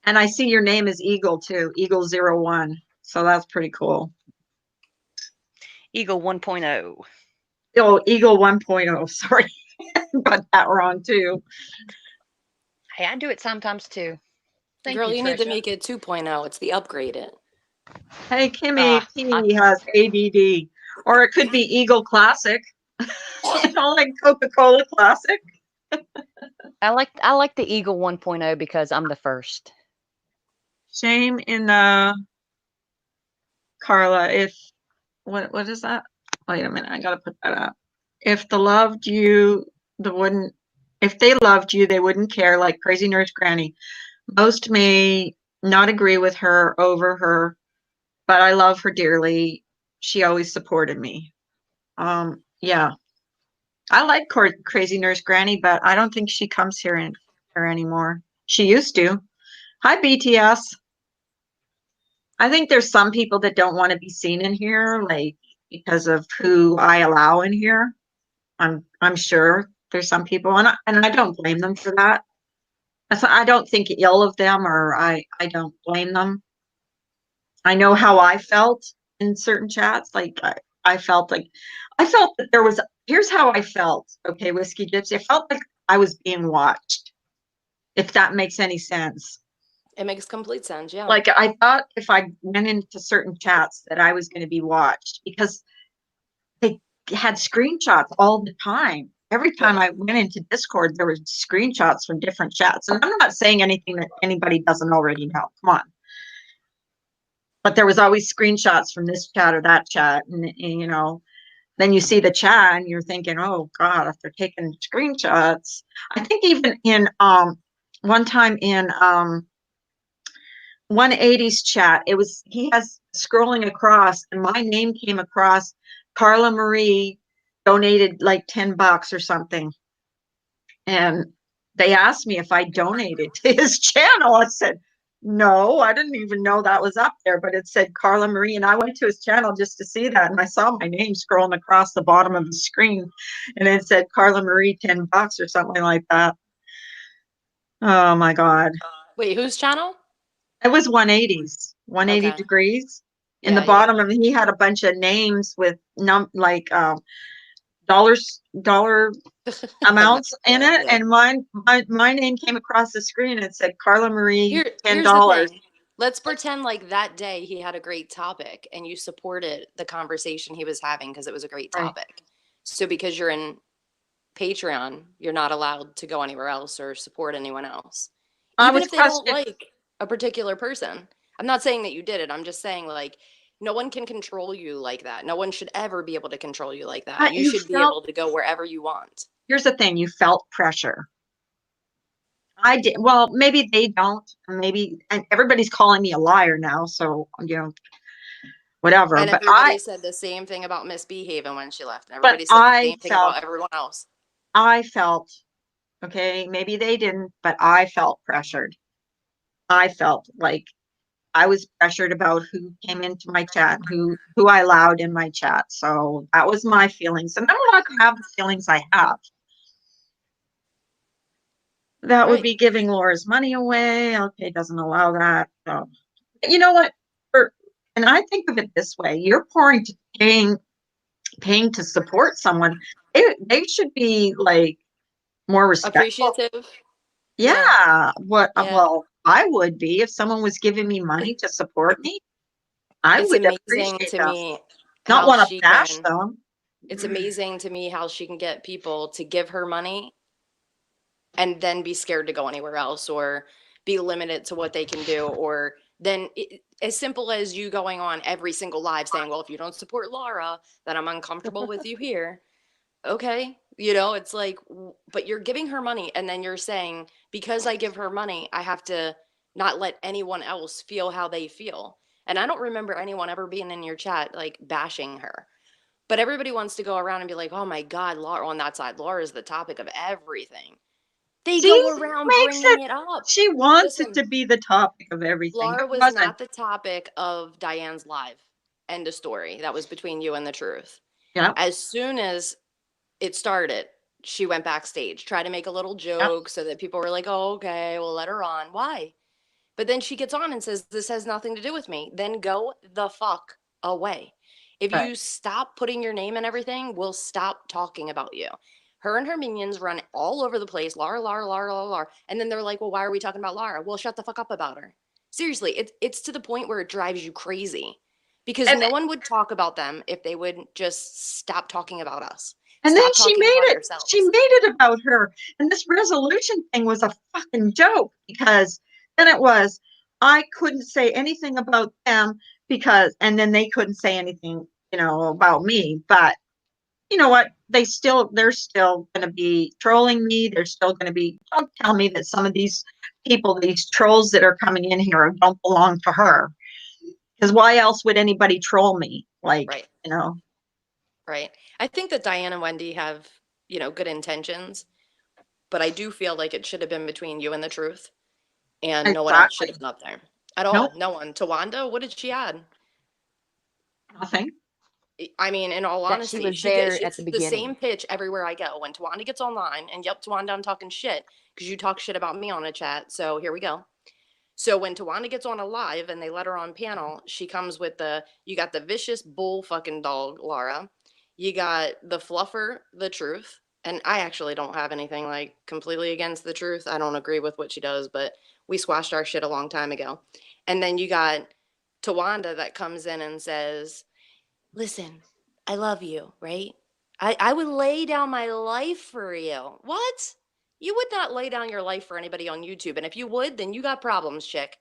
And I see your name is Eagle too, Eagle01. So that's pretty cool. Eagle 1.0. Oh, Eagle 1.0. Sorry, got that wrong too. Hey, I do it sometimes too. Thank Girl, you need to Trisha. make it 2.0. It's the upgrade it. Hey, Kimmy P has ADD, or it could be Eagle Classic. Like Coca-Cola Classic. I like the Eagle 1.0 because I'm the first. Shame in the Carla. If what is that? Wait a minute, I gotta put that up. If they loved you, they wouldn't care, like Crazy Nurse Granny. Most may not agree with her over her, but I love her dearly. She always supported me. Yeah. I like Crazy Nurse Granny, but I don't think she comes here anymore. She used to. Hi, BTS. I think there's some people that don't want to be seen in here, like because of who I allow in here. I'm sure there's some people, and I don't blame them for that. I don't think ill of them, or I don't blame them. I know how I felt in certain chats. Like I felt that there was. Here's how I felt. Okay, Whiskey Gypsy. I felt like I was being watched. If that makes any sense. It makes complete sense, yeah. Like I thought if I went into certain chats that I was going to be watched because they had screenshots all the time. Every time I went into Discord, there were screenshots from different chats. And I'm not saying anything that anybody doesn't already know. Come on. But there was always screenshots from this chat or that chat. And then you see the chat and you're thinking, oh God, if they're taking screenshots. I think even in one time in 180's chat, he has scrolling across and my name came across. Carla Marie donated like $10 or something. And they asked me if I donated to his channel. I said, no, I didn't even know that was up there, but it said Carla Marie. And I went to his channel just to see that. And I saw my name scrolling across the bottom of the screen. And it said Carla Marie, $10 or something like that. Oh my God. Wait, whose channel? It was 180's, 180 Okay. degrees. In Yeah, the bottom of it, he had a bunch of names with dollar amounts in Yeah, it, yeah. and my name came across the screen and it said Carla Marie Here's the $10. thing. Let's pretend like that day he had a great topic and you supported the conversation he was having because it was a great Right. topic. So because you're in Patreon, you're not allowed to go anywhere else or support anyone else. I Even was if they don't questioned. like a particular person. I'm not saying that you did it. I'm just saying like no one can control you like that. No one should ever be able to control you like that. You You should be felt, able to go wherever you want. here's the thing, you felt pressure. I did. Well, maybe they don't. Maybe, and everybody's calling me a liar now. So, whatever. And everybody said the same thing about misbehaving when she left. And But everybody said the I same thing about everyone else. felt, okay, maybe they didn't, but I felt pressured. I felt like I was pressured about who came into my chat, who I allowed in my chat. So that was my feelings. And I'm allowed to have the feelings I have. That would Right. be giving Laura's money away. Okay, doesn't allow that. So, you know what? And I think of it this way: you're paying to support someone. They should be like more respectful. Appreciative. Yeah. What? Yeah. Well, I would be if someone was giving me money to support me. I It's would amazing appreciate to that. me Not how want to she bash can. them. It's amazing to me how she can get people to give her money and then be scared to go anywhere else or be limited to what they can do. Or then as simple as you going on every single live saying, well, if you don't support Laura, then I'm uncomfortable with you here. Okay. It's like, but you're giving her money and then you're saying, because I give her money, I have to not let anyone else feel how they feel. And I don't remember anyone ever being in your chat like bashing her. But everybody wants to go around and be like, oh my God, Laura on that side. Laura is the topic of everything. They She go around makes bringing it. it up. She wants it Listen, to be the topic of everything. Laura It was wasn't. not the topic of Diane's live. End of story. That was between you and the truth. Yeah. As soon as it started, she went backstage, tried to make a little joke so that people were like, oh, okay, we'll let her on. Why? But then she gets on and says, this has nothing to do with me. Then go the fuck away. If Right. you stop putting your name and everything, we'll stop talking about you. Her and her minions run all over the place. Laura, Laura, Laura, Laura, Laura. And then they're like, well, why are we talking about Laura? Well, shut the fuck up about her. Seriously, it's to the point where it drives you crazy because And no one would talk about them if they would just stop talking about us. And then Stop she talking made about it. yourselves. She made it about her. And this resolution thing was a fucking joke because then it was, I couldn't say anything about them and then they couldn't say anything, about me. But you know what? They're still going to be trolling me. They're still going to be, don't tell me that some of these people, these trolls that are coming in here don't belong to her. Because why else would anybody troll me? Like, Right. Right. I think that Diane and Wendy have, good intentions, but I do feel like it should have been between you and the truth, and no one else should have been up there at all. Nope. No one. Tawanda, what did she add? Nothing. I mean, in all That she honesty, was there at it's the the beginning. same pitch everywhere I go. When Tawanda gets online, and yep, Tawanda, I'm talking shit because you talk shit about me on a chat. So here we go. So when Tawanda gets on a live and they let her on panel, she comes with you got the vicious bull fucking dog, Laura. You got the fluffer, the truth. And I actually don't have anything like completely against the truth. I don't agree with what she does, but we squashed our shit a long time ago. And then you got Tawanda that comes in and says, listen, I love you, right? I would lay down my life for you. What? You would not lay down your life for anybody on YouTube. And if you would, then you got problems, chick.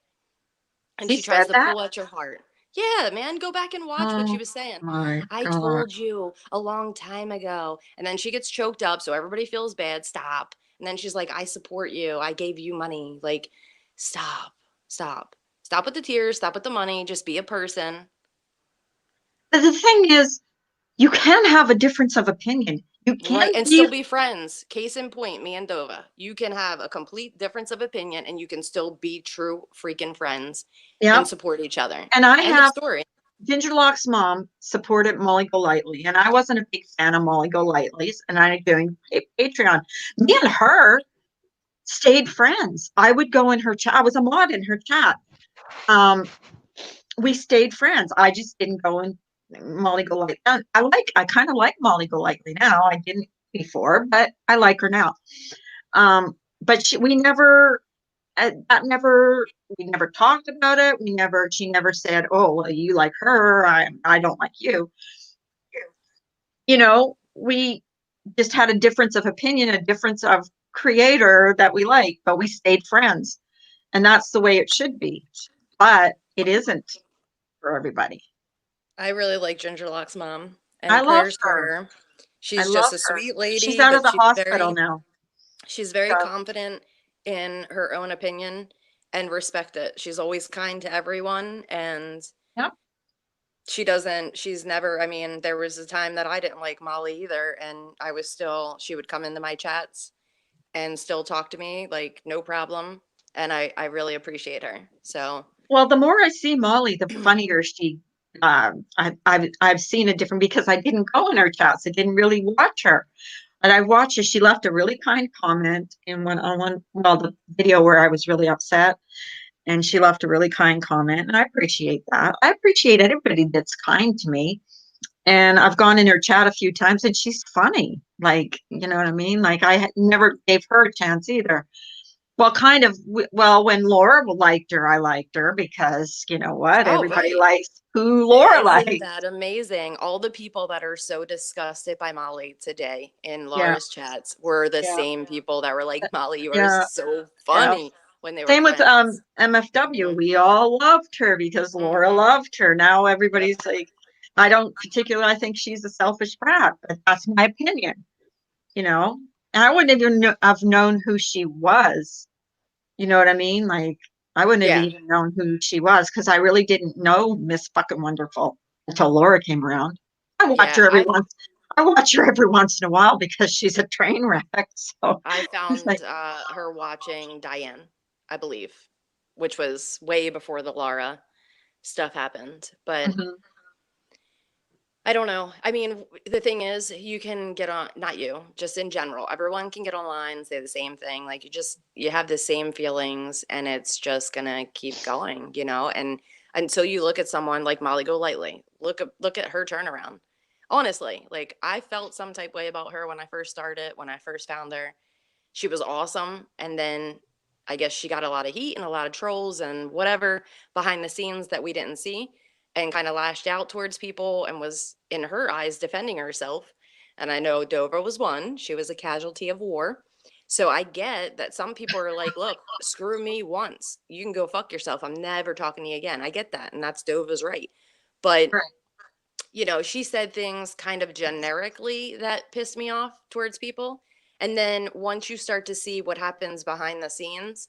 And She she tries said to that? pull at your heart. Yeah, man, go back and watch what she was saying. I told you a long time ago. And then she gets choked up, so everybody feels bad. Stop. And then she's like, I support you. I gave you money. Like, stop. Stop. Stop with the tears. Stop with the money. Just be a person. The thing is, you can have a difference of opinion. You can Right, and still be friends. Case in point, me and Dova. You can have a complete difference of opinion and you can still be true freaking friends and support each other. And I End have of story. Ginger Lock's mom supported Molly Golightly, and I wasn't a big fan of Molly Golightly's, and I'm doing Patreon. Me and her stayed friends. I would go in her chat. I was a mod in her chat. We stayed friends. I just didn't go and Molly Golightly. I kind of like Molly Golightly now. I didn't before, but I like her now. But we never, we never talked about it. She never said, "Oh, well, you like her. I don't like you." We just had a difference of opinion, a difference of creator that we like, but we stayed friends. And that's the way it should be. But it isn't for everybody. I really like Ginger Lock's mom, I and love prayers to her. her. I She's love just a her. sweet She's lady, out of but the hospital now. she's very So, confident in her own opinion and respect it. She's always kind to everyone, and yep. she's never, I mean, there was a time that I didn't like Molly either, and she would come into my chats and still talk to me like no problem, and I really appreciate her. So Well, the more I see Molly, the funnier she. I've seen a different, because I didn't go in her chats. I didn't really watch her, and I watched her. She left a really kind comment in the video where I was really upset, and she left a really kind comment, and I appreciate that. I appreciate everybody that's kind to me. And I've gone in her chat a few times, and she's funny. Like, you know what I mean? Like, never gave her a chance either. Well, kind of. Well, when Laura liked her, I liked her because you know what? oh Everybody right. likes who Laura Isn't likes. that amazing? All the people that are so disgusted by Molly today in Yeah, Laura's chats were the yeah, same people that were like, Molly, you are yeah, so yeah. funny when they were Same with friends. MFW. Mhm, We all loved her because Laura mhm. loved her. Now Yep. everybody's like, I don't particularly. I think she's a selfish brat, but that's my opinion. You know, and I wouldn't even have known who she was. You know what I mean? Like, I wouldn't have Yeah. even known who she was because I really didn't know Miss Fucking Wonderful until Laura came around. I watch Yeah. her every once. I watch her every once in a while because she's a train wreck. So I it's found like, her watching Diane, I believe, which was way before the Laura stuff happened. But mhm. I don't know. I mean, the thing is, you can get on, not you, just in general, everyone can get online and say the same thing. Like you have the same feelings and it's just gonna keep going, And until you look at someone like Molly Golightly, look at her turnaround. Honestly, like I felt some type way about her when I first started, when I first found her. She was awesome. And then I guess she got a lot of heat and a lot of trolls and whatever behind the scenes that we didn't see, and kind of lashed out towards people and was, in her eyes, defending herself. And I know Dover was one. She was a casualty of war. So I get that some people are like, look, screw me once. You can go fuck yourself. I'm never talking to you again. I get that. And that's Dova's right. But Right. she said things kind of generically that pissed me off towards people. And then once you start to see what happens behind the scenes,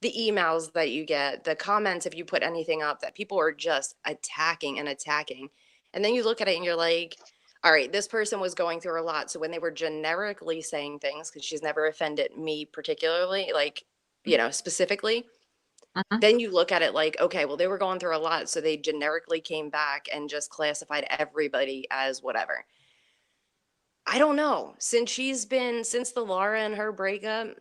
the emails that you get, the comments, if you put anything up, that people are just attacking and attacking. And then you look at it and you're like, all right, this person was going through a lot. So when they were generically saying things, because she's never offended me particularly, like, specifically, Mhm. then you look at it like, okay, well, they were going through a lot. So they generically came back and just classified everybody as whatever. I don't know. Since the Laura and her breakup,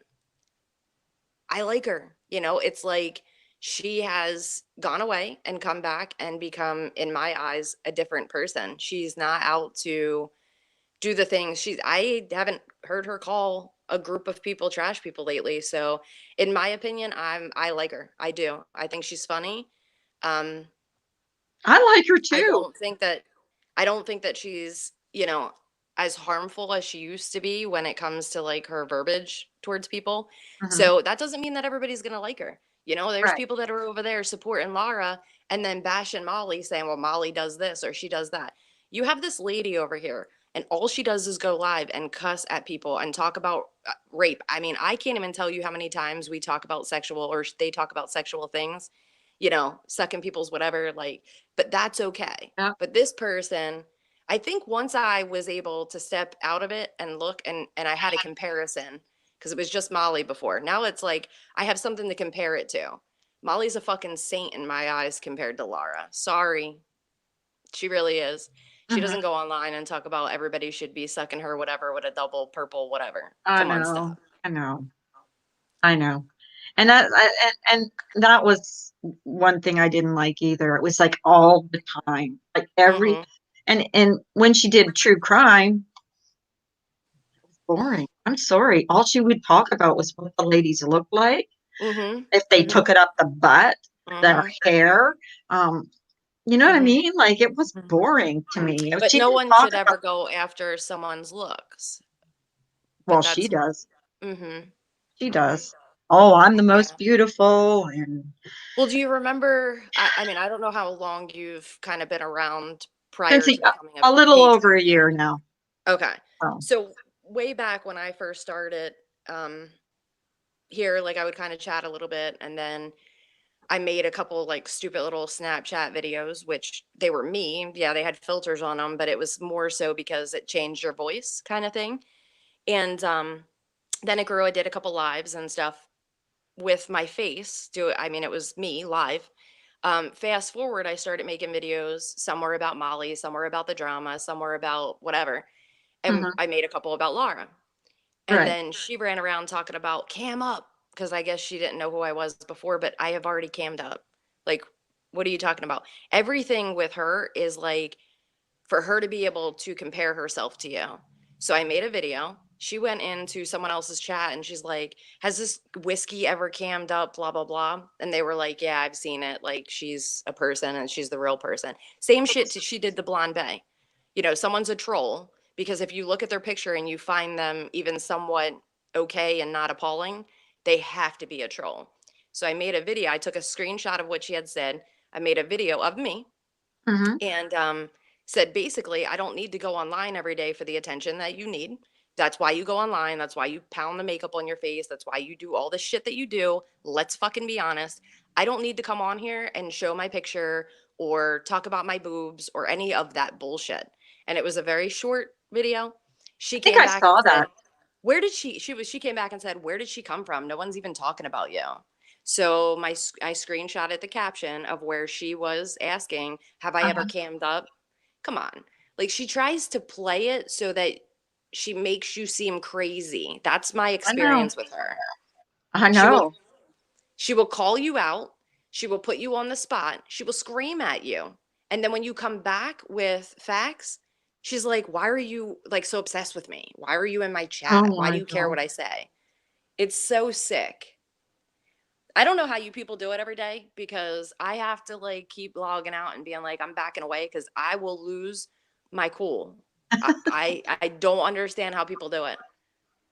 I like her. It's like she has gone away and come back and become, in my eyes, a different person. She's not out to do the things I haven't heard her call a group of people trash people lately. So in my opinion, I like her. I do. I think she's funny. Um, I like her I too. don't think that she's, as harmful as she used to be when it comes to like her verbiage towards people. Mhm. So that doesn't mean that everybody's going to like her. There's Right. people that are over there supporting Lara and then bashing Molly, saying, well, Molly does this or she does that. You have this lady over here and all she does is go live and cuss at people and talk about rape. I mean, I can't even tell you how many times we talk about sexual, or they talk about sexual things, sucking people's whatever, like, but that's okay. Yeah. But this person, I think once I was able to step out of it and look, and I had a comparison, because it was just Molly before. Now it's like I have something to compare it to. Molly's a fucking saint in my eyes compared to Lara. Sorry. She really is. She Mhm. doesn't go online and talk about everybody should be sucking her whatever with a double purple whatever. I Come on, know. stop. I know. I know. And that was one thing I didn't like either. It was like all the time. Like Mhm. And when she did true crime, it was boring. I'm sorry. All she would talk about was what the ladies looked like, Mm-hmm. if they Mm-hmm. took it up the butt, their Mm-hmm. hair. You know what I Mm-hmm. mean? Like it was Mhm. boring to me. But She no didn't one talk should about, ever go after someone's looks. well, But she that's does. mm-hmm. She Mm-hmm. does. Oh, I'm the Yeah. most beautiful. And Well, do you remember? I mean, I don't know how long you've kind of been around since prior to becoming a a little over patron. a year now. Okay. Oh. So way back when I first started here, like I would kind of chat a little bit, and then I made a couple like stupid little Snapchat videos, which they were me. Yeah, they had filters on them, but it was more so because it changed your voice kind of thing. And then it grew. I did a couple lives and stuff with my face. I mean, it was me live. Fast forward, I started making videos. Some were about Molly, some were about the drama, some were about whatever. And Mhm. I made a couple about Laura. And Right. then she ran around talking about cam up because I guess she didn't know who I was before, but I have already cammed up. Like, what are you talking about? Everything with her is like for her to be able to compare herself to you. So I made a video. She went into someone else's chat and she's like, has this whiskey ever cammed up? Blah, blah, blah. And they were like, yeah, I've seen it. Like, she's a person and she's the real person. Same shit she did the Blonde Bay. You know, someone's a troll because if you look at their picture and you find them even somewhat okay and not appalling, they have to be a troll. So I made a video. I took a screenshot of what she had said. I made a video of me Mhm. and said basically, I don't need to go online every day for the attention that you need. That's why you go online. That's why you pound the makeup on your face. That's why you do all the shit that you do. Let's fucking be honest. I don't need to come on here and show my picture or talk about my boobs or any of that bullshit. And it was a very short video. She I think came I back and saw said, that. where did she came back and said, where did she come from? No one's even talking about you. So I screenshotted the caption of where she was asking, have I ever Uh-huh. cammed up? Come on. Like she tries to play it so that she makes you seem crazy. That's my I know. experience with her. I She will know. she will call you out. She will put you on the spot. She will scream at you. And then when you come back with facts, she's like, "Why are you like so obsessed with me? Why are you in my Oh chat? Why do my you care God. what I say?" It's so sick. I don't know how you people do it every day because I have to like keep logging out and being like I'm backing away because I will lose my cool. I don't understand how people do it.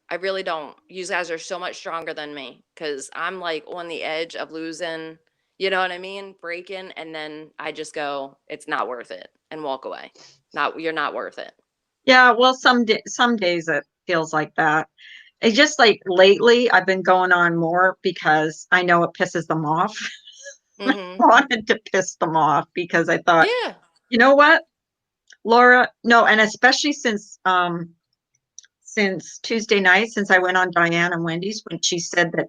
I really don't. You guys are so much stronger than me because I'm like on the edge of losing, you know what I mean? Breaking, and then I just go, it's not worth it, and walk away. Not you're not worth it. Yeah, well, some days it feels like that. It's just like lately I've been going on more because I know it pisses them off. I Mm-hmm. wanted to piss them off because I thought, Yeah. you know what, Laura? No, and especially since Tuesday night, since I went on Diane and Wendy's when she said that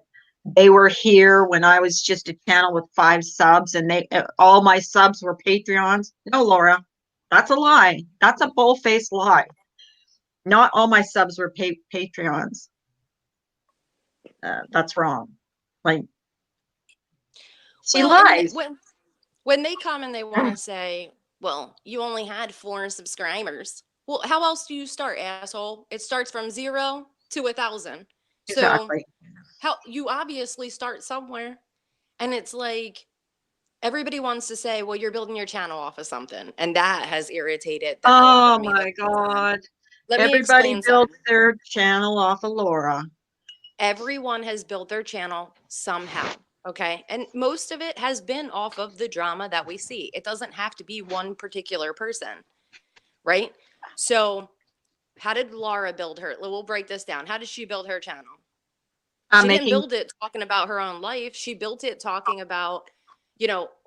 they were here when I was just a channel with 5 subs and they all my subs were Patreons. No, Laura, that's a lie. That's a bull-faced lie. Not all my subs were Patreons. That's wrong. Like she Well, and lies. when they come and they want to say, well, you only had 4 subscribers. Well, how else do you start, asshole? It starts from 0 to 1,000. So Exactly. how you obviously start somewhere, and it's like everybody wants to say, well, you're building your channel off of something. And that has irritated the hell out Oh of me. my God. Let me Everybody explain builds something. their channel off of Laura. Everyone has built their channel somehow. Okay. And most of it has been off of the drama that we see. It doesn't have to be one particular person. Right. So, how did Laura build her? We'll break this down. How did she build her channel? She didn't Making build it talking about her own life. She built it talking about,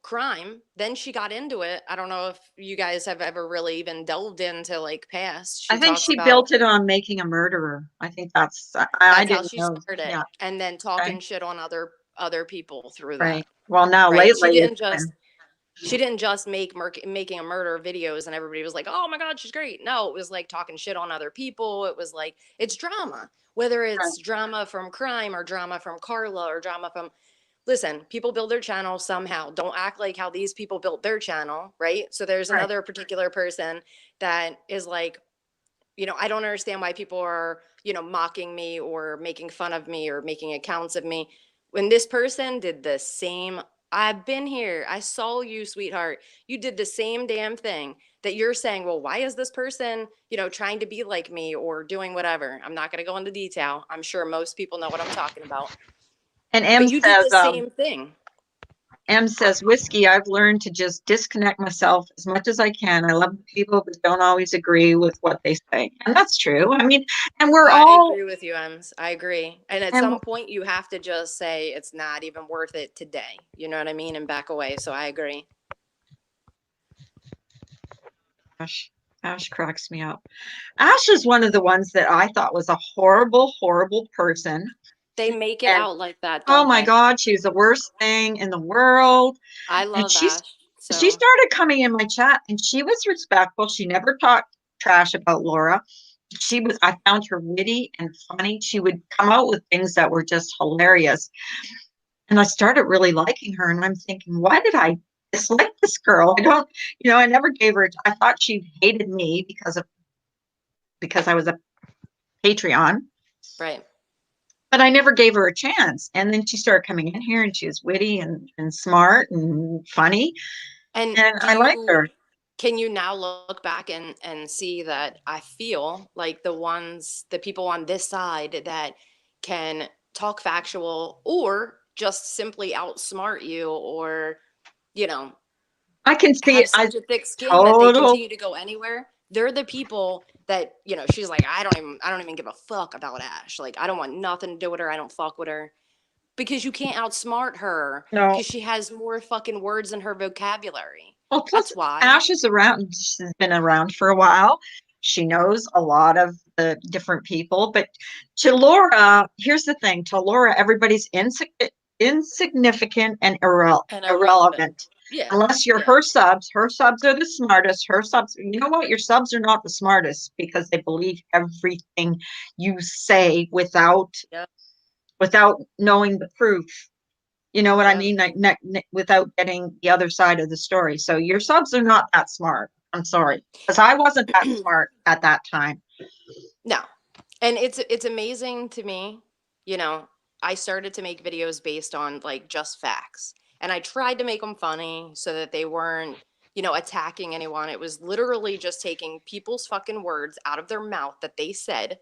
crime. Then she got into it. I don't know if you guys have ever really even delved into like past. I She think talks she about built it on making a murderer. I think I that's how didn't she know. started Yeah. and then Okay. talking shit on other people through that. Right. Well, now Right? lately it's been She didn't just making a murder videos and everybody was like, "Oh my god, she's great." No, it was like talking shit on other people. It was like it's drama. Whether right. it's drama from crime or drama from Carla or drama from listen, people build their channel somehow. Don't act like how these people built their channel, right? So there's Right. another particular person that is like, you know, I don't understand why people are, you know, mocking me or making fun of me or making accounts of me. When this person did the same, I've been here. I saw you, sweetheart. You did the same damn thing that you're saying, well, why is this person, you know, trying to be like me or doing whatever? I'm not going to go into detail. I'm sure most people know what I'm talking about. And M But you did says, the same thing. Whiskey, I've learned to just disconnect myself as much as I can. I love people, but don't always agree with what they say. And that's true. I mean, and we're I all, agree with you, Ems. I agree. And at and some point, you have to just say it's not even worth it today. You know what I mean? And back away. So I agree. Ash cracks me up. Ash is one of the ones that I thought was a horrible, horrible person. They make it And out like that, oh don't my they? God, she's the worst thing in the world. I And love she Ash. So started coming in my chat, and she was respectful. She never talked trash about Laura. I found her witty and funny. She would come out with things that were just hilarious. And I started really liking her, and I'm thinking, why did I dislike this girl? I never gave her, I thought she hated me because I was a Patreon, right. but I never gave her a chance. And then she started coming in here, and she was witty and smart and funny. And And I liked her. can you now look back and see that I feel like the people on this side that can talk factual or just simply outsmart you or, you know, I can see have it. such a thick skin that they continue to go anywhere. They're the people that, you know, she's like, I don't even give a fuck about Ash. Like, I don't want nothing to do with her. I don't fuck with her. Because you can't outsmart her No. because she has more fucking words in her vocabulary. Well, plus That's why. Ash is around. She's been around for a while. She knows a lot of the different people. But to Laura, here's the thing. To Laura, everybody's insignificant and irrelevant. Yeah. Unless you're her subs are the smartest. Her subs, you know what? Your subs are not the smartest because they believe everything you say without knowing the proof. You know what I mean? Like, without getting the other side of the story. So your subs are not that smart. I'm sorry, because I wasn't that smart at that time. No, and it's amazing to me. You know, I started to make videos based on like just facts, and I tried to make them funny so that they weren't, you know, attacking anyone. It was literally just taking people's fucking words out of their mouth that they said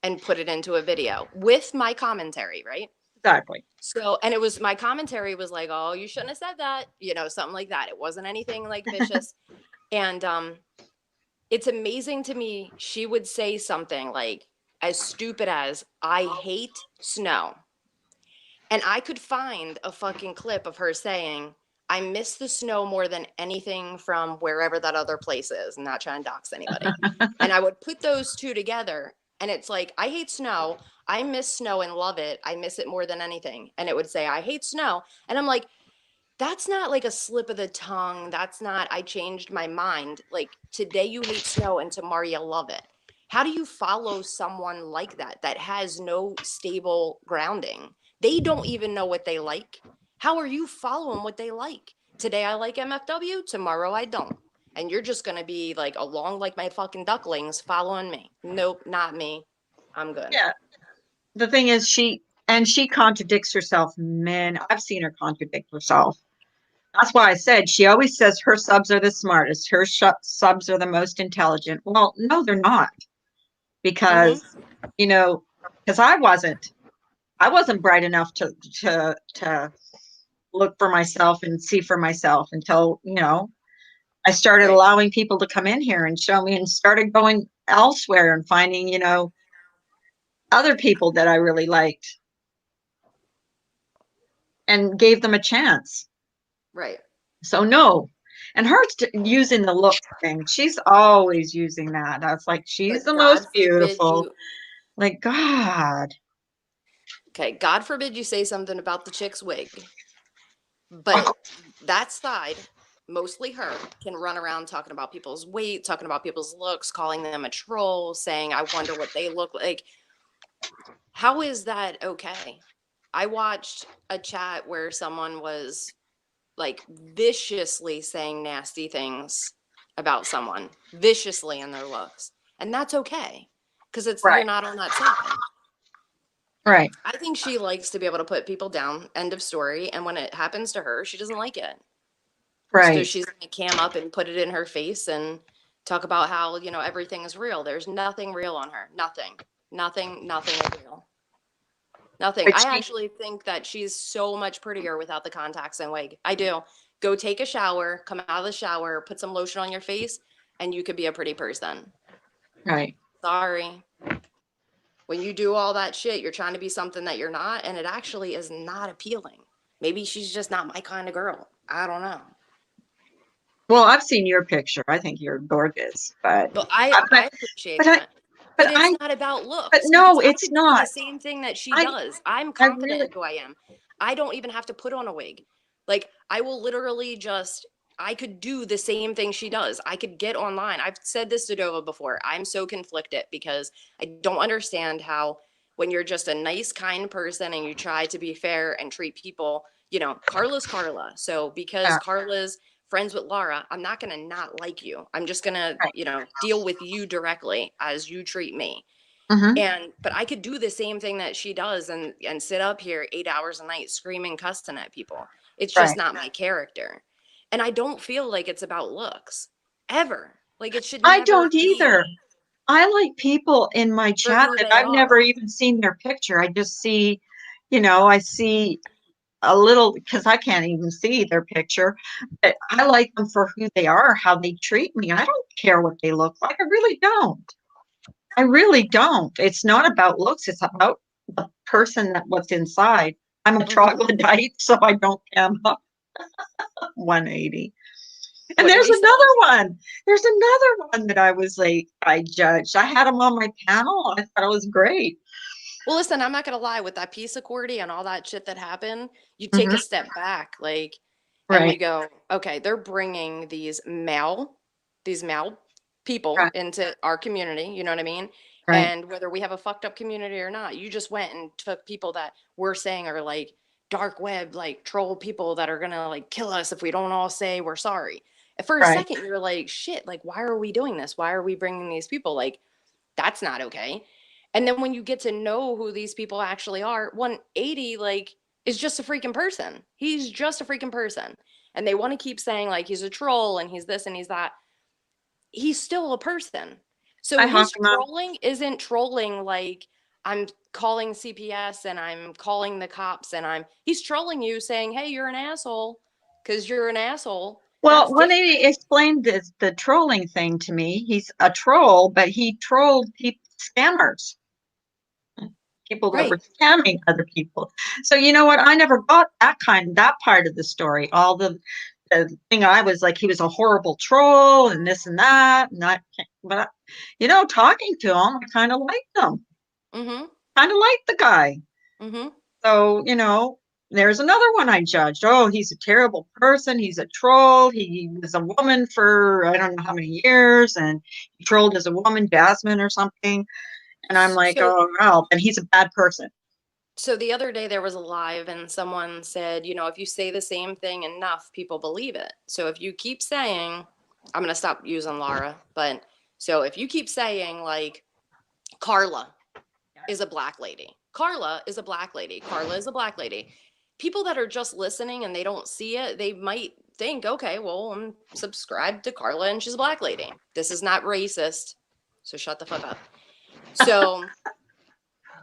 and put it into a video with my commentary, right? Exactly. So, and it was, my commentary was like, oh, you shouldn't have said that, you know, something like that. It wasn't anything like vicious. And it's amazing to me, she would say something like as stupid as, I hate snow. And I could find a fucking clip of her saying, I miss the snow more than anything from wherever that other place is. I'm not trying to dox anybody. And I would put those two together, and it's like, I hate snow. I miss snow and love it. I miss it more than anything. And it would say, I hate snow. And I'm like, that's not like a slip of the tongue. That's not, I changed my mind. Like, today you hate snow and tomorrow you love it. How do you follow someone like that that has no stable grounding? They don't even know what they like. How are you following what they like? Today I like MFW, tomorrow I don't. And you're just going to be like along like my fucking ducklings following me. Nope, not me. I'm good. Yeah. The thing is, she contradicts herself. Man, I've seen her contradict herself. That's why I said she always says her subs are the smartest. Her subs are the most intelligent. Well, no, they're not. Because, you know, because I wasn't bright enough to look for myself and see for myself until, you know, I started allowing people to come in here and show me, and started going elsewhere and finding, you know, other people that I really liked and gave them a chance. Right. So no. And her using the look thing, she's always using that. I was like, she's the most beautiful. Like, God. Okay, God forbid you say something about the chick's wig. But that side, mostly her, can run around talking about people's weight, talking about people's looks, calling them a troll, saying, I wonder what they look like. How is that okay? I watched a chat where someone was like viciously saying nasty things about someone, viciously in their looks. And that's okay. Because it's you're Right. not on that side. Right. I think she likes to be able to put people down, end of story. And when it happens to her, she doesn't like it. So Right. she's going to cam up and put it in her face and talk about how, you know, everything is real. There's nothing real on her. Nothing. Nothing is real. Nothing. But I she, actually think that she's so much prettier without the contacts and wig. I do. Go take a shower, come out of the shower, put some lotion on your face, and you could be a pretty person. right. Sorry. When you do all that shit, you're trying to be something that you're not, and it actually is not appealing. Maybe she's just not my kind of girl. I don't know. Well, I've seen your picture. I think you're gorgeous, but But I, I appreciate but that. but But it's not about looks no, because I it's could do the not. same thing that she I, does. I'm I confident really, in who I am. I don't even have to put on a wig. Like I will literally just I could do the same thing she does. I could get online. I've said this to Dova before. I'm so conflicted because I don't understand how when you're just a nice, kind person and you try to be fair and treat people, you know, Carla's Carla. So because yeah, Carla's friends with Laura, I'm not going to not like you. I'm just going to, right. you know, deal with you directly as you treat me. Mm-hmm. And but I could do the same thing that she does and sit up here 8 hours a night screaming, cussing at people. It's just Right. not my character. And I don't feel like it's about looks ever. Like it should I never don't be either. I like people in my for chat who that they I've never are. even seen their picture. I just see, I see a little because I can't even see their picture, but I like them for who they are, how they treat me. I don't care what they look like. I really don't. I really don't. It's not about looks. It's about the person that what's inside. I'm a troglodyte, so I don't cam up 180. And What did there's you say? another one. There's another one that I was like, I judged. I had him on my panel. I thought it was great. Well, listen, I'm not gonna lie, with that piece of Cordy and all that shit that happened, you take Hmm. a step back, like, and you Right. go, okay, they're bringing these male people Right. into our community, you know what I mean? Right. And whether we have a fucked up community or not, you just went and took people that we're saying are like dark web, like troll people that are gonna like kill us if we don't all say we're sorry. And for a Right. second, you're like, shit, like, why are we doing this? Why are we bringing these people? Like, that's not okay. And then when you get to know who these people actually are, 180 like is just a freaking person. He's just a freaking person. And they want to keep saying like he's a troll and he's this and he's that. He's still a person. So Hi, his Hakama. trolling isn't trolling like I'm calling CPS and I'm calling the cops and he's trolling you saying, "Hey, you're an asshole because you're an asshole." Well, That's different. 180 explained the trolling thing to me. He's a troll, but he trolled people, scammers, people that were Right. scamming other people. So you know what? I never got that part of the story. All the thing I was like, he was a horrible troll and this and that, and that. But talking to him, I kind of liked him. Mm-hmm. Kind of liked the guy. Mm-hmm. So there's another one I judged. Oh, he's a terrible person. He's a troll. He was a woman for I don't know how many years, and he trolled as a woman, Jasmine or something. And I'm like, So oh, well, and he's a bad person. So the other day there was a live and someone said, if you say the same thing enough, people believe it. So if you keep saying, I'm going to stop using Laura, but so if you keep saying like Carla is a black lady, Carla is a black lady, Carla is a black lady, people that are just listening and they don't see it, they might think, okay, well, I'm subscribed to Carla and she's a black lady. This is not racist. So shut the fuck up. So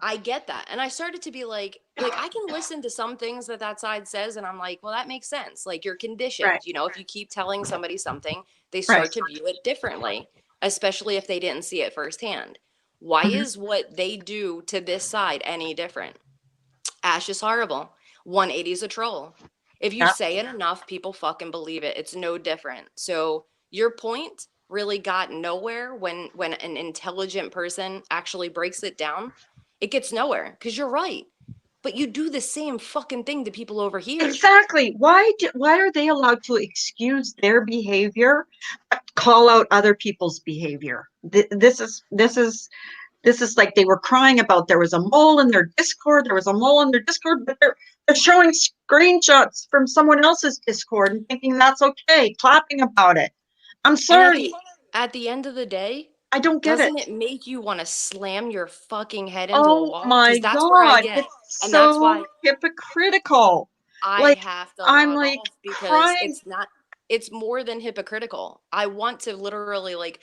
I get that. And I started to be like I can listen to some things that side says and I'm like, well, that makes sense. Like you're conditioned, Right. if you keep telling somebody something, they Right. start to view it differently, especially if they didn't see it firsthand. Why Mhm. is what they do to this side any different? Ash is horrible. 180 is a troll. If you Yeah. say it enough, people fucking believe it. It's no different. So your point really got nowhere when an intelligent person actually breaks it down. It gets nowhere because you're right. But you do the same fucking thing to people over here. Exactly. Why are they allowed to excuse their behavior, but call out other people's behavior? This is this is like they were crying about there was a mole in their Discord. There was a mole in their Discord, but they're showing screenshots from someone else's Discord and thinking that's okay, clapping about it. I'm And sorry. at the end of the day, I don't get doesn't it. it make you want to slam your fucking head into a Oh wall? my Because that's where I God. get. It's And that's so why hypocritical. I Like, have to I'm log like off because crying. it's more than hypocritical. I want to literally like,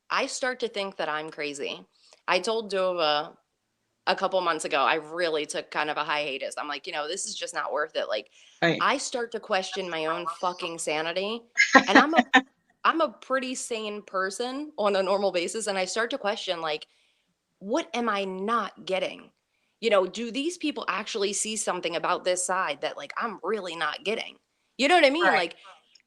I start to think that I'm crazy. I told Dova a couple months ago, I really took kind of a hiatus. I'm like, this is just not worth it. Like, Right. I start to question my own fucking sanity. And I'm a pretty sane person on a normal basis. And I start to question, like, what am I not getting? Do these people actually see something about this side that like I'm really not getting? You know what I mean? Right. Like,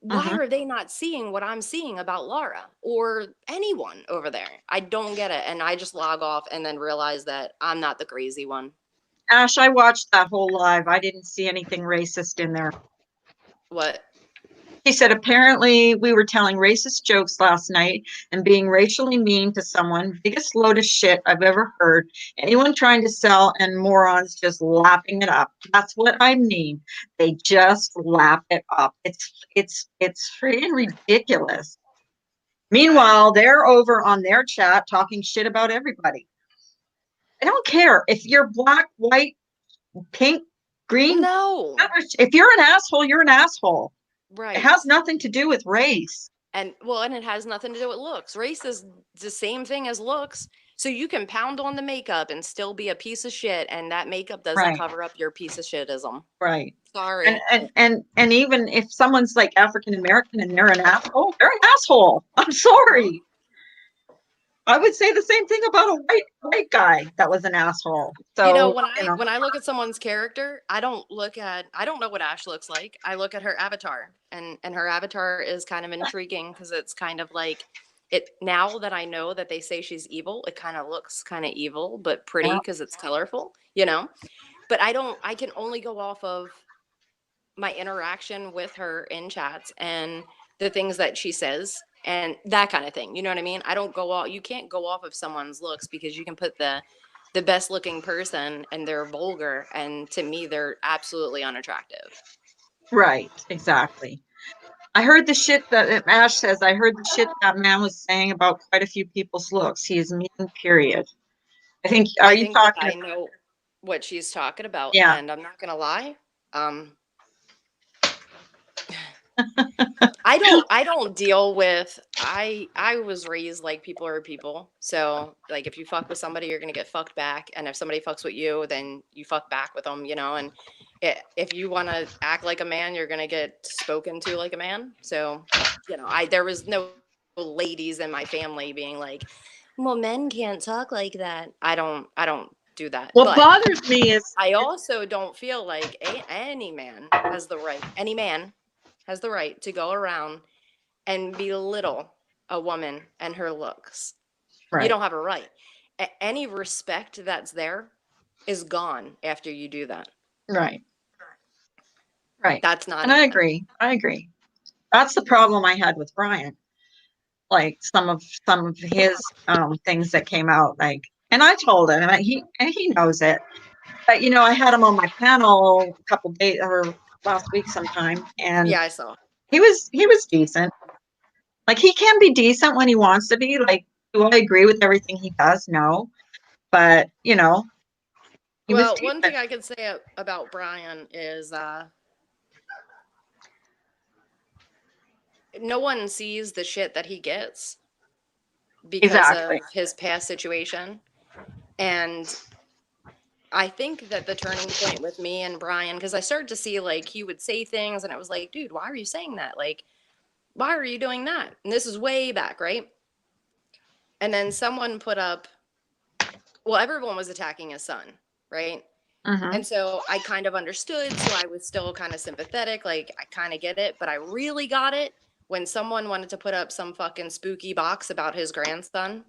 why Mhm. are they not seeing what I'm seeing about Laura or anyone over there? I don't get it. And I just log off and then realize that I'm not the crazy one. Ash, I watched that whole live. I didn't see anything racist in there. What? He said, apparently we were telling racist jokes last night and being racially mean to someone. Biggest load of shit I've ever heard. Anyone trying to sell and morons just lapping it up. That's what I mean. They just lap it up. It's freaking ridiculous. Meanwhile, they're over on their chat talking shit about everybody. I don't care if you're black, white, pink, green. No. If you're an asshole, you're an asshole. Right. It has nothing to do with race. And it has nothing to do with looks. Race is the same thing as looks. So you can pound on the makeup and still be a piece of shit, and that makeup doesn't Right. cover up your piece of shitism. Right. Sorry. And even if someone's like African American and they're an asshole, they're an asshole. I'm sorry. I would say the same thing about a white guy that was an asshole. So when I look at someone's character, I don't know what Ash looks like. I look at her avatar, and her avatar is kind of intriguing because it's kind of like it. Now that I know that they say she's evil, it kind of looks kind of evil but pretty because it's colorful, But I can only go off of my interaction with her in chats and the things that she says and that kind of thing. You know what I mean? You can't go off of someone's looks because you can put the best looking person and they're vulgar, and to me they're absolutely unattractive. Right, exactly. I heard the shit that Ash says. I heard the shit that man was saying about quite a few people's looks. He is mean, period. I think That I know what she's talking about. Yeah. And I'm not gonna lie. I don't deal with I was raised like people are people. So like if you fuck with somebody, you're gonna get fucked back. And if somebody fucks with you, then you fuck back with them, and if you want to act like a man, you're gonna get spoken to like a man. So, there was no ladies in my family being like, well, men can't talk like that. I don't do that. What But bothers me is I also don't feel like any man has the right to go around and belittle a woman and her looks. Right. You don't have a right. Any respect that's there is gone after you do that. Right. Right. That's not. And I agree. That's the problem I had with Brian. Like some of his things that came out, like, and I told him, and he knows it. But I had him on my panel a couple days or last week sometime, and Yeah, I saw. He was decent. Like, he can be decent when he wants to be. Like, do I agree with everything he does? No. But, he was decent. One thing I can say about Brian is no one sees the shit that he gets because of his past situation. And I think that the turning point with me and Brian, because I started to see like he would say things and it was like, dude, why are you saying that? Like, why are you doing that? And this is way back, right? And then someone put up, well, everyone was attacking his son, right? And so I kind of understood. So I was still kind of sympathetic. Like, I kind of get it. But I really got it when someone wanted to put up some fucking spooky box about his grandson.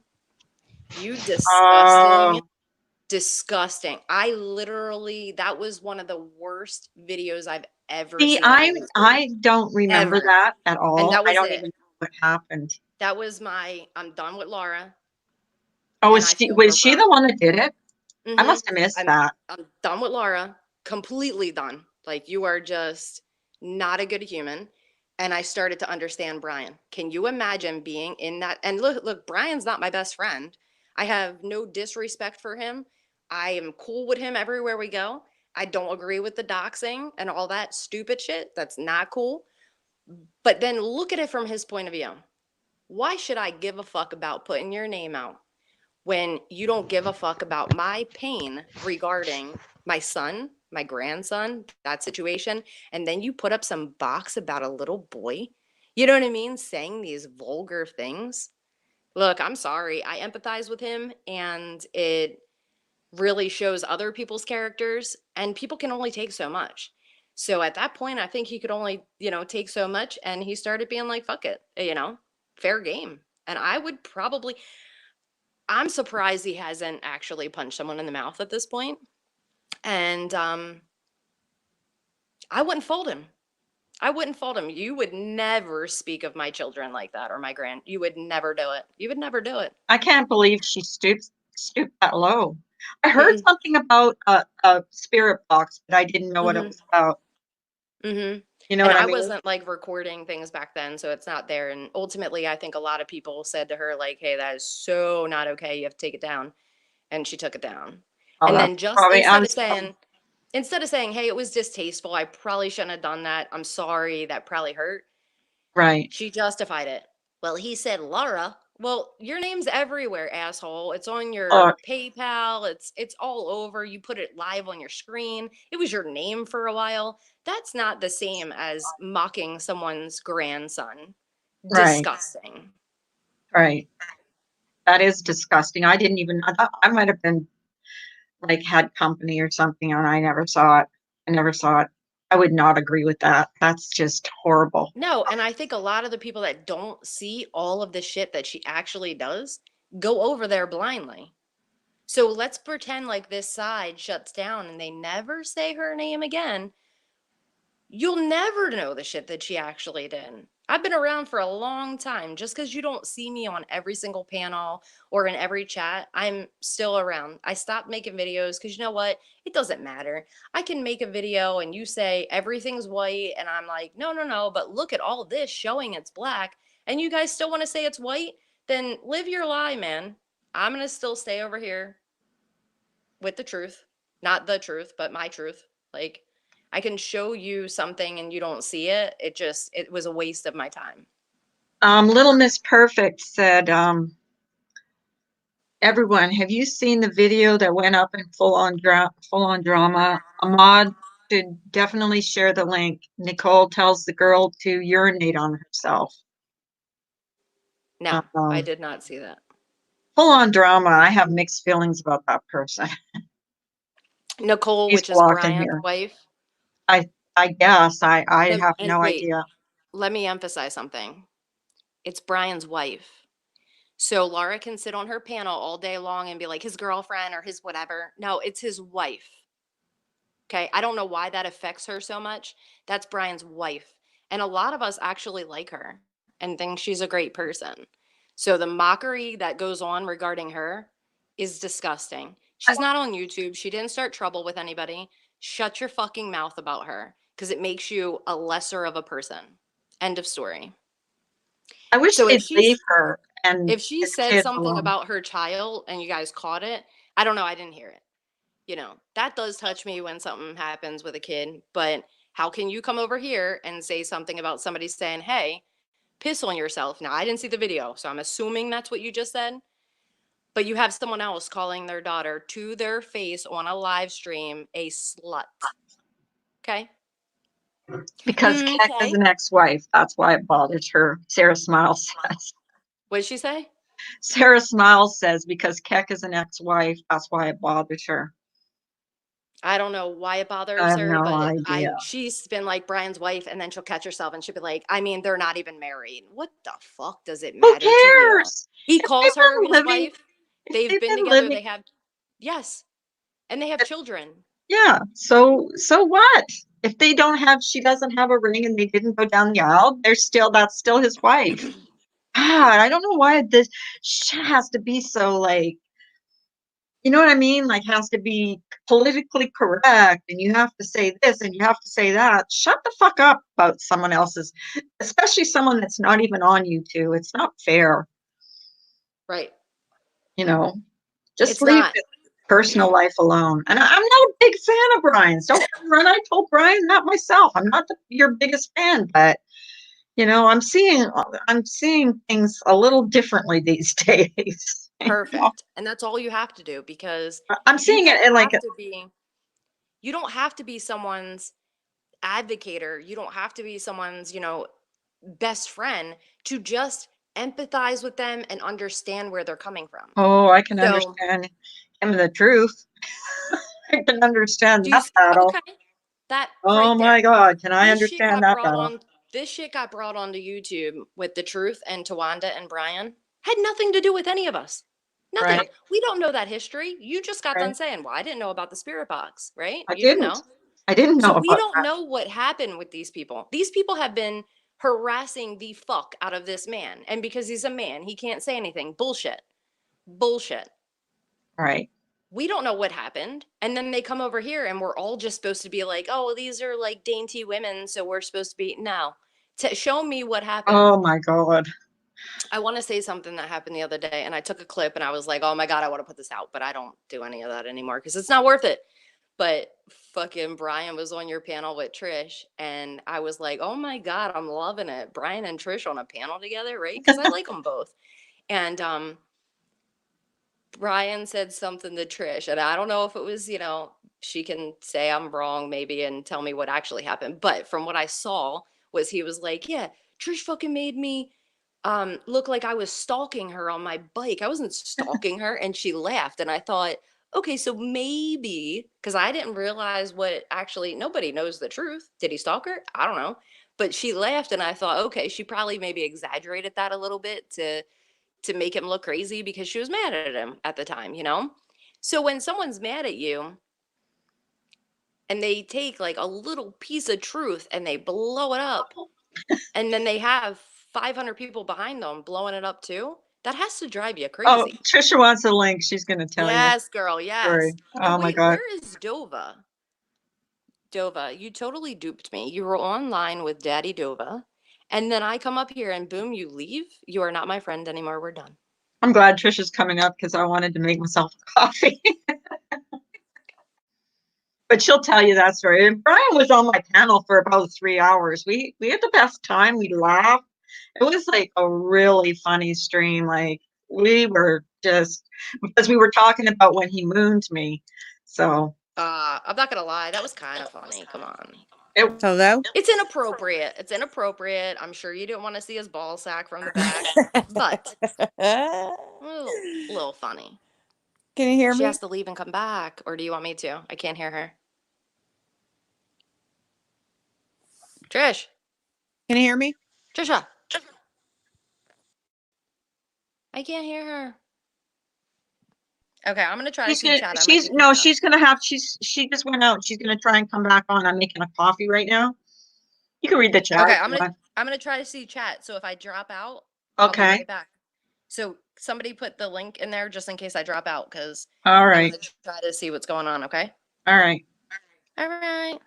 You disgusting. I literally, that was one of the worst videos I've ever seen. I don't remember that at all. And that was I don't even know what happened. That was I'm done with Laura. Oh, and I feel was for she the Brian. one that did it? I hmm must have missed I'm that. I'm done with Laura, completely done. Like you are just not a good human. And I started to understand Brian. Can you imagine being in that? And look, Brian's not my best friend. I have no disrespect for him. I am cool with him everywhere we go. I don't agree with the doxing and all that stupid shit. That's not cool. But then look at it from his point of view. Why should I give a fuck about putting your name out when you don't give a fuck about my pain regarding my son, my grandson, that situation, and then you put up some box about a little boy? You know what I mean? Saying these vulgar things. Look, I'm sorry. I empathize with him, and it really shows other people's characters, and people can only take so much. So at that point, I think he could only, take so much, and he started being like, fuck it, fair game. And I would probably, I'm surprised he hasn't actually punched someone in the mouth at this point. And I wouldn't fold him. I wouldn't fold him. You would never speak of my children like that, or my grand. You would never do it. You would never do it. I can't believe she stooped that low. I heard Mm-mm. something about a spirit box, but I didn't know what it Mm-hmm. was about. Mm-hmm. You know And what I I mean? wasn't like recording things back then, so it's not there. And ultimately, I think a lot of people said to her, like, hey, that is so not okay. You have to take it down. And she took it down. Oh, And that's then just probably instead of saying, hey, it was distasteful, I probably shouldn't have done that. I'm sorry, that probably hurt. right. She justified it. Well, he said Laura. Well, your name's everywhere, asshole. It's on Oh, your PayPal. It's all over. You put it live on your screen. It was your name for a while. That's not the same as mocking someone's grandson. right, Disgusting. right. That is disgusting. I didn't even. I thought I might have been like had company or something, and I never saw it. I never saw it. I would not agree with that. That's just horrible. No, and I think a lot of the people that don't see all of the shit that she actually does go over there blindly. So let's pretend like this side shuts down and they never say her name again. You'll never know the shit that she actually did. I've been around for a long time. Just because you don't see me on every single panel or in every chat, I'm still around. I stopped making videos because you know what? It doesn't matter. I can make a video and you say everything's white, and I'm like, no, no, no, but look at all this showing it's black, and you guys still want to say it's white? Then live your lie, man. I'm going to still stay over here with the truth. Not the truth, but my truth. Like, I can show you something and you don't see it. It was a waste of my time. Little Miss Perfect said, everyone, have you seen the video that went up in full on drama? Ahmad should definitely share the link. Nicole tells the girl to urinate on herself. No, I Um, did not see that. full on drama. I have mixed feelings about that person. Nicole, He's which is blocking Brian's here. wife. I guess I have And no wait, idea. let me emphasize something. It's Brian's wife. So Laura can sit on her panel all day long and be like his girlfriend or his whatever. No, it's his wife. Okay. I don't know why that affects her so much. That's Brian's wife. And a lot of us actually like her and think she's a great person. So the mockery that goes on regarding her is disgusting. She's not on YouTube. She didn't start trouble with anybody. Shut your fucking mouth about her because it makes you a lesser of a person. End of story. I wish So they'd leave her and if she his said kids something alone. about her child and you guys caught it, I don't know, I didn't hear it. That does touch me when something happens with a kid, but how can you come over here and say something about somebody saying, hey, piss on yourself? Now, I didn't see the video, so I'm assuming that's what you just said. But you have someone else calling their daughter to their face on a live stream a slut. Okay? Because Keck is Okay. an ex-wife. That's why it bothers her. Sarah Smiles says. What did she say? Sarah Smiles says because Keck is an ex-wife, that's why it bothers her. I don't know why it I bothers have her, no but idea. she's been like Brian's wife, and then she'll catch herself and she'll be like, I mean, they're not even married. What the fuck does it Who matter to you? cares? He If they've calls her been his living, wife. if They've they've been been together. living, They have, yes, and they have children. yeah. So what? If they don't have, she doesn't have a ring and they didn't go down the aisle, that's still his wife. God, I don't know why this shit has to be so like you know what I mean? Like has to be politically correct and you have to say this and you have to say that. Shut the fuck up about someone else's, especially someone that's not even on YouTube. It's not fair, Right. you know. Just It's leave not. his personal life alone. And I'm not a big fan of Brian's. Don't get me wrong. I told Brian that myself. I'm not your biggest fan, but you know, I'm seeing things a little differently these days. You know? Perfect. And that's all you have to do, because I'm you seeing it don't in like have to be you don't have to be someone's advocator. You don't have to be someone's, best friend to just empathize with them and understand where they're coming from. oh, I can So, understand him the truth. I can understand do you that see? battle. Okay, that Oh right there. my God, can I This shit understand got that brought battle? on. This shit got brought onto YouTube with the truth and Tawanda and Brian. Had nothing to do with any of us. Nothing. Right, We don't know that history. You just got done right. saying, "Well, I didn't know about the spirit box," right? I You didn't didn't. know. I didn't So know we about don't that. know what happened with these people. These people have been harassing the fuck out of this man. And because he's a man, he can't say anything. Bullshit. Bullshit. Right. We don't know what happened. And then they come over here and we're all just supposed to be like, oh, these are like dainty women. So we're supposed to be, no. Show me what happened. Oh my God. I want to say something that happened the other day, and I took a clip and I was like, oh my God, I want to put this out, but I don't do any of that anymore because it's not worth it. But fucking Brian was on your panel with Trish, and I was like, oh my God, I'm loving it. Brian and Trish on a panel together, right? Because I like them both. And Brian said something to Trish, and I don't know if it was, she can say I'm wrong maybe and tell me what actually happened. But from what I saw was he was like, yeah, Trish fucking made me look like I was stalking her on my bike. I wasn't stalking her. And she laughed. And I thought, okay, so maybe, because I didn't realize what actually, nobody knows the truth. Did he stalk her? I don't know. But she laughed and I thought, okay, she probably maybe exaggerated that a little bit to make him look crazy because she was mad at him at the time. So when someone's mad at you and they take like a little piece of truth and they blow it up, and then they have 500 people behind them blowing it up too, that has to drive you Oh, crazy. Trisha wants a link. She's going to tell you. Yes, girl, Sorry. yes. Oh And my wait, God. where is Dova? Dova, you totally duped me. You were online with Daddy Dova, and then I come up here and boom, you leave. You are not my friend anymore. We're done. I'm glad Trisha's coming up because I wanted to make myself a coffee. But she'll tell you that story. And Brian was on my panel for about 3 hours. We had the best time. We laughed. It was like a really funny stream. Like we were just because we were talking about when he mooned me. So I'm not gonna lie, that was kind of funny. Come on. Hello? It's inappropriate. It's inappropriate. I'm sure you didn't want to see his ball sack from the back, but a little funny. Can you hear She me? has to leave and come back, or do you want me to? I can't hear her. Trish, Can you hear me? Trisha, I can't hear her. Okay, I'm gonna try to she's see gonna chat. I might she's be no, picking up. she's gonna have she just went out. She's gonna try and come back on. I'm making a coffee right now. You can read the chat Okay, if you want. I'm gonna try to see chat. So if I drop out, I'll be Okay. right back. So somebody put the link in there just in case I drop out, because All I'm right. gonna try to see what's going on. Okay. All right. All right.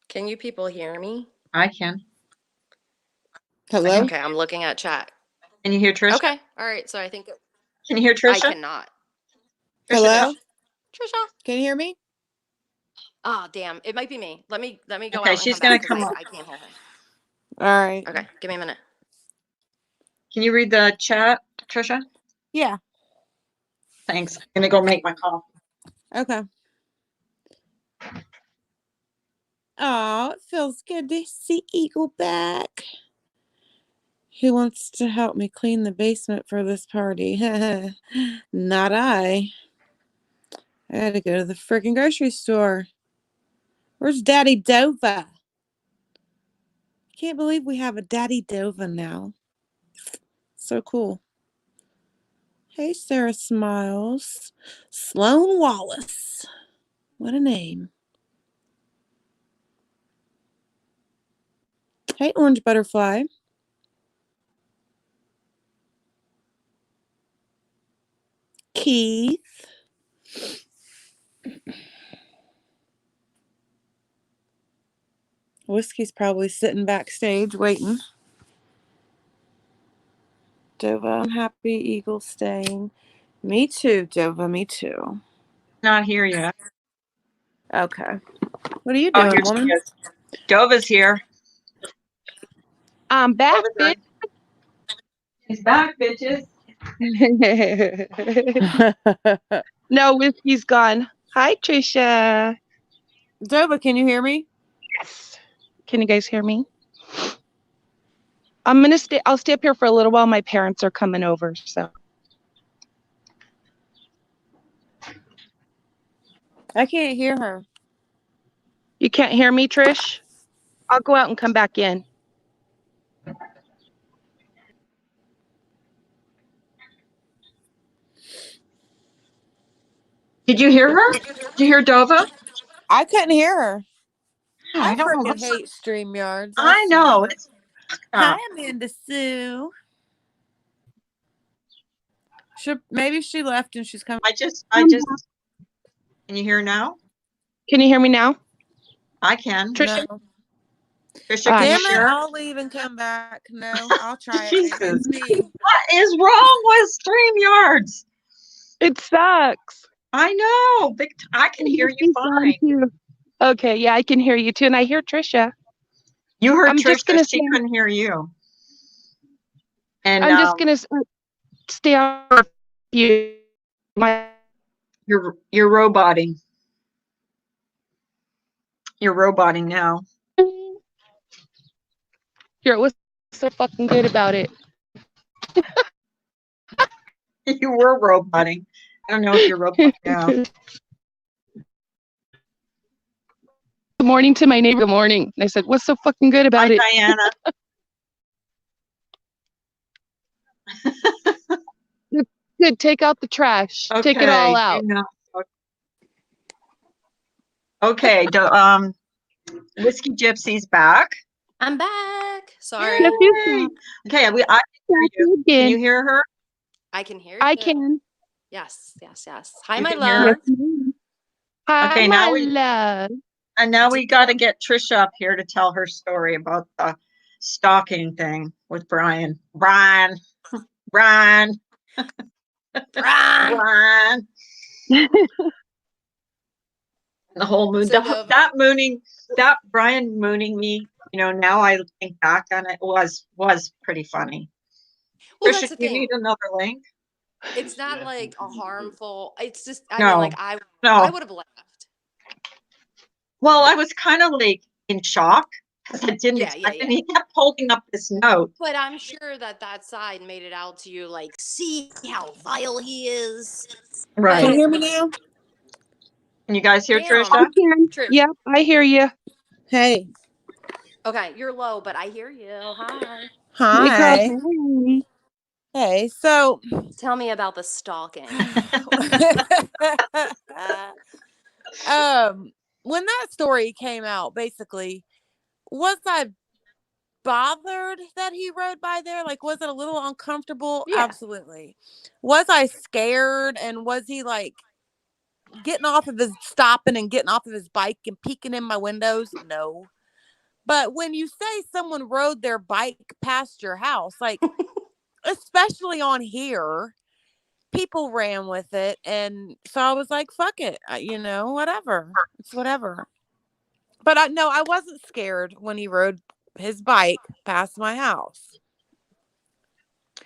Can you people hear me? I can. Hello? Okay, I'm looking at chat. Can you hear Trisha? Okay. All right. So I think Can you hear I Trisha? cannot. Hello? Trisha. Can you hear me? Oh, damn. It might be me. Let me go Okay, out and she's come gonna back come because up. I can't hear her. All right. Okay, give me a minute. Can you read the chat, Trisha? Yeah. Thanks. I'm gonna go make my coffee. Okay. Oh, it feels good to see Eagle back. Who wants to help me clean the basement for this party? Not I. I had to go to the freaking grocery store. Where's Daddy Dova? Can't believe we have a Daddy Dova now. So cool. Hey, Sarah Smiles. Sloan Wallace. What a name. Hey, orange butterfly. Keith. Whiskey's probably sitting backstage waiting. Dova, I'm happy Eagle's staying. Me too, Dova, me too. Not here yet. Okay. What are you Oh, doing, here she woman? is. Dova's here. I'm back, Dova's bitch. She's back, bitches. No, Whiskey's gone. Hi, Trisha. Dova, can you hear me? Yes. Can you guys hear me? I'm gonna stay. I'll stay up here for a little while. My parents are coming over, so. I can't hear her. You can't hear me, Trish? I'll go out and come back in. Did you hear her? Did you hear Dova? I couldn't hear her. Oh, I don't know freaking what's. hate StreamYards. I know. It's Hi, Amanda Sue. Maybe she left and she's coming. I just. Can you hear now? Can you hear me now? I can. Trisha? No. Trisha, can Damn you it, hear? I'll leave and come back. No, I'll try it. Jesus. Maybe it's me. What is wrong with StreamYards? It sucks. I know. I can hear you fine. Too. Okay, yeah, I can hear you too, and I hear Trisha. You heard I'm Trisha. just gonna She couldn't hear you. And I'm just gonna stay on for a few. You're roboting. You're roboting now. Here, what's so fucking good about it? You were roboting. I don't know if you're roboting now. Good morning to my neighbor. Good morning. And I said, what's so fucking good about it? Diana. Good. Take out the trash. Okay, take it all out. Okay. Whiskey Gypsy's back. I'm back. Sorry. Yay. Okay, I can hear you. Can you hear her? I can hear you. I can. Yes. Hi, You my can hear her? love. Hi, Okay, my love. And now we got to get Trisha up here to tell her story about the stalking thing with Brian. Brian. The whole moon, that Brian mooning me, now I think back on it, was pretty funny. Well, Trisha, that's the do you thing. need another link? It's not like a harmful. It's just. I No. mean, like I would have left. Well, I was kind of like in shock because I didn't expect, and he kept holding up this note. But I'm sure that side made it out to you, like, see how vile he is. Right. Can you hear me now? Can you guys hear Damn. Trisha? I can. Trish. Yep, I hear you. Hey. Okay, you're low, but I hear you. Hi. Hi. Hey, so tell me about the stalking. When that story came out, basically, was I bothered that he rode by there? Like, was it a little uncomfortable? Yeah. Absolutely. Was I scared? And was he like stopping and getting off of his bike and peeking in my windows? No. But when you say someone rode their bike past your house, like, especially on here, people ran with it. And so I was like, fuck it. Whatever. It's whatever. But I wasn't scared when he rode his bike past my house.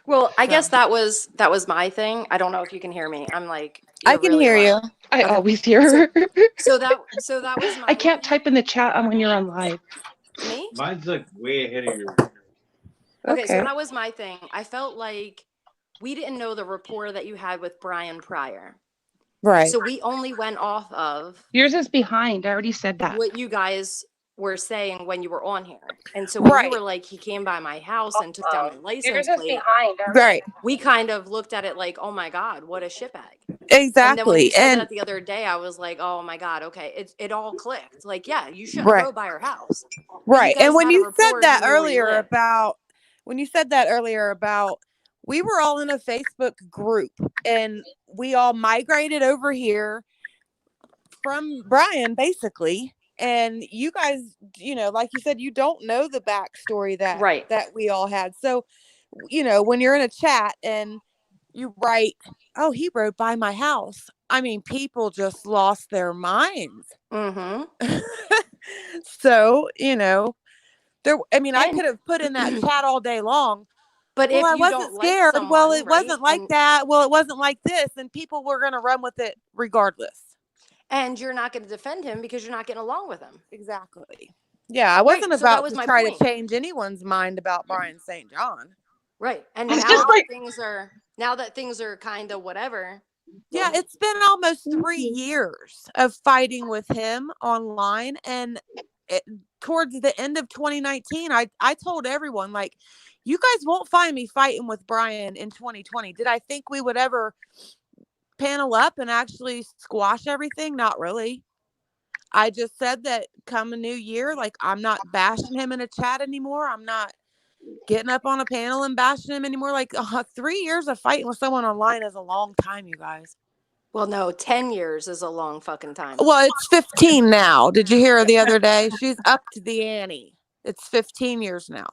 Well, I guess that was my thing. I don't know if you can hear me. I'm like, I can really hear low. you. I always hear her. So that was my I can't type in the chat on when you're on live. me? Mine's like way ahead of yours. Okay, so that was my thing. I felt like we didn't know the rapport that you had with Brian prior. Right. So we only went off of yours is behind. I already said that. what you guys were saying when you were on here. And so when you were like, he came by my house and took down my license plate, right. we kind of looked at it like, oh my God, what a shitbag. And then when you Exactly. said And that the other day, I was like, oh my God, okay. It all clicked. Like, yeah, you shouldn't right, go by her house. But you right. guys And when had a you said rapport, that you knew where you earlier lived. about we were all in a Facebook group and we all migrated over here from Brian basically. And you guys, like you said, you don't know the backstory Right. that we all had. So, when you're in a chat and you write, oh, he rode by my house, I mean, people just lost their minds. Mm-hmm. So, I And could have put in that chat all day long. but Well, if I you wasn't don't like scared. Well, someone, it right? wasn't like that. Well, it wasn't like this. And people were going to run with it regardless. And you're not going to defend him because you're not getting along with him. Exactly. Yeah, I wasn't Right. So that about was to my try point. to change anyone's mind about Brian St. John. Right. And It's now just that like, things are kind of whatever. Yeah, it's been almost 3 years of fighting with him online. And towards the end of 2019, I told everyone, like, you guys won't find me fighting with Brian in 2020. Did I think we would ever panel up and actually squash everything? Not really. I just said that come a new year, like, I'm not bashing him in a chat anymore. I'm not getting up on a panel and bashing him anymore. Like, 3 years of fighting with someone online is a long time, you guys. Well, no, 10 years is a long fucking time. Well, it's 15 now. Did you hear her the other day? She's upped the ante. It's 15 years now.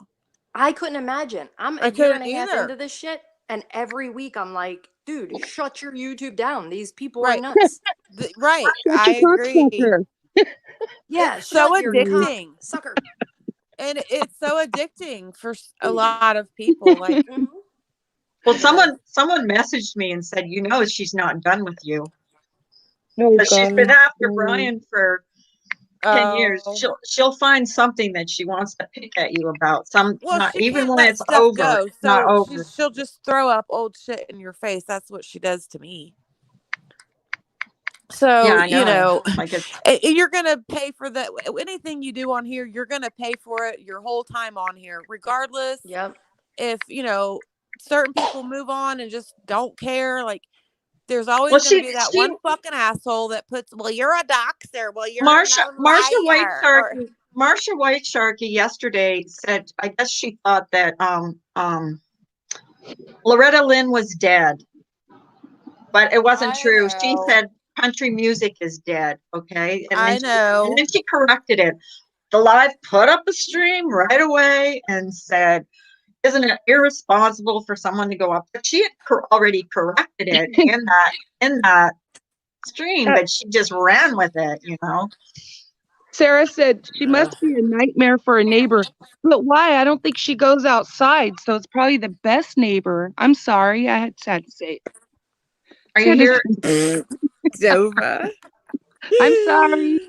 I couldn't imagine. I'm I a year and couldn't a half either. into this shit, and every week I'm like, dude, shut your YouTube down. These people are Right. nuts. Right. Shut I your agree. cocksucker. Yeah, It's so shut your addicting. sucker. And it's so addicting for a lot of people. Like, well, someone messaged me and said, she's not done with you. No, Because she's been God. after Brian for 10 years. oh, She'll find something that she wants to pick at you about. well, Not she even can't when let it's stuff over. go. It's not So over. she'll just throw up old shit in your face. That's what she does to me. So, Yeah, I know. Like you're going to pay for that. Anything you do on here, you're going to pay for it your whole time on here, regardless. Yep. If, certain people move on and just don't care, like, there's always Well, going to be that one fucking asshole that puts, well, you're a doxer. Well, you're a liar. Marsha White Sharkey yesterday said, I guess she thought that Loretta Lynn was dead, but it wasn't true. She said country music is dead. Okay, and then she corrected it. The Live put up a stream right away and said, isn't it irresponsible for someone to go up? But she had already corrected it in that stream, but she just ran with it, Sarah said she must be a nightmare for a neighbor. But why? I don't think she goes outside, so it's probably the best neighbor. I'm sorry. I had to say it. Are you here? Dova. I'm sorry.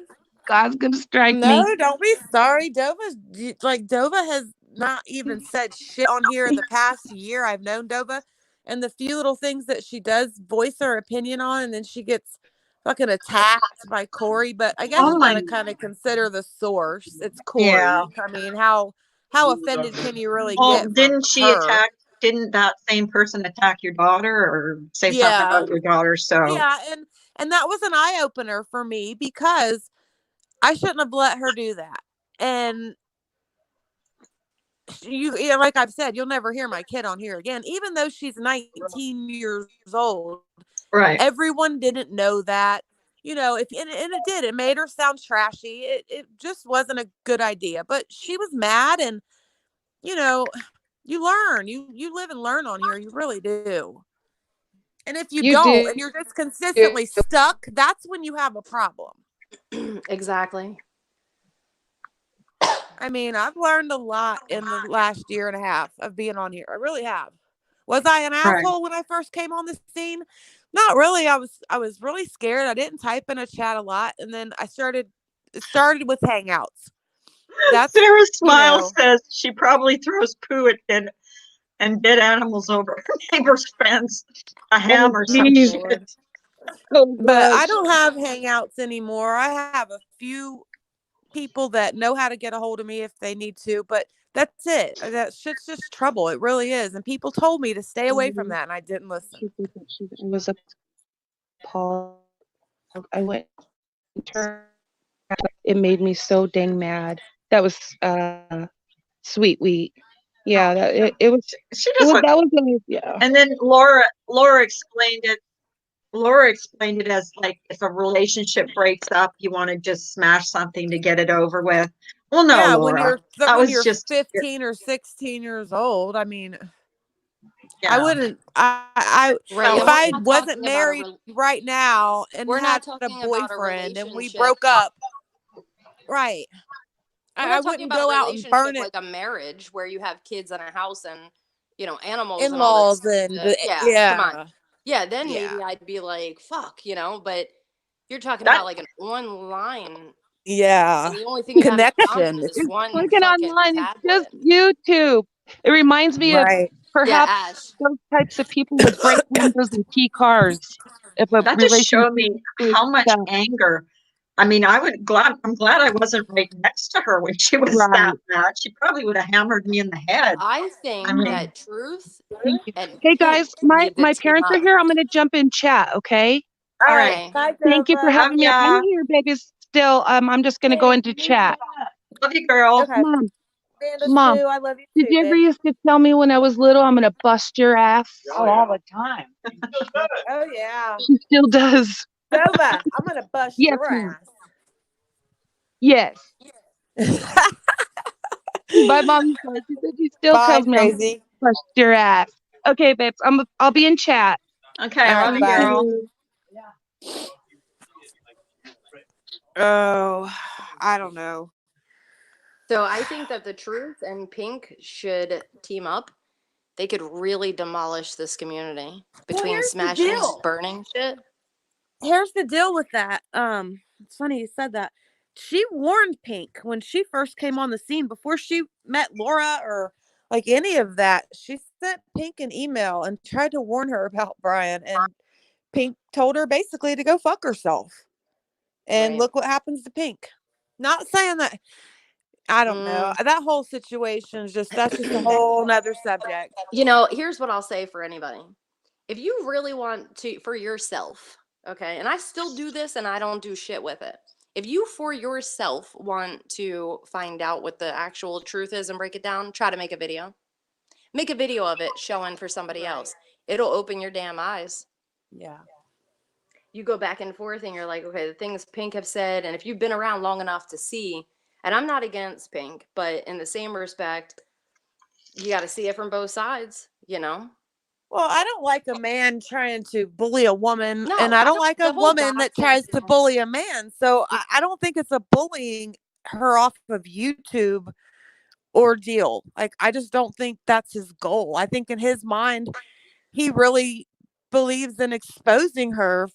God's going to strike me. No, don't be sorry. Dova has not even said shit on here in the past year. I've known Dova, and the few little things that she does voice her opinion on, and then she gets fucking attacked by Corey. But I guess you got to kind of consider the source. It's Corey. Yeah. I mean, how offended can you really get? Didn't that same person attack your daughter or say something about your daughter? So yeah, and that was an eye opener for me because I shouldn't have let her do that. And like I've said, you'll never hear my kid on here again, even though she's 19 years old. Right. Everyone didn't know that, and it did. It made her sound trashy. It just wasn't a good idea. But she was mad, and you learn. You live and learn on here. You really do. And if you don't, and you're just consistently stuck, that's when you have a problem. Exactly. I mean, I've learned a lot in the last year and a half of being on here. I really have. Was I an asshole when I first came on the scene? Not really. I was really scared. I didn't type in a chat a lot, and then it started with Hangouts. Sarah Smile says she probably throws poo at and dead animals over her neighbor's fence, a ham or some shit. But I don't have Hangouts anymore. I have a few people that know how to get a hold of me if they need to, but that's it. That shit's just trouble. It really is. And people told me to stay away from that, and I didn't listen. appalled. I went and turned. It made me so dang mad. That was sweet wheat. Yeah, that it was. She It just was went, that was yeah. and then Laura explained it. Laura explained it as like if a relationship breaks up, you want to just smash something to get it over with. Well, no, Yeah, Laura, that when was you're just 15 or 16 years old, I mean, I yeah. wouldn't. I Right. So if And we're I not wasn't talking about a married right now and we're had not a talking about a boyfriend and we relationship. broke up, right? We're I not talking wouldn't about a go out and relationship burn it, like a marriage where you have kids in a house and, you know, animals and all this in-laws stuff. and Yeah, come on. yeah, Yeah, then yeah, maybe I'd be like, fuck, you know, but you're talking that about like an online, yeah. and the only thing you have in common Connection. is this It's one fucking fucking online. It's tablet. just YouTube. It reminds me of Right. Yeah, perhaps Ash. those types of people would break windows and key cars if a that just relationship showed me breaks how much up. anger. I mean, I'm glad I wasn't right next to her when she was that Right. mad. She probably would have hammered me in the head. I I think mean, that Truth Thank you. and Hey Pink guys, my need to team parents are up. here. I'm gonna jump in chat, okay? All right. Okay. Bye, Thank you for Dova. love having me up. I'm ya. here, babies. Still, I'm just gonna go into chat. Love you, girl. Okay. Bandus Mom, too. I love you did too, you ever babe. used to tell me when I was little I'm gonna bust your ass? Oh, all the time. Oh yeah. She still does. Dova, I'm gonna bust Yes, your ma'am. ass. Yes. My mom said she still Bye, tells me I'm crazy. gonna bust your ass. Okay, babes, I'll be in chat. Okay, All love right, you, bye. girl. Oh, I don't know. So I think that the Truth and Pink should team up. They could really demolish this community between here's the smashing and deal. burning shit. Here's the deal with that. It's funny you said that. She warned Pink when she first came on the scene before she met Laura or like any of that. She sent Pink an email and tried to warn her about Brian, and Pink told her basically to go fuck herself. And Right. look what happens to Pink. Not saying that I don't know. That whole situation is that's just a whole nother subject. You know, here's what I'll say for anybody. If you really want to, for yourself, okay, and I still do this and I don't do shit with it. If you for yourself want to find out what the actual truth is and break it down, try to make a video. Make a video of it showing for somebody else. It'll open your damn eyes. Yeah. You go back and forth and you're like, okay, the things Pink have said, and if you've been around long enough to see, and I'm not against Pink, but in the same respect, you got to see it from both sides, you know? Well, I don't like a man trying to bully a woman, No, and I I don't don't, like a the whole woman that gospel tries to thing. bully a man. So I don't think it's a bullying her off of YouTube ordeal. Like, I just don't think that's his goal. I think in his mind, he really believes in exposing her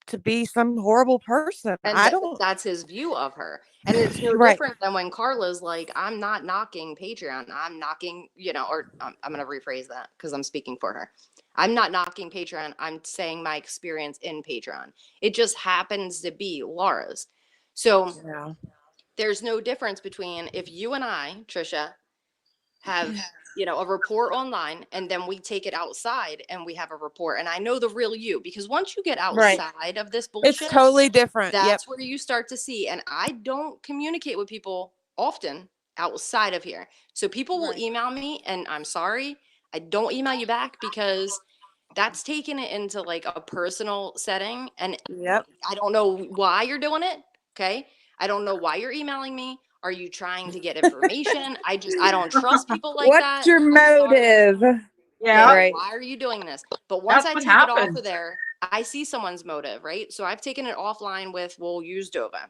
to be some horrible person. And I don't. that's his view of her. And it's no Right. different than when Carla's like, I'm not knocking Patreon. I'm knocking, you know, or I'm going to rephrase that because I'm speaking for her. I'm not knocking Patreon. I'm saying my experience in Patreon. It just happens to be Laura's. So Yeah. there's no difference between if you and I, Trisha, have, you know, a report online and then we take it outside and we have a report. And I know the real you, because once you get Right. outside of this It's bullshit, totally different. Yep. that's where you start to see. And I don't communicate with people often outside of here. So people will Right. email me and I'm sorry, I don't email you back because that's taking it into like a personal setting. And Yep. I don't know why you're doing it. Okay. I don't know why you're emailing me. Are you trying to get information? I don't trust people like What's that. your I'm sorry. motive? Yeah, Right. Why are you doing this? But once that's I what take it off happens. of there, I see someone's motive, right? So I've taken it offline with, we'll use Dova.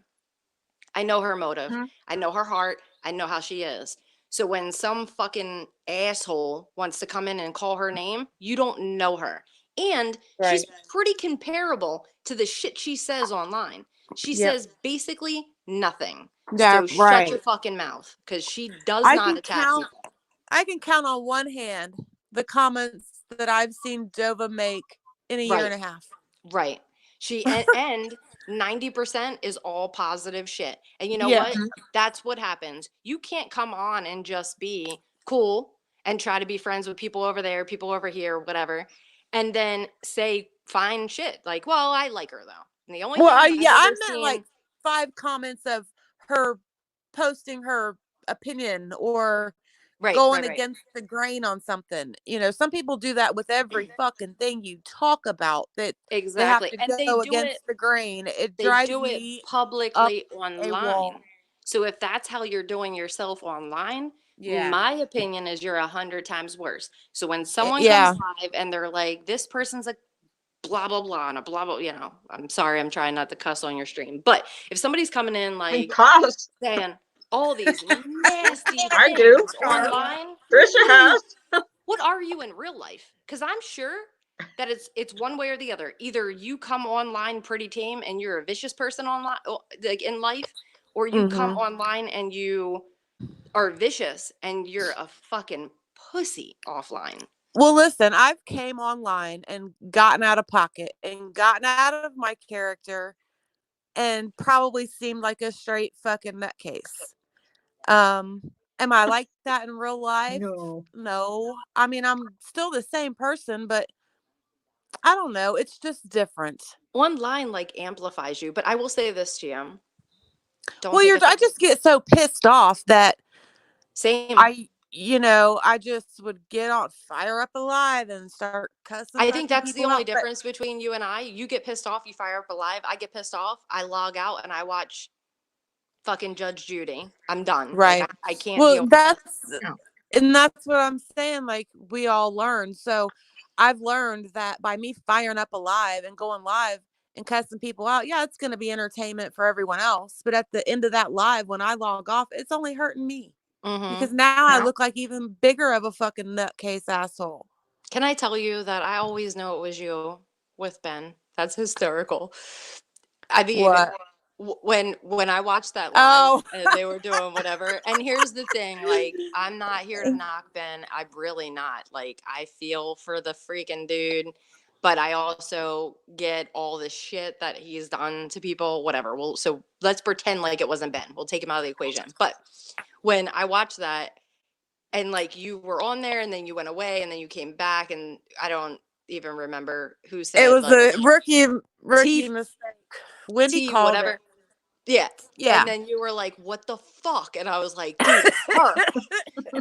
I know her motive. Mhm. I know her heart. I know how she is. So when some fucking asshole wants to come in and call her name, you don't know her. And she's Right. pretty comparable to the shit she says online. She Yep. says basically nothing. Yeah. So shut your Right. fucking mouth because she does I not can attack count. people. I can count on one hand the comments that I've seen Dova make in a year and a half. Right. She and 90% is all positive shit. And you know Yeah. what? That's what happens. You can't come on and just be cool and try to be friends with people over there, people over here, whatever, and then say fine shit. Like, well, I like her though. And the only Well, thing yeah, I've I ever meant seen, like 5 comments of her posting her opinion or right, going right, right. against the grain on something. You know, some people do that with every fucking thing you talk about, that they have Exactly. to And they go do against it the grain. It they drives do it me up publicly a wall. online. So if that's how you're doing yourself online, Yeah. my opinion is you're 100 times worse. So when someone Yeah. comes live and they're like, this person's a blah blah blah and a blah blah, you know, I'm sorry, I'm trying not to cuss on your stream, but if somebody's coming in like Because saying all these nasty I do. things online, Trisha has. what are you in real life? Because I'm sure that it's one way or the other. Either you come online pretty tame and you're a vicious person online, like in life, or you come Mhm. online and you are vicious and you're a fucking pussy offline. Well, listen, I've came online and gotten out of pocket and gotten out of my character and probably seemed like a straight fucking nutcase. Am I like that in real life? No. No. I mean, I'm still the same person, but I don't know. It's just different. Online like amplifies you, but I will say this, GM. Don't Well, take I offense. just get so pissed off that Same. I just would get on fire up alive and start cussing I think fucking that's the people only out. But difference between you and I. You get pissed off, you fire up a live. I get pissed off, I log out and I watch fucking Judge Judy. I'm done. Like right. I can't Well, deal with it. that's what I'm saying. Like, we all learn. So I've learned that by me firing up alive and going live and cussing people out, yeah, it's going to be entertainment for everyone else. But at the end of that live, when I log off, it's only hurting me because now I Yeah. look like even bigger of a fucking nutcase asshole. Can I tell you that I always know it was you with Ben? That's hysterical. I mean, What? when I watched that live Oh, and they were doing whatever. And here's the thing, like, I'm not here to knock Ben. I'm really not. Like, I feel for the freaking dude, but I also get all the shit that he's done to people, whatever. Well, so let's pretend like it wasn't Ben. We'll take him out of the equation. But when I watched that, and like you were on there and then you went away and then you came back, and I don't even remember who it said was like a rookie T mistake. Wendy T called it. whatever. Yeah. Yeah. And then you were like, what the fuck? And I was like, dude, it's her.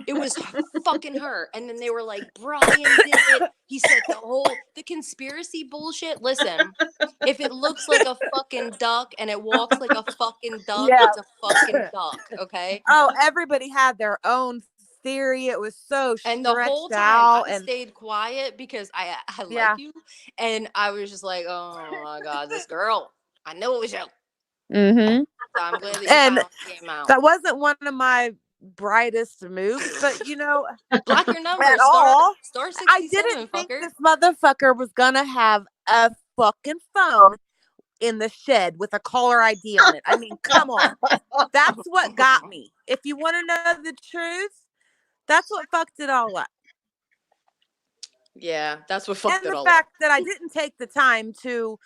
It was fucking her. And then they were like, Brian did it. He said the conspiracy bullshit. Listen, if it looks like a fucking duck and it walks like a fucking duck, Yeah. it's a fucking duck. Okay. Oh, everybody had their own theory. It was so And the whole stretched time out, I and stayed quiet because I yeah. like you. And I was just like, oh my God, this girl. I knew it was you. Mm-hmm. So I'm glad that you And finally came out. that wasn't one of my brightest moves, but Block your number. at all. Star I 67, didn't think fucker. this motherfucker was gonna have a fucking phone in the shed with a caller ID on it. I mean, come on. That's what got me. If you want to know the truth, that's what fucked it all up. Yeah, that's what fucked And it the all fact up. that I didn't take the time to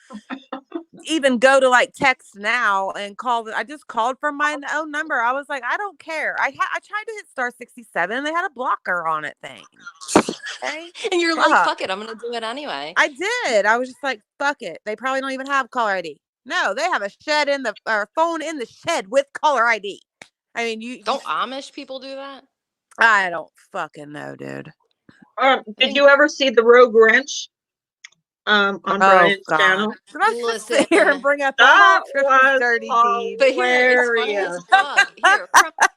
even go to like text now and call I just called from my own number. I was like, I don't care. I tried to hit star 67 and they had a blocker on it thing. Okay? And you're like, fuck it, I'm gonna do it anyway. I did. I was just like, fuck it. They probably don't even have caller ID. No, they have a shed phone in the shed with caller ID. I mean, don't Amish people do that? I don't fucking know, dude. Did you ever see the Rogue Ranch on Brian's channel? Did I just sit here and bring up all That Trisha's was dirty deeds? But here, it's funny as fuck. Here,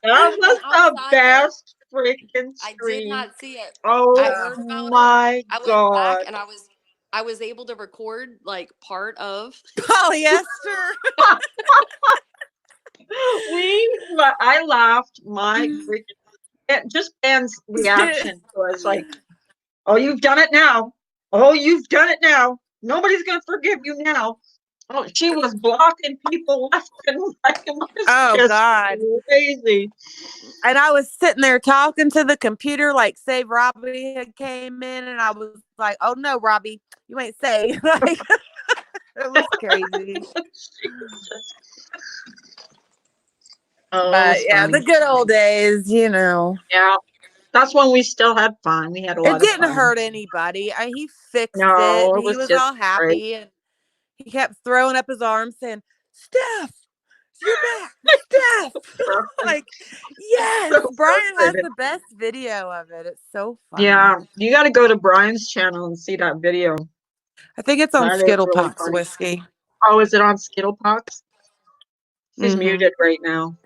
that was the outsider, best freaking I stream. did not see it. Oh I heard about my it. I went God. back and I was able to record like part of polyester. I laughed my freaking just Ben's reaction was like, oh, you've done it now. Oh, you've done it now. Nobody's gonna forgive you now. Oh, she was blocking people left and right. It was just God, crazy. And I was sitting there talking to the computer like Save Robbie had came in, and I was like, oh no, Robbie, you ain't saved. Like, it was crazy. Oh, but yeah, funny. the good old days, Yeah. That's when we still had fun. We had a It lot of didn't fun. hurt anybody. He fixed it. No, And it he was was just all great. happy, and he kept throwing up his arms saying, "Steph, you're back, Steph." Like, yes, So Brian has frustrated. the best video of it. It's so funny. Yeah, you got to go to Brian's channel and see that video. I think it's on That is really Skittlepox funny. whiskey. Oh, is it on Skittlepox? He's Mhm. muted right now.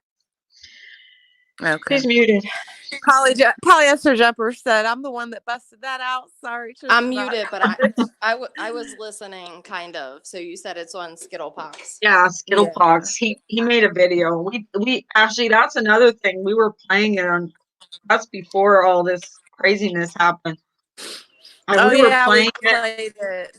Okay. He's muted. Polyester Jumper said, "I'm the one that busted that out. Sorry, Trish." I'm muted, but I was listening, kind of. So you said it's on Skittlepox. Yeah, Skittlepox. He made a video. We actually, that's another thing. We were playing it on. That's before all this craziness happened. And Oh we were yeah, we playing it, played it.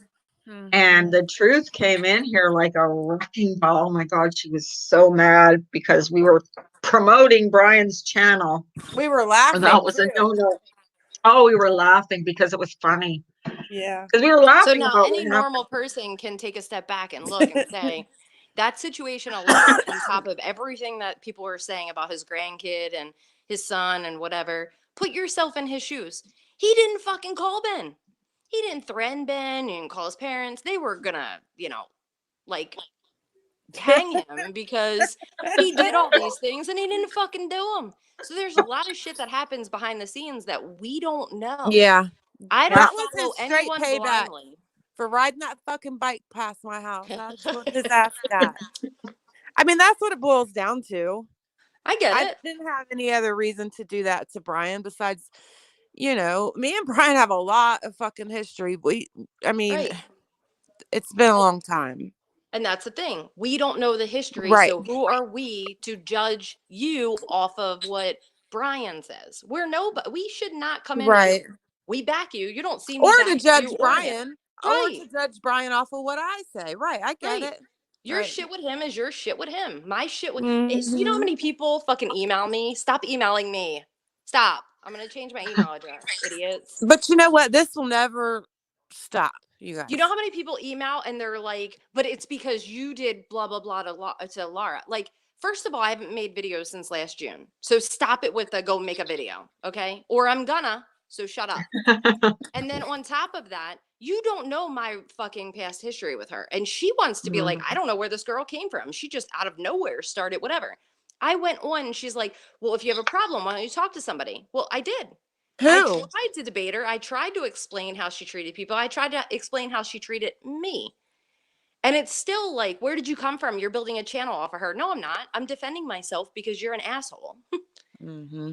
and the truth came in here like a wrecking ball. Oh my God, she was so mad because we were promoting Brian's channel. We were And laughing that was a too. no-no. Oh, we were laughing because it was funny. Yeah. Because we were So laughing now about any what normal person can take a step back and look and say, that situation alone, on top of everything that people were saying about his grandkid and his son and whatever, put yourself in his shoes. He didn't fucking call Ben. He didn't threaten Ben. He didn't call his parents. They were gonna, like hang him because he did all these things and he didn't fucking do them. So there's a lot of shit that happens behind the scenes that we don't know. Yeah. I don't That was follow his straight anyone payback blindly. for riding that fucking bike past my house. That's what his ass got. I mean, that's what it boils down to. I get I it. didn't have any other reason to do that to Brian besides, me and Brian have a lot of fucking history. I mean, Right. it's been a long time. And that's the thing. We don't know the history. Right. So who are we to judge you off of what Brian says? We're nobody. We should not come in Right. here. We back you. You don't see me Or to back judge you or him. Brian. Or Right. to judge Brian off of what I say. Right. I get Right. it. Your Right. shit with him is your shit with him. My shit with you know how Mhm. many people fucking email me? Stop emailing me. Stop. I'm gonna change my email address, idiots. But you know what? This will never stop, you guys. You know how many people email and they're like, but it's because you did blah blah blah to Laura. Like, first of all, I haven't made videos since last June. So stop it with the go make a video, okay? Or I'm gonna, so shut up. And then on top of that, you don't know my fucking past history with her. And she wants to be like, I don't know where this girl came from. She just out of nowhere started whatever. I went on and she's like, well, if you have a problem, why don't you talk to somebody? Well, I did. I Who? tried to debate her. I tried to explain how she treated people. I tried to explain how she treated me. And it's still like, where did you come from? You're building a channel off of her. No, I'm not. I'm defending myself because you're an asshole. Mm-hmm.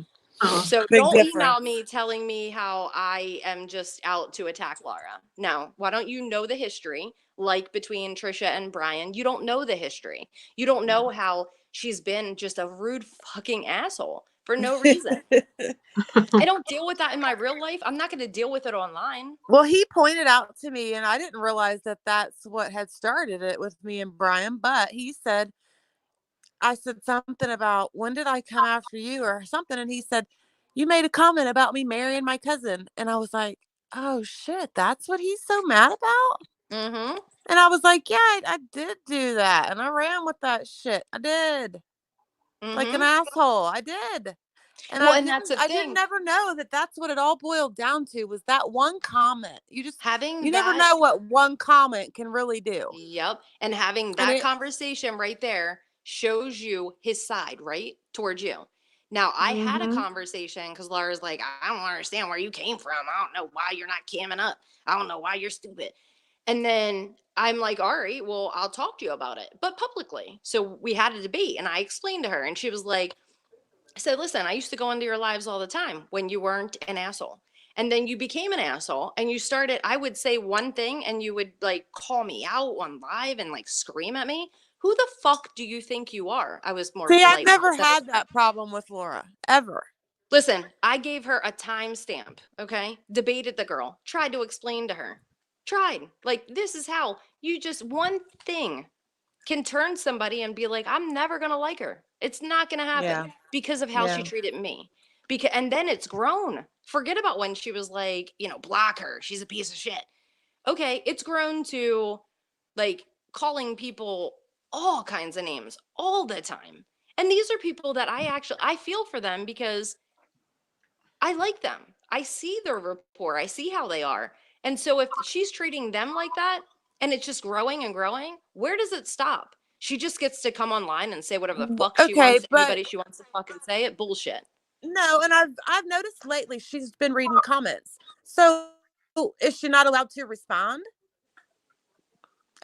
So Big don't difference. email me telling me how I am just out to attack Laura. No, why don't you know the history? Like between Trisha and Brian, you don't know the history. You don't know how she's been just a rude fucking asshole for no reason. I don't deal with that in my real life. I'm not going to deal with it online. Well, he pointed out to me, and I didn't realize that that's what had started it with me and Brian, but he said, I said something about, when did I come after you or something? And he said, you made a comment about me marrying my cousin. And I was like, oh shit, that's what he's so mad about? Mm-hmm. And I was like, yeah, I did do that. And I ran with that shit. I did. Like an asshole. I did. And Well, I and that's the didn't thing. never know that that's what it all boiled down to, was that one comment. You Having never that, know what one comment can really do. yep, and having And that it, conversation right there shows you his side, right, towards you. Now, I had a conversation because Laura's like, I don't understand where you came from. I don't know why you're not camming up. I don't know why you're stupid. And then I'm like, all right, well, I'll talk to you about it, but publicly. So we had a debate and I explained to her and she was like, I said, listen, I used to go into your lives all the time when you weren't an asshole. And then you became an asshole and you started, I would say one thing and you would like call me out on live and like scream at me. Who the fuck do you think you are? I was more see, I've polite. never had that problem with Laura, ever. Listen, I gave her a timestamp, okay? Debated the girl, tried to explain to her. Tried. Like, this is how you just one thing can turn somebody and be like, I'm never gonna like her. It's not gonna happen because of how she treated me. And then it's grown. Forget about when she was like, block her. She's a piece of shit. Okay, it's grown to like calling people all kinds of names all the time. And these are people that I feel for them because I like them. I see their rapport. I see how they are. And so if she's treating them like that and it's just growing and growing, where does it stop? She just gets to come online and say whatever the fuck she Okay, wants to but anybody she wants to fucking say it. Bullshit. no, and I've noticed lately she's been reading comments. So is she not allowed to respond?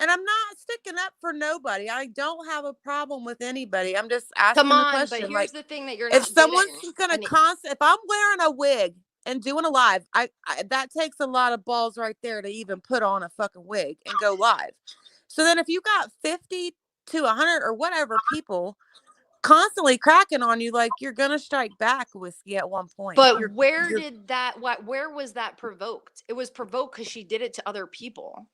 And I'm not sticking up for nobody. I don't have a problem with anybody. I'm just asking Come the on, but question. here's Like, the thing that you're if not getting. someone's gonna if I'm wearing a wig and doing a live, I that takes a lot of balls right there to even put on a fucking wig and go live. So then if you got 50 to 100 or whatever people constantly cracking on you, like, you're gonna strike back, Whiskey, at one point. But where was that provoked? It was provoked because she did it to other people.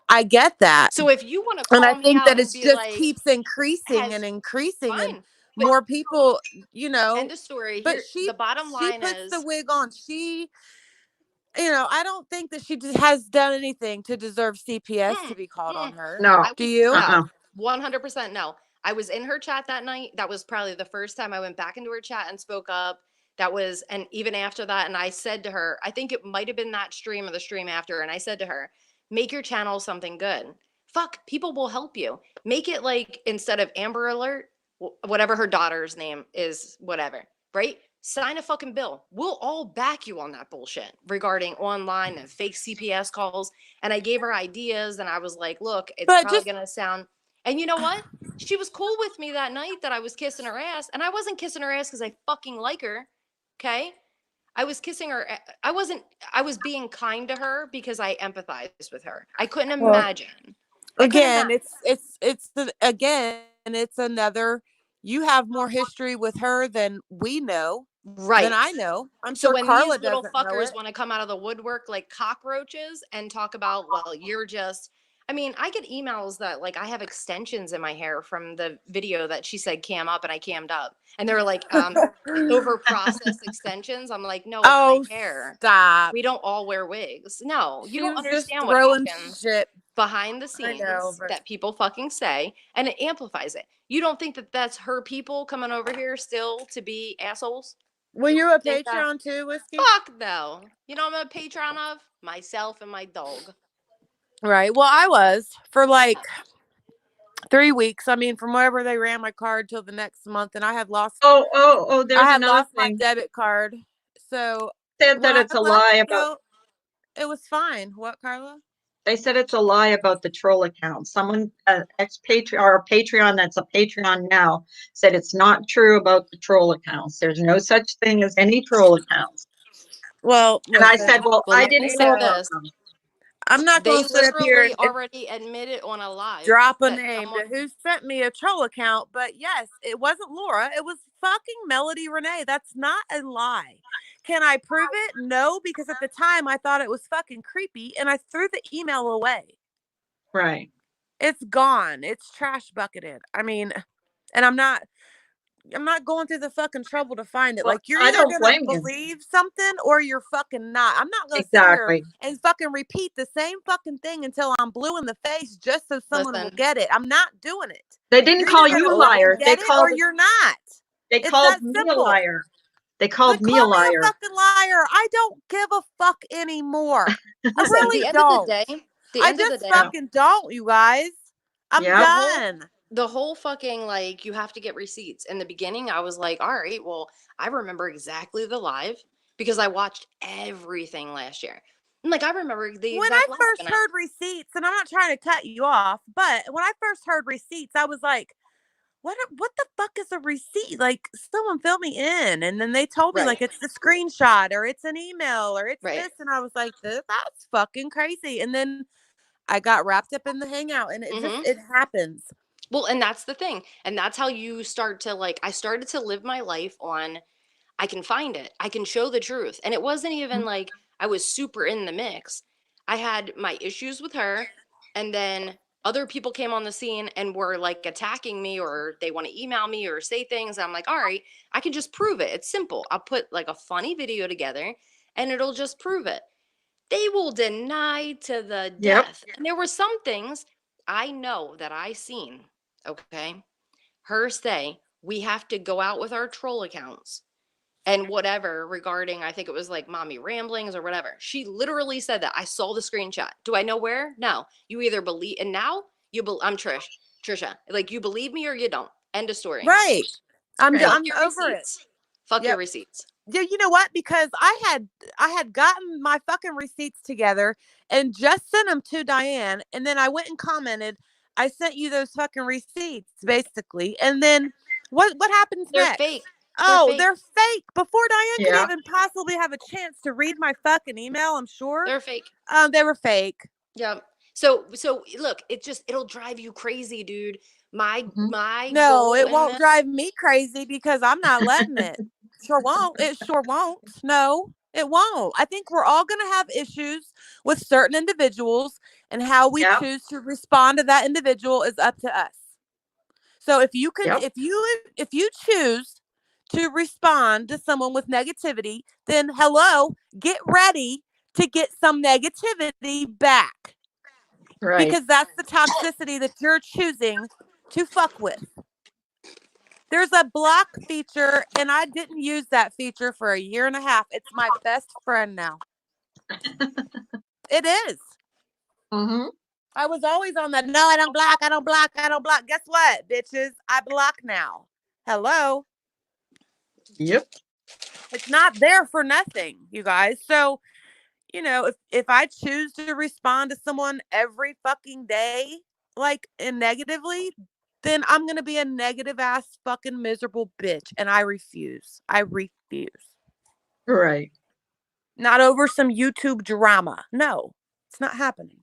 I get that. So if you want to And I call me think out that and it be just like, keeps increasing and increasing, and fine, but more people, you know. end of story. But Here, the bottom she line puts the is, wig on. She, you know, I don't think that she has done anything to deserve CPS to be called on her. No. Do you? No, 100% no. I was in her chat that night. That was probably the first time I went back into her chat and spoke up. That was, and even after that, and I said to her, I think it might have been that stream or the stream after, and I said to her, make your channel something good. Fuck, people will help you. Make it like, instead of Amber Alert, whatever her daughter's name is, whatever, right? Sign a fucking bill. We'll all back you on that bullshit regarding online and fake CPS calls. And I gave her ideas, and I was like, look, it's But probably just going to sound, and you know what? She was cool with me that night that I was kissing her ass. And I wasn't kissing her ass because I fucking like her. Okay. I was kissing her. I was being kind to her because I empathized with her. I couldn't Well, imagine. again, it's another. You have more history with her than we know, Right. than I know. I'm So sure when Carla these little doesn't know fuckers it. want to come out of the woodwork like cockroaches and talk about, well, you're just, I mean, I get emails that like I have extensions in my hair from the video that she said cam up and I cammed up. And they're like over processed extensions. I'm like, no, it's Oh, my hair. stop. We don't all wear wigs. No, She you don't was just understand what throwing happens shit. behind the I know, scenes but that people fucking say, and it amplifies it. You don't think that that's her people coming over here still to be assholes? were you a Think that? Patreon too, Whiskey? Fuck no. You know what I'm a patron of? Myself and my dog. Right. Well, I was for like 3 weeks. I mean, from wherever they ran my card till the next month, and I had lost. Oh, there's I had another lost my thing. debit card. So Said when that I it's a let lie it about, go, it was fine. What, Carla? they said it's a lie about the troll account. Someone, ex-Patreon or a Patreon that's a Patreon now, said it's not true about the troll accounts. There's no such thing as any troll accounts. Well, And I listen, said, well, Well, I let me didn't say know about this. them. I'm not They going to sit up here literally and already admitted on a live drop a that name someone, to who sent me a troll account, but yes, it wasn't Laura. It was fucking Melody Renee. That's not a lie. Can I prove it? No, because at the time I thought it was fucking creepy and I threw the email away. Right. It's gone. It's trash bucketed. I mean, and I'm not going through the fucking trouble to find it. Well, Like, you're I either don't gonna blame you. believe something or you're fucking not. I'm not gonna sit here Exactly. and fucking repeat the same fucking thing until I'm blue in the face just so someone will listen, get it. I'm not doing it. They didn't You're call either you a gonna fucking liar. They get it or called you're not. they It's called that me a simple. liar. They Then called me a call me a liar. fucking liar. I don't give a fuck anymore. I listen, really the end of the don't. day, I just fucking don't, you guys. I'm Yeah. done. The whole fucking, like, you have to get receipts. In the beginning, I was like, all right, well, I remember exactly the live because I watched everything last year. And like, I remember the When I exact live. first And heard receipts, and I'm not trying to cut you off, but when I first heard receipts, I was like, what the fuck is a receipt? Like, someone fill me in. And then they told me, Right. like, it's the screenshot or it's an email or it's Right. this. And I was like, that's fucking crazy. And then I got wrapped up in the hangout, and it just, it happens. Well, and that's the thing. And that's how you start to, like, I started to live my life on, I can find it. I can show the truth. And it wasn't even like I was super in the mix. I had my issues with her, and then other people came on the scene and were like attacking me, or they want to email me or say things. I'm like, all right, I can just prove it. It's simple. I'll put like a funny video together and it'll just prove it. They will deny to the death. And there were some things I know that I seen, okay? Her say, we have to go out with our troll accounts and whatever regarding, I think it was like mommy ramblings or whatever. She literally said that. I saw the screenshot. Do I know where? No. You either believe, and now I'm Trisha. Like, you believe me or you don't. End of story. Right. I'm Fuck I'm your over it. receipts. Fuck your Yep. receipts. Yeah, you know what? Because I had gotten my fucking receipts together and just sent them to Diane, and then I went and commented, I sent you those fucking receipts, basically. And then what happens They're next? fake. Oh, fake. they're fake. Before Diane could Yeah. even possibly have a chance to read my fucking email, I'm sure. They're fake. They were fake. Yeah. So look, it'll drive you crazy, dude. My No, goal it in won't this, drive me crazy because I'm not letting it. Sure won't. It sure won't. No, it won't. I think we're all going to have issues with certain individuals, and how we Yep. choose to respond to that individual is up to us. So if you can, Yep. if you choose to respond to someone with negativity, then hello, get ready to get some negativity back, Right. because that's the toxicity that you're choosing to fuck with. There's a block feature, and I didn't use that feature for a year and a half. It's my best friend now. It is. Mm-hmm. I was always on that. No, I don't block. I don't block. I don't block. Guess what, bitches? I block now. Hello. Yep. It's not there for nothing, you guys. So, if I choose to respond to someone every fucking day, like, and negatively, then I'm going to be a negative ass fucking miserable bitch. And I refuse. I refuse. Right. Not over some YouTube drama. No, it's not happening.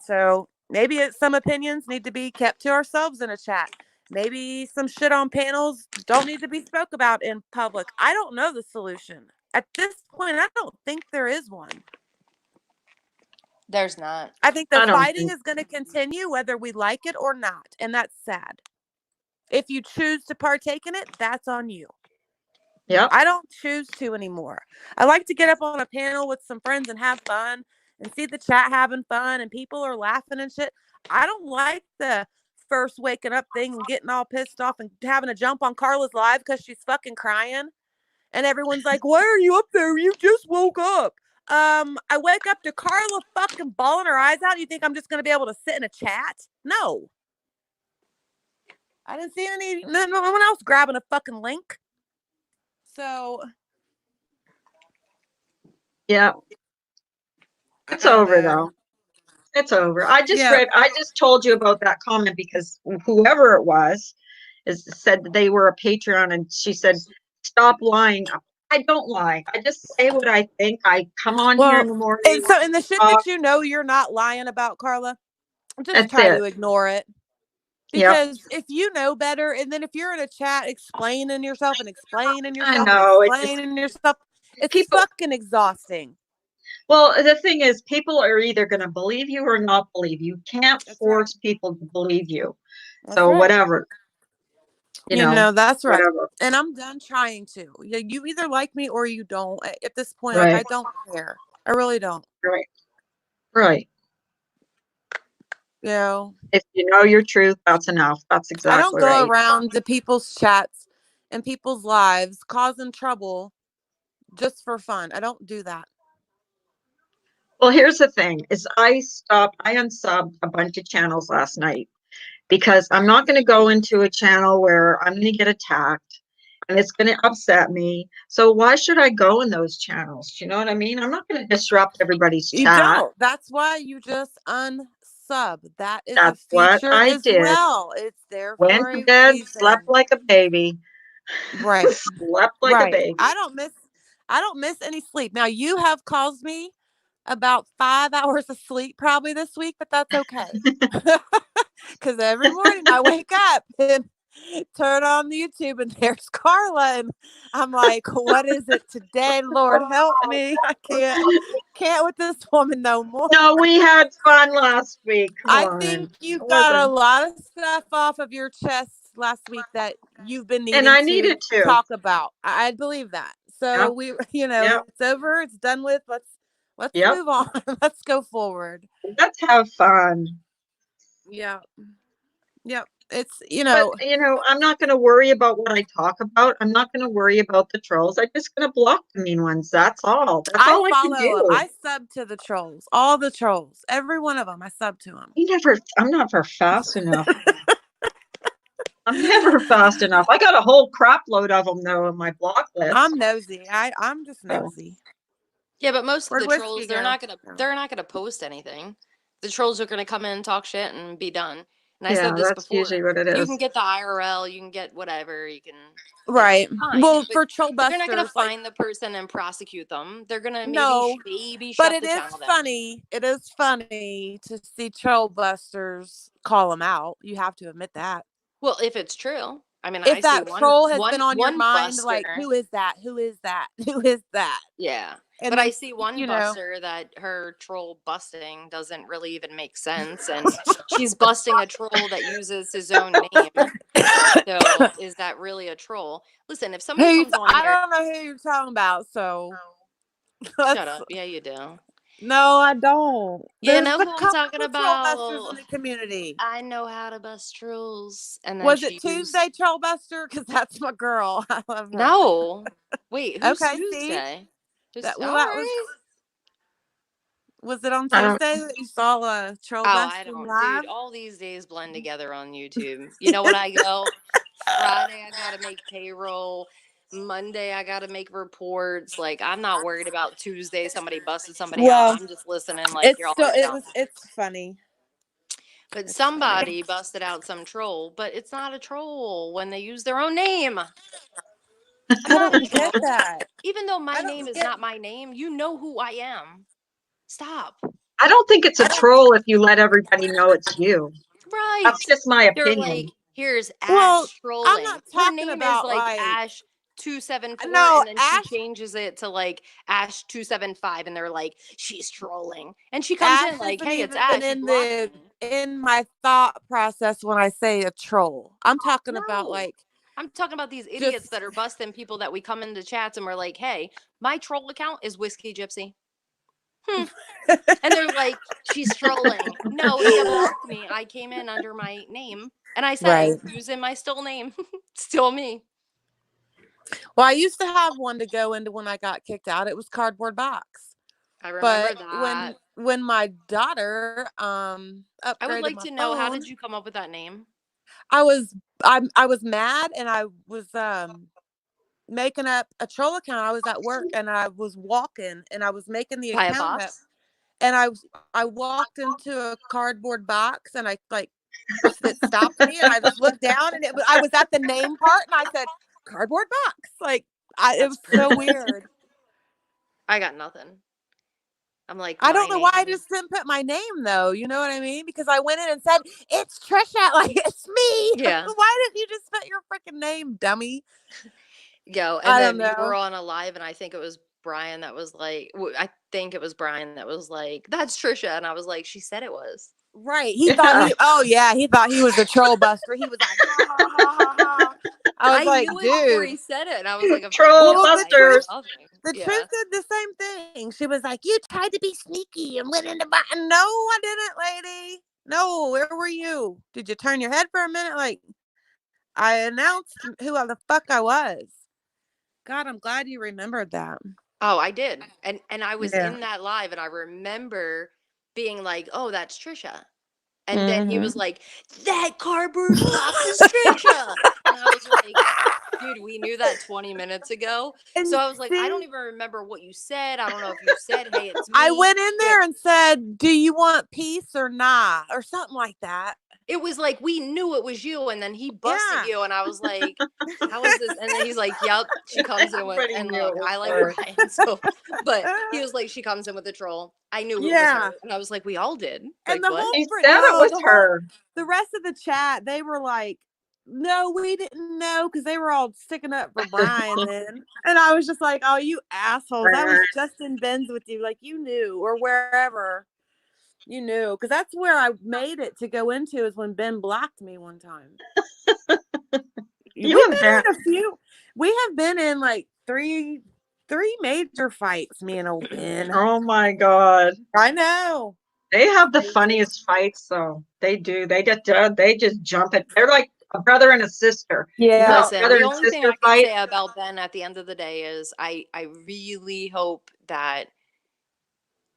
So maybe some opinions need to be kept to ourselves in a chat. Maybe some shit on panels don't need to be spoke about in public. I don't know the solution. At this point, I don't think there is one. there's not. I think the I don't fighting think. is going to continue whether we like it or not. And that's sad. If you choose to partake in it, that's on you. Yep. I don't choose to anymore. I like to get up on a panel with some friends and have fun and see the chat having fun and people are laughing and shit. I don't like the first waking up thing and getting all pissed off and having to jump on Carla's live because she's fucking crying. And everyone's like, why are you up there? You just woke up. I wake up to Carla fucking bawling her eyes out. You think I'm just going to be able to sit in a chat? No. I didn't see no one else grabbing a fucking link. So Yeah. It's over though. It's over. I just told you about that comment because whoever it was said that they were a Patreon, and she said, stop lying. I don't lie. I just say what I think. I come on here in the morning. And so in the shit that you're not lying about, Carla, just try to ignore it. Because if you know better, and then if you're in a chat explaining yourself, it's fucking exhausting. Well, the thing is, people are either going to believe you or not believe you. You can't force people to believe you. So whatever. You know, that's right. Whatever. And I'm done trying to. You either like me or you don't. At this point, like, I don't care. I really don't. Right. Right. If you know your truth, that's enough. That's exactly I don't go right. around to people's chats and people's lives causing trouble just for fun. I don't do that. Well, here's the thing: is I unsubbed a bunch of channels last night because I'm not going to go into a channel where I'm going to get attacked and it's going to upset me. So why should I go in those channels? You know what I mean? I'm not going to disrupt everybody's You chat. don't. That's why you just unsub. That is That's a feature what I as did. well. It's there Went for to a bed, reason. slept like a baby. Right. Slept like a baby. I don't miss any sleep. Now, you have caused me about 5 hours of sleep probably this week, but that's okay. Because every morning I wake up and turn on the YouTube and there's Carla, and I'm like, what is it today? Lord help me. I can't with this woman no more. No, we had fun last week. I think you got a lot of stuff off of your chest last week that you've been needing needed to talk about. I believe that. So we, it's over. It's done with. Let's move on. Let's go forward. Let's have fun. Yep. It's, But I'm not going to worry about what I talk about. I'm not going to worry about the trolls. I'm just going to block the mean ones. That's all. That's all I can follow them. do. I sub to the trolls, all the trolls, every one of them. I sub to them. I'm never fast enough. I'm never fast enough. I got a whole crap load of them though on my block list. I'm nosy. I'm just nosy. Yeah, but most of Where'd the whiskey trolls, go? they're not gonna post anything. The trolls are gonna come in and talk shit and be done. And I Yeah, said this that's before. usually what it You is. can get the IRL, you can get whatever, you can Right. fine. Well, But for troll they're not gonna busters, like, find the person and prosecute them. They're gonna no, maybe but shut it the is channel down. funny. It is funny to see troll busters call them out. You have to admit that. Well, if it's true. I mean, If I that see troll has been on your one mind, buster. like, who is that? Who is that? Who is that? Yeah. And but then, I see one buster that her troll busting doesn't really even make sense. And she's busting a troll that uses his own name. So is that really a troll? Listen, if somebody comes on I here. don't know who you're talking about, so. Shut up. Yeah, you do. No, I don't. You There's know a who I'm couple talking of troll busters about? in the community. I know how to bust trolls. And then Was it Tuesday Troll Buster? Because that's my girl. I love her. No. Wait, who's Okay, Tuesday? that was it on I don't- Tuesday that you saw a troll I busting don't, live? dude. All these days blend together on YouTube. You know when I go Friday, I gotta make payroll. Monday, I gotta make reports. Like I'm not worried about Tuesday. Somebody busted somebody out. I'm just listening. Like y'all are dumb. It's funny. But somebody busted out some troll. But it's not a troll when they use their own name. I don't get that. Even though my name is not my name, you know who I am. Stop. I don't think it's a troll if you let everybody know it's you. Right. That's just my They're opinion. like, here's Ash Well, trolling. I'm not Her talking name about, is like like- Ash 274, No, and then Ash- she changes it to like Ash 275, and they're like, she's trolling. And she comes in like, hey, it's Ash. In my thought process when I say a troll. I'm talking about like I'm talking about these idiots that are busting people that we come into chats and we're like, hey, my troll account is Whiskey Gypsy. And they're like, she's trolling. No, she blocked me. I came in under my name and I said, using my still name. Still me. Well, I used to have one to go into when I got kicked out. It was Cardboard Box. I remember that. When my daughter upgraded I would like to know, how phone, did you come up with that name? I was mad, and I was making up a troll account. I was at work and I was walking and I was making the account up, and I walked into a cardboard box and I it stopped me and I just looked down and I was at the name part and I said cardboard box. Like it was so weird. I got nothing. I'm like, I don't know why I just didn't put my name though. You know what I mean? Because I went in and said, it's Trisha. Like, it's me. Yeah. Why didn't you just put your freaking name, dummy? Yo, and then we were on a live and I think it was Brian that was like, that's Trisha. And I was like, she said it was. Right. He thought he thought he was a troll buster. He was like, ha, ha, ha, ha, ha. I was like, knew it dude. before he said it. And I was like, troll busters. The truth did the same thing. She was like, you tried to be sneaky and went into my. No, I didn't, lady. No, where were you? Did you turn your head for a minute? Like, I announced who the fuck I was. God, I'm glad you remembered that. Oh, I did. And I was in that live and I remember being like, oh, that's Trisha. And then he was like, that cardboard box is Trisha. And I was like, dude, we knew that 20 minutes ago. So I was like, I don't even remember what you said. I don't know if you said, hey, it's me. I went in there and said, do you want peace or not? Or something like that. It was like, we knew it was you. And then he busted you. And I was like, how is this? And then he's like, yep, she comes in with, and look, I like Brian. So, but he was like, she comes in with a troll. I knew it was her. And I was like, we all did. And like, the whole he said it was her. The rest of the chat, they were like, no, we didn't know, because they were all sticking up for Brian then. And I was just like, oh, you assholes. I was just in Ben's with you. Like, you knew, or wherever. You knew, because that's where I made it to go into, is when Ben blocked me one time. We have been in like three major fights, me and old Ben. Oh my God. I know. They have the funniest fights, though. They do. They just jump it. They're like a brother and a sister. You know, Yeah. that Listen, brother the and only thing sister I can fight. say about Ben at the end of the day is I really hope that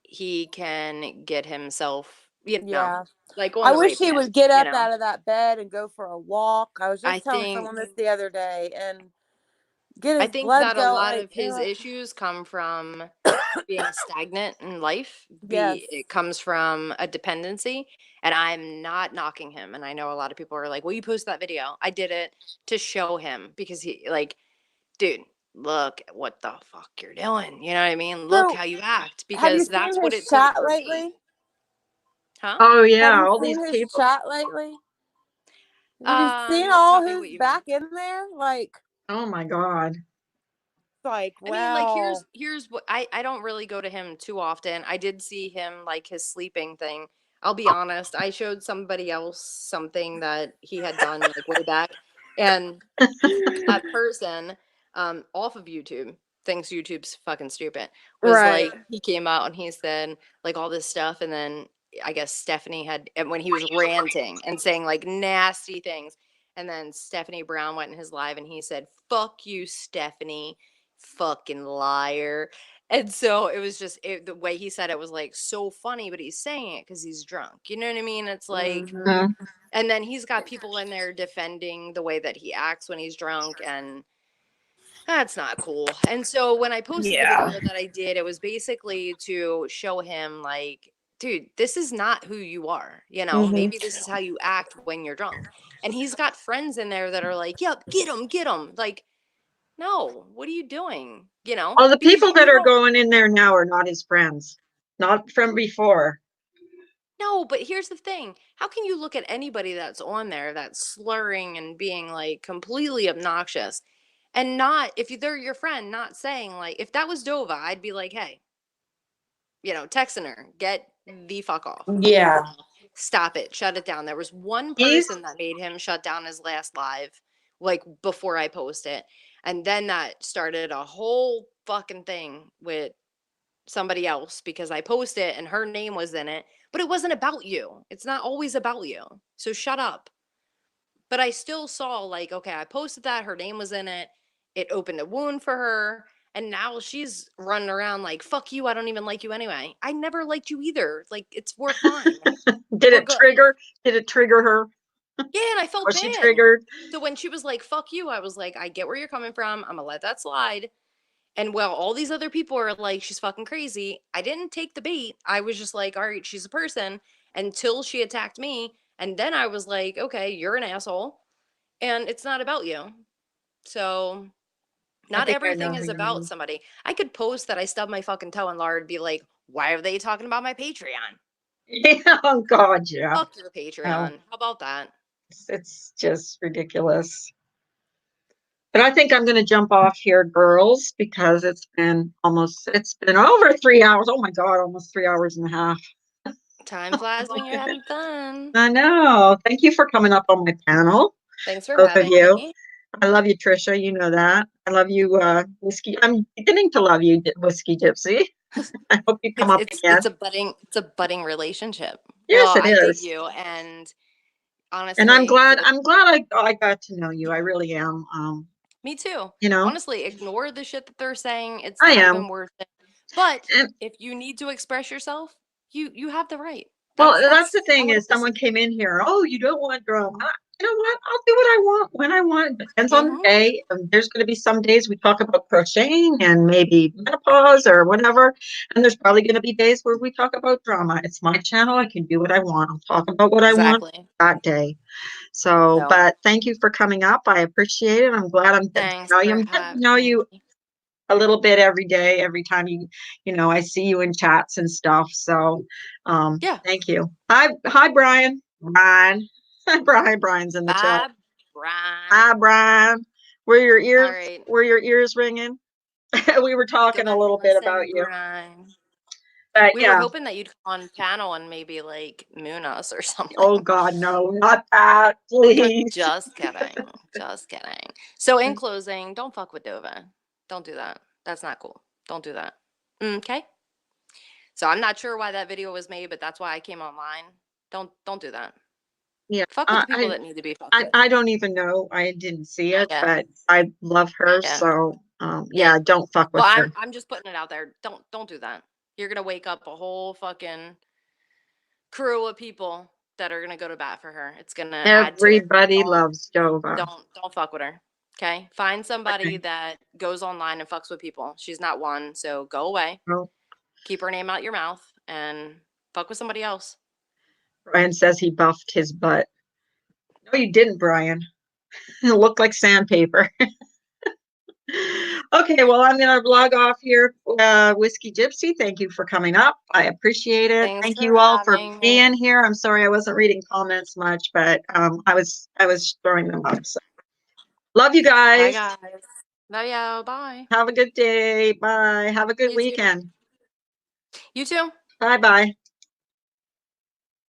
he can get himself, Yeah. like on I the wish right he path, would get up out of that bed and go for a walk. I was I just telling think someone this the other day, and get I his think blood that a go lot like of his issues come from being stagnant in life. yes. It comes from a dependency, and I'm not knocking him. And I know a lot of people are like, "Well, you post that video." I did it to show him because he like, dude, look at what the fuck you're doing. You know what I mean? Look So, how you act, have you because that's seen what his it took chat for me. lately? Huh? Oh Have yeah, you all these seen his people. chat lately? Have you seen Tell all me his what you mean. back in there? Like, Oh my God. like I mean, like wow. here's what I don't really go to him too often. I did see him like his sleeping thing. I'll be honest. I showed somebody else something that he had done like way back, and that person off of YouTube thinks YouTube's fucking stupid. Was Right. like he came out and he said like all this stuff, and then I guess Stephanie had, and when he was ranting and saying like nasty things, and then Stephanie Brown went in his live and he said, "Fuck you, Stephanie, fucking liar." And so it was just the way he said it was like so funny, but he's saying it because he's drunk. You know what I mean? It's like, Mhm. and then he's got people in there defending the way that he acts when he's drunk, and that's not cool. And so when I posted the Yeah. video that I did, it was basically to show him like, dude, this is not who you are. You know, Mhm. maybe this is how you act when you're drunk. And he's got friends in there that are like, yep, get him, get him. Like, no, what are you doing? You know, Oh, the because people that you are don't. going in there now are not his friends, not from before. No, but here's the thing. How can you look at anybody that's on there that's slurring and being like completely obnoxious and not, if they're your friend, not saying like, if that was Dova, I'd be like, hey, texting her, get the fuck off. Yeah. Stop it, shut it down. There was one He's person that made him shut down his last live, like before I post it. And then that started a whole fucking thing with somebody else because I posted it and her name was in it, but it wasn't about you. It's not always about you. So shut up. But I still saw like, okay, I posted that, her name was in it. It opened a wound for her. And now she's running around like, fuck you, I don't even like you anyway. I never liked you either. Like, we're fine. did We're it good. trigger? Did it trigger her? Yeah, and I felt Was she bad. triggered? So when she was like, fuck you, I was like, I get where you're coming from. I'm gonna let that slide. And while all these other people are like, she's fucking crazy, I didn't take the bait. I was just like, all right, she's a person until she attacked me. And then I was like, okay, you're an asshole. And it's not about you. So I not think I know everything who is you about mean. somebody. I could post that I stubbed my fucking toe and Lard be like, why are they talking about my Patreon? Yeah, oh God, yeah. Fuck your Oh, Patreon. How about that? it's just ridiculous. But I think I'm going to jump off here, girls, because it's been over 3 hours. Oh my God, almost 3 hours and a half. Time flies when you're having fun. I know. Thank you for coming up on my panel, Thanks for both of having you. me. I love you, Trisha. You know that. I love you, Whiskey. I'm beginning to love you, Whiskey Gypsy. I hope you come It's up it's again. it's a budding relationship. Yes, No, it I dig is. you, and And I'm honestly, glad. I'm glad I got to know you. I really am. me too. You know, Honestly, ignore the shit that they're saying. It's I not am. even worth it. But And if you need to express yourself, you have the right. well, That's that's the I thing want is to listen. someone came in here, oh, you don't want drama. You know what? I'll do what I want when I want. It depends on the Mm-hmm. day. There's going to be some days we talk about crocheting and maybe menopause or whatever. And there's probably going to be days where we talk about drama. It's my channel. I can do what I want. I'll talk about what I want Exactly. that day. So, So but thank you for coming up. I appreciate it. I'm glad I'm getting to thanks know you. for I'm getting to having know me. you a little bit every day, every time I see you in chats and stuff. So Yeah. thank you. Hi Brian. Brian. Brian's in the chat. Bye, Brian. Hi Brian. Were your All ears right. were your ears ringing? We were talking a Good. little bit about Listen, you. Brian. But We were yeah. hoping that you'd come on panel and maybe like moon us or something. Oh God, no, not that, please. Just kidding. Just kidding. So in closing, don't fuck with Dova. Don't do that. That's not cool. Don't do that. Okay? So I'm not sure why that video was made, but that's why I came online. Don't do that. Yeah, Fuck with the people that need to be fucked with. I don't even know. I didn't see it, Yeah. but I love her. Yeah. So, yeah, don't fuck with Well, her. I'm just putting it out there. Don't do that. You're gonna wake up a whole fucking crew of people that are gonna go to bat for her. It's gonna add to it. Everybody loves Jova. Don't fuck with her. Okay, find somebody that goes online and fucks with people. She's not one, so go away. No. Keep her name out your mouth and fuck with somebody else. Brian says he buffed his butt. No, you didn't, Brian. It looked like sandpaper. Okay, well, I'm going to log off here. Whiskey Gypsy, thank you for coming up. I appreciate it. Thanks Thank for you all for having being me. here. I'm sorry I wasn't reading comments much, but I was throwing them up. So. Love you Bye, guys. guys. Love you. Bye. Have a good day. Bye. Have a good You too. weekend. You too. Bye-bye.